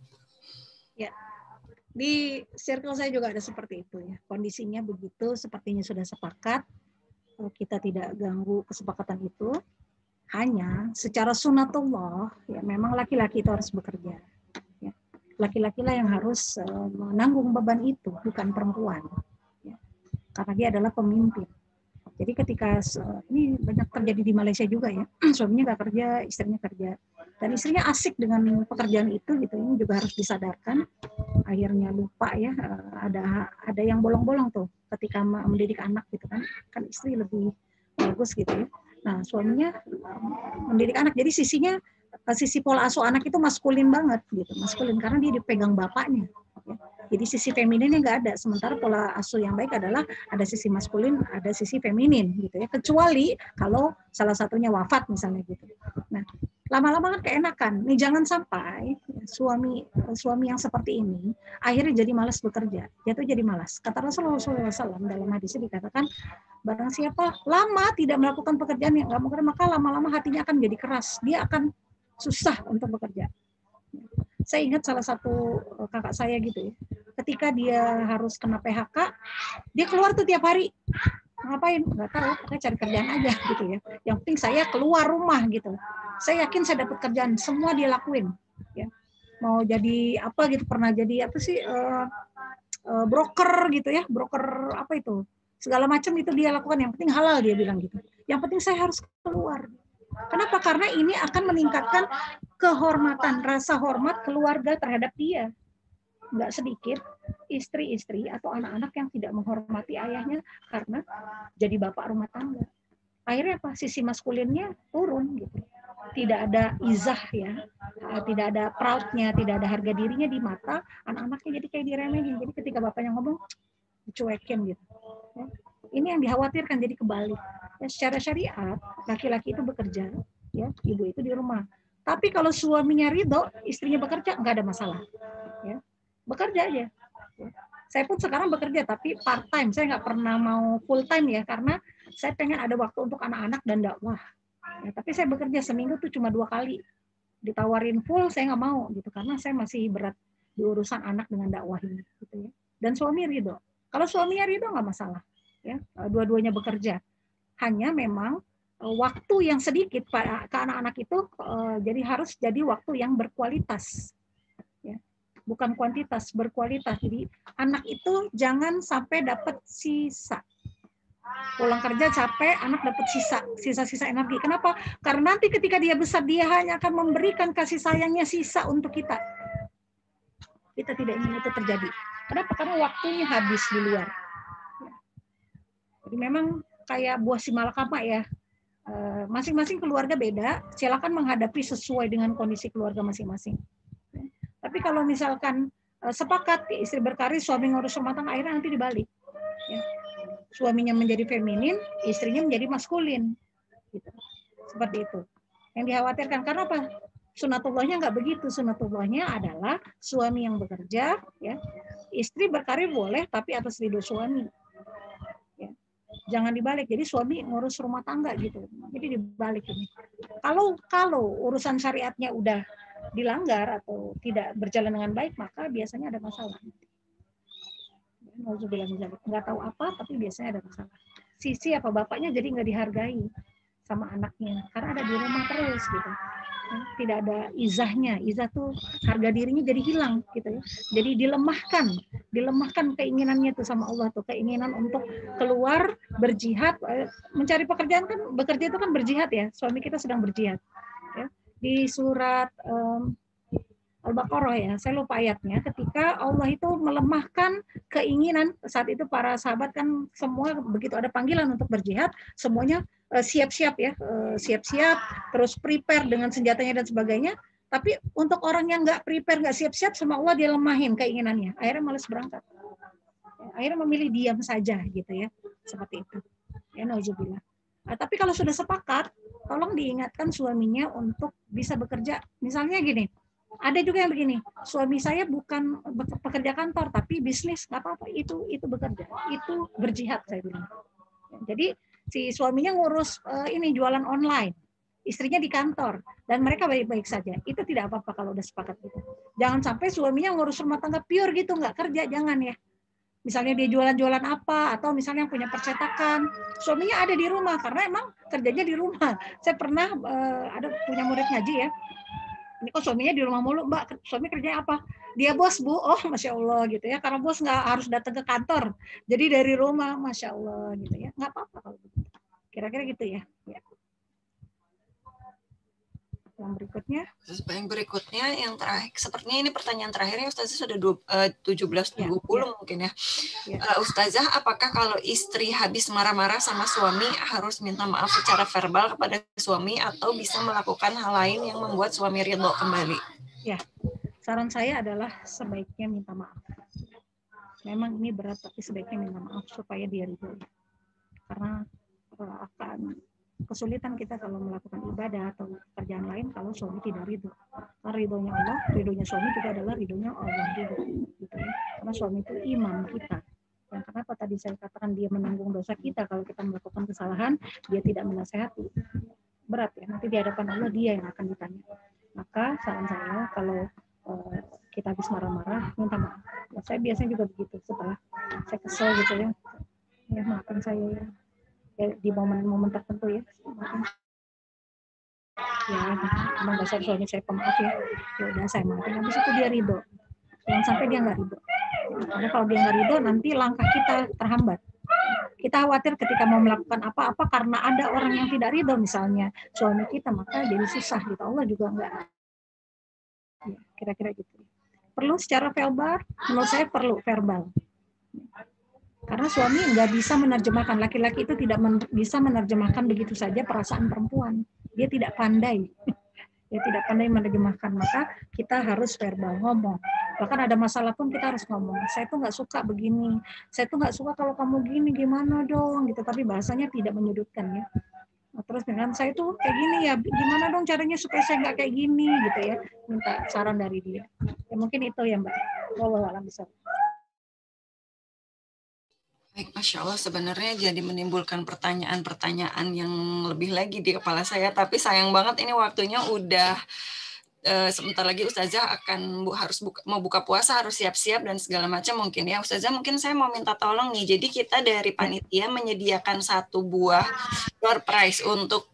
Ya, di circle saya juga ada seperti itu ya. Kondisinya begitu, sepertinya sudah sepakat. Kita tidak ganggu kesepakatan itu. Hanya secara sunatullah, ya memang laki-laki itu harus bekerja. Ya. Laki-laki lah yang harus menanggung beban itu, bukan perempuan. Ya. Karena dia adalah pemimpin. Jadi ketika ini banyak terjadi di Malaysia juga ya, suaminya nggak kerja, istrinya kerja, dan istrinya asik dengan pekerjaan itu, gitu. Ini juga harus disadarkan. Akhirnya lupa ya, ada yang bolong-bolong tuh ketika mendidik anak gitu kan istri lebih bagus gitu ya. Nah, suaminya mendidik anak, jadi sisi pola asuh anak itu maskulin banget gitu, maskulin karena dia dipegang bapaknya. Ya. Jadi sisi femininnya nggak ada. Sementara pola asuh yang baik adalah ada sisi maskulin, ada sisi feminin gitu ya. Kecuali kalau salah satunya wafat misalnya gitu. Nah, lama-lama kan keenakan. Nih jangan sampai suami yang seperti ini akhirnya jadi malas bekerja, jatuh jadi malas. Kata Rasulullah SAW dalam hadisnya dikatakan, barang siapa lama tidak melakukan pekerjaan yang nggak bekerja, maka lama-lama hatinya akan jadi keras. Dia akan susah untuk bekerja. Saya ingat salah satu kakak saya gitu ya, ketika dia harus kena PHK, dia keluar tuh tiap hari. Ngapain? Nggak tahu, pokoknya cari kerjaan aja gitu ya. Yang penting saya keluar rumah gitu. Saya yakin saya dapat kerjaan, semua dia lakuin. Ya. Mau jadi apa gitu, pernah jadi apa sih, broker gitu ya, broker apa itu, segala macam itu dia lakukan. Yang penting halal dia bilang gitu. Yang penting saya harus keluar. Kenapa? Karena ini akan meningkatkan kehormatan, rasa hormat keluarga terhadap dia. Nggak sedikit istri-istri atau anak-anak yang tidak menghormati ayahnya karena jadi bapak rumah tangga. Akhirnya apa? Sisi maskulinnya turun gitu. Tidak ada izah ya, tidak ada proudnya, tidak ada harga dirinya di mata anak-anaknya, jadi kayak diremehin. Jadi ketika bapaknya ngomong dicuekin gitu. Ya. Ini yang dikhawatirkan jadi kebalik. Ya, secara syariat laki-laki itu bekerja, ya ibu itu di rumah. Tapi kalau suaminya ridho, istrinya bekerja, nggak ada masalah. Ya. Bekerja aja. Saya pun sekarang bekerja, tapi part time. Saya nggak pernah mau full time ya, karena saya pengen ada waktu untuk anak-anak dan dakwah. Ya, tapi saya bekerja seminggu tuh cuma 2 kali. Ditawarin full, saya nggak mau gitu, karena saya masih berat di urusan anak dengan dakwah ini. Gitu ya. Dan suami ridho. Kalau suaminya ridho nggak masalah. Ya, dua-duanya bekerja. Hanya memang waktu yang sedikit ke anak-anak itu jadi harus jadi waktu yang berkualitas. Bukan kuantitas, berkualitas. Jadi anak itu jangan sampai dapat sisa. Pulang kerja capek, anak dapat sisa-sisa energi. Kenapa? Karena nanti ketika dia besar, dia hanya akan memberikan kasih sayangnya sisa untuk kita. Kita tidak ingin itu terjadi. Kenapa? Karena waktunya habis di luar. Jadi memang kayak buah si malakama ya. Masing-masing keluarga beda. Silakan menghadapi sesuai dengan kondisi keluarga masing-masing. Tapi kalau misalkan sepakat istri berkarir, suami ngurus rumah tangga, akhirnya nanti dibalik. Ya. Suaminya menjadi feminin, istrinya menjadi maskulin. Gitu. Seperti itu. Yang dikhawatirkan karena apa? Sunatullahnya nggak begitu. Sunatullahnya adalah suami yang bekerja, ya, istri berkarir boleh, tapi atas ridho suami. Ya. Jangan dibalik. Jadi suami ngurus rumah tangga gitu. Jadi dibalik ini. Kalau urusan syariatnya udah dilanggar atau tidak berjalan dengan baik, maka biasanya ada masalah. Nggak tahu apa, tapi biasanya ada masalah. Sisi apa bapaknya jadi nggak dihargai sama anaknya, karena ada di rumah terus gitu. Tidak ada izahnya. Izah tuh harga dirinya jadi hilang gitu ya. Jadi dilemahkan keinginannya tuh sama Allah tuh, keinginan untuk keluar berjihad, mencari pekerjaan kan, bekerja itu kan berjihad ya. Suami kita sedang berjihad. Ya. Di surat Al-Baqarah ya, saya lupa ayatnya, ketika Allah itu melemahkan keinginan, saat itu para sahabat kan semua begitu ada panggilan untuk berjihad, semuanya siap-siap ya, siap-siap, terus prepare dengan senjatanya dan sebagainya, tapi untuk orang yang nggak prepare, nggak siap-siap, sama Allah dia lemahin keinginannya, akhirnya malas berangkat. Akhirnya memilih diam saja gitu ya, seperti itu. Ya, nauzubillah. Tapi kalau sudah sepakat, tolong diingatkan suaminya untuk bisa bekerja. Misalnya gini, ada juga yang begini, suami saya bukan pekerja kantor tapi bisnis, nggak apa-apa, itu bekerja, itu berjihad saya bilang. Jadi si suaminya ngurus ini jualan online, istrinya di kantor, dan mereka baik-baik saja, itu tidak apa-apa kalau udah sepakat gitu. Jangan sampai suaminya ngurus rumah tangga pure gitu, nggak kerja, jangan ya. Misalnya dia jualan-jualan apa, atau misalnya punya percetakan, suaminya ada di rumah karena emang kerjanya di rumah. Saya pernah ada punya murid ngaji ya. Ini kok suaminya di rumah mulu, Mbak, suami kerjanya apa? Dia bos, Bu. Oh, Masya Allah gitu ya. Karena bos nggak harus datang ke kantor. Jadi dari rumah, Masya Allah gitu ya. Nggak apa-apa kalau gitu. Kira-kira gitu ya. Yang berikutnya, yang terakhir, sepertinya ini pertanyaan terakhirnya Ustazah sudah 17.20 mungkin ya. Ustazah, apakah kalau istri habis marah-marah sama suami harus minta maaf secara verbal kepada suami atau bisa melakukan hal lain yang membuat suami ridho kembali? Ya, saran saya adalah sebaiknya minta maaf. Memang ini berat, tapi sebaiknya minta maaf supaya dia ridho. Karena akan kesulitan kita kalau melakukan ibadah atau pekerjaan lain kalau suami tidak ridho. Karena ridhonya Allah, ridhonya suami juga adalah ridhonya Allah juga. Gitu ya. Karena suami itu imam kita. Dan kenapa tadi saya katakan dia menanggung dosa kita kalau kita melakukan kesalahan, dia tidak menasehati. Berat ya, nanti di hadapan Allah dia yang akan ditanya. Maka saran saya kalau kita habis marah-marah, minta maaf. Nah, saya biasanya juga begitu, setelah saya kesel gitu ya, ya maafin saya ya. Di momen-momen tertentu ya, emang dasar suami saya pemaaf ya udah saya maafin, habis itu dia ridho, jangan sampai dia nggak ridho, karena kalau dia nggak ridho nanti langkah kita terhambat. Kita khawatir ketika mau melakukan apa-apa karena ada orang yang tidak ridho, misalnya suami kita, maka jadi susah gitu. Allah juga nggak, ya, kira-kira gitu. Perlu secara verbal, menurut saya perlu verbal. Karena suami nggak bisa menerjemahkan, laki-laki itu tidak bisa menerjemahkan begitu saja perasaan perempuan. Dia tidak pandai. Dia tidak pandai menerjemahkan, maka kita harus verbal, ngomong. Bahkan ada masalah pun kita harus ngomong. Saya tuh nggak suka begini. Saya tuh nggak suka kalau kamu gini, gimana dong? Gitu. Tapi bahasanya tidak menyudutkan ya. Nah, terus dengan saya tuh kayak gini ya, gimana dong caranya supaya saya nggak kayak gini gitu ya. Minta saran dari dia. Ya mungkin itu ya Mbak. Wallahu a'lam bishawab. Baik, Masya Allah, sebenarnya jadi menimbulkan pertanyaan-pertanyaan yang lebih lagi di kepala saya, tapi sayang banget ini waktunya udah sebentar lagi Ustazah akan mau buka puasa, harus siap-siap dan segala macam mungkin ya. Ustazah, mungkin saya mau minta tolong nih, jadi kita dari panitia menyediakan 1 buah door prize untuk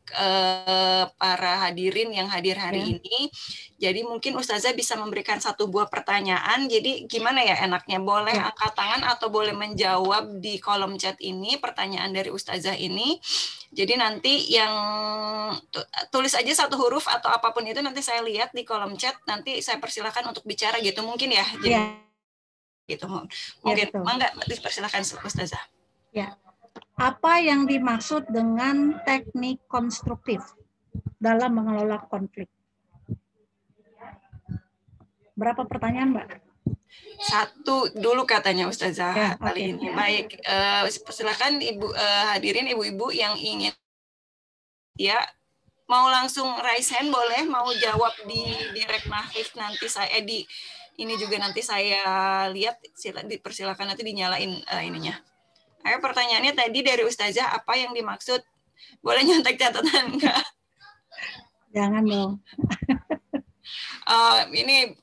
para hadirin yang hadir hari ini. Jadi mungkin Ustazah bisa memberikan 1 buah pertanyaan. Jadi gimana ya enaknya? Boleh angkat tangan atau boleh menjawab di kolom chat ini pertanyaan dari Ustazah ini. Jadi nanti yang tulis aja 1 huruf atau apapun itu, nanti saya lihat di kolom chat, nanti saya persilahkan untuk bicara gitu mungkin ya. Jadi gitu mungkin. Mangga dipersilahkan Ustazah. Ya. Apa yang dimaksud dengan teknik konstruktif dalam mengelola konflik? Berapa pertanyaan, Mbak? Satu dulu katanya Ustazah Ya, kali oke. ini. Baik, silakan Ibu hadirin ibu-ibu yang ingin ya mau langsung raise hand boleh, mau jawab di direct Nahif nanti saya di ini juga nanti saya lihat, dipersilakan nanti dinyalain ininya. Ayo pertanyaannya tadi dari Ustazah apa yang dimaksud? Boleh nyontek catatan enggak? Jangan dong. Ini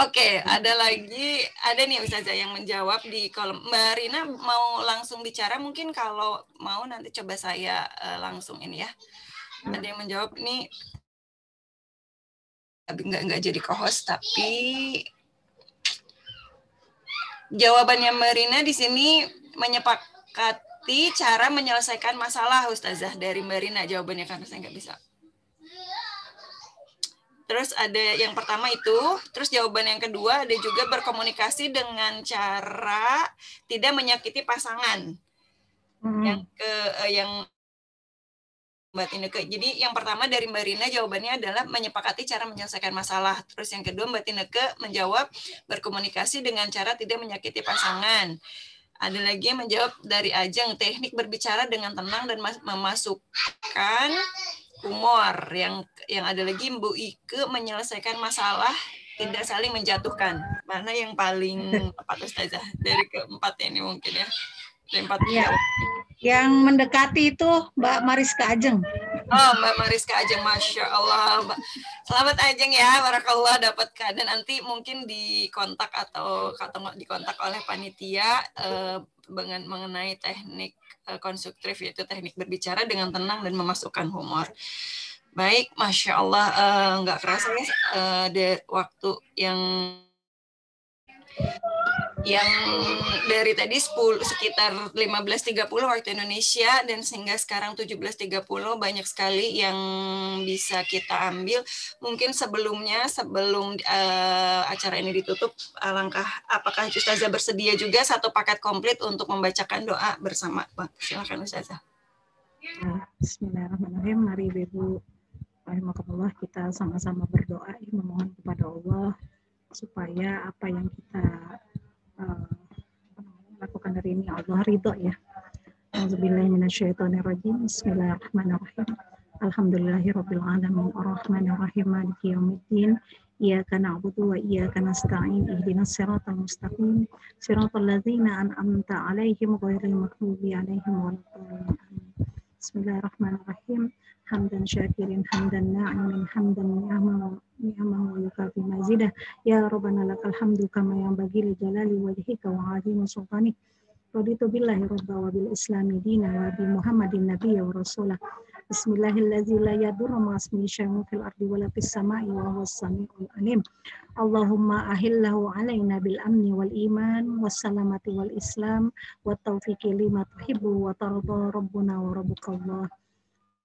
Oke, ada nih Ustazah yang menjawab di kolom. Mbak Rina mau langsung bicara, mungkin kalau mau nanti coba saya langsung ini ya. Ada yang menjawab nih, nggak jadi co-host, tapi jawabannya Mbak Rina di sini menyepakati cara menyelesaikan masalah Ustazah dari Mbak Rina jawabannya karena saya nggak bisa. Terus ada yang pertama itu, terus jawaban yang kedua ada juga berkomunikasi dengan cara tidak menyakiti pasangan. Yang Mbak Tineke. Jadi yang pertama dari Mbak Rina jawabannya adalah menyepakati cara menyelesaikan masalah. Terus yang kedua Mbak Tineke menjawab berkomunikasi dengan cara tidak menyakiti pasangan. Ada lagi yang menjawab dari Ajeng, teknik berbicara dengan tenang dan memasukkan humor. Yang ada lagi Bu Ike menyelesaikan masalah tidak saling menjatuhkan. Mana yang paling tepat Ustazah dari keempat ini mungkin ya? Ya. Yang mendekati itu Mbak Mariska Ajeng. Oh, Mbak Mariska Ajeng, Masya Allah. Selamat Ajeng ya, barakallah dapat keadaan. Nanti mungkin dikontak atau dikontak oleh panitia mengenai teknik konstruktif, yaitu teknik berbicara dengan tenang dan memasukkan humor. Baik, Masya Allah, nggak kerasa ya waktu yang dari tadi sekitar 15.30 waktu Indonesia dan sehingga sekarang 17.30 banyak sekali yang bisa kita ambil. Mungkin sebelum acara ini ditutup, apakah Ustazah bersedia juga satu paket komplit untuk membacakan doa bersama? Silakan Ustazah. Bismillahirrahmanirrahim. Mari Ibu rahimakumullah kita sama-sama berdoa memohon kepada Allah supaya apa yang kita lakukan hari ini Allah ridho ya. Auzubillahi minasyaitonirrajim. Bismillahirrahmanirrahim. Alhamdulillahirabbil alamin arrahmanir rahim maliki yaumiddin. Iyyaka na'budu wa iyyaka nasta'in ihdinas siratal mustaqim siratal ladzina an'amta 'alaihim ghairil maghdubi 'alaihim waladdallin. Bismillahirrahmanirrahim. Hamdan syakirin hamdan na'imin hamdan ni'amahu wa yukafi mazidah. Ya Rabbana lakal hamdu kama yanbaghi li jalali wajhika wa 'azimi sultanik. Raditu billahi rabba wa bil islami dina wa bi Muhammadin nabiyya wa rasulah. Bismillahirrahmanirrahim. La yadurru ma ismihi syai'un fil ardi wa la fis sama'i wa huwas samiul alim. Allahumma ahillahu alaina bil amni wal iman was salamati wal islam wat taufiqi lima tuhibbu wa tarda rabbuna wa rabbukallah.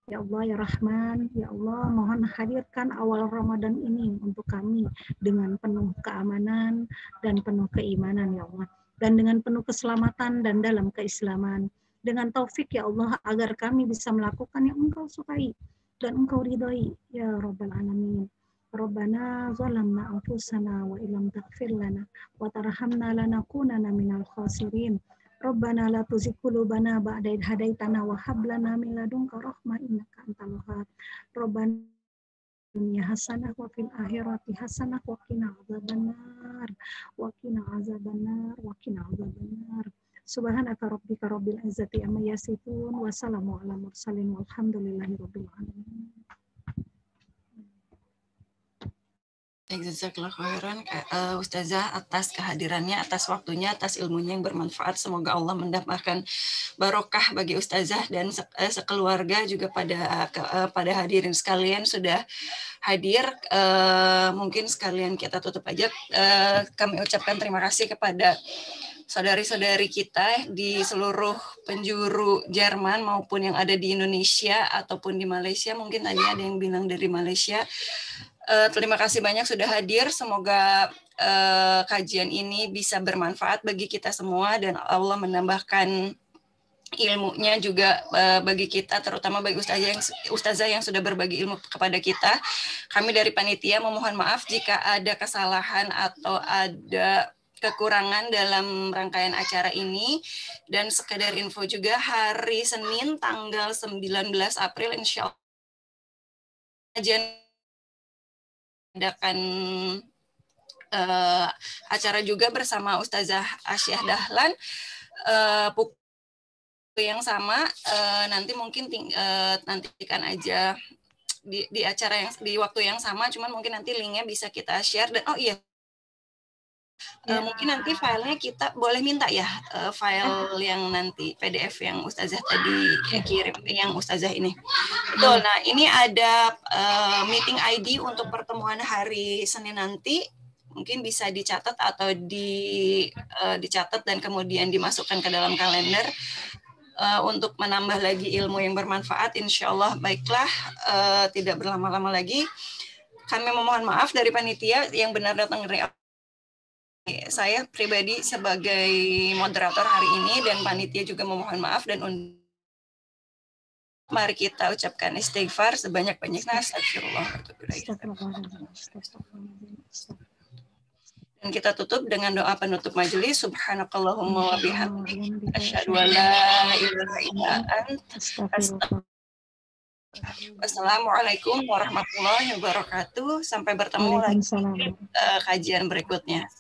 Ya Allah, ya Rahman, ya Allah, mohon hadirkan awal Ramadan ini untuk kami dengan penuh keamanan dan penuh keimanan, ya Allah. Dan dengan penuh keselamatan dan dalam keislaman. Dengan taufik, ya Allah, agar kami bisa melakukan yang Engkau sukai dan Engkau ridhoi, ya Rabbal Alamin. Rabbana zalamna anfusana wa illam taghfir lana wa tarhamna lanakunanna minal khasirin. Rabbana la tuzigh qulubana ba'da idh hadaitana wa hab lana min ladunka rahmah innaka antal wahhab. Rabbana dunya hasanah wa fil akhirati hasanah wa qina adzabannar wa qina adzabannar wa qina adzabannar. Subhanaka rabbika rabbil izzati amma yasifun wa salamun ala mursalin walhamdulillahi rabbil alamin. Jazakallah khairan Ustazah atas kehadirannya, atas waktunya, atas ilmunya yang bermanfaat. Semoga Allah mendapatkan barokah bagi Ustazah dan sekeluarga juga pada hadirin sekalian sudah hadir. Mungkin sekalian kita tutup aja. Kami ucapkan terima kasih kepada saudari-saudari kita di seluruh penjuru Jerman maupun yang ada di Indonesia ataupun di Malaysia. Mungkin tadi ada yang bilang dari Malaysia. Terima kasih banyak sudah hadir. Semoga kajian ini bisa bermanfaat bagi kita semua dan Allah menambahkan ilmunya juga bagi kita, terutama bagi ustazah yang sudah berbagi ilmu kepada kita. Kami dari panitia memohon maaf jika ada kesalahan atau ada kekurangan dalam rangkaian acara ini. Dan sekedar info juga, hari Senin tanggal 19 April insya Allah adakan acara juga bersama Ustazah Asyah Dahlan pukul yang sama. Nanti mungkin nantikan aja di acara yang di waktu yang sama, cuman mungkin nanti linknya bisa kita share. Dan oh iya, mungkin nanti filenya kita boleh minta ya, file yang nanti PDF yang Ustazah tadi kirim, yang Ustazah ini. Betul. Nah, ini ada meeting ID untuk pertemuan hari Senin nanti. Mungkin bisa dicatat atau dicatat dan kemudian dimasukkan ke dalam kalender untuk menambah lagi ilmu yang bermanfaat. Insya Allah. Baiklah, tidak berlama-lama lagi. Kami memohon maaf dari panitia yang benar datang dari saya pribadi sebagai moderator hari ini, dan panitia juga memohon maaf. Dan mari kita ucapkan istighfar sebanyak-banyaknya. Astagfirullah. Dan kita tutup dengan doa penutup majelis. Subhanakallahumma wa bihamdik, asyhadu an la ilaha illa anta. Wassalamualaikum warahmatullahi wabarakatuh. Sampai bertemu lagi kajian berikutnya.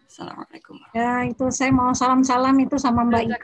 Assalamualaikum. Ya, itu saya mau salam-salam itu sama Mbak Ika.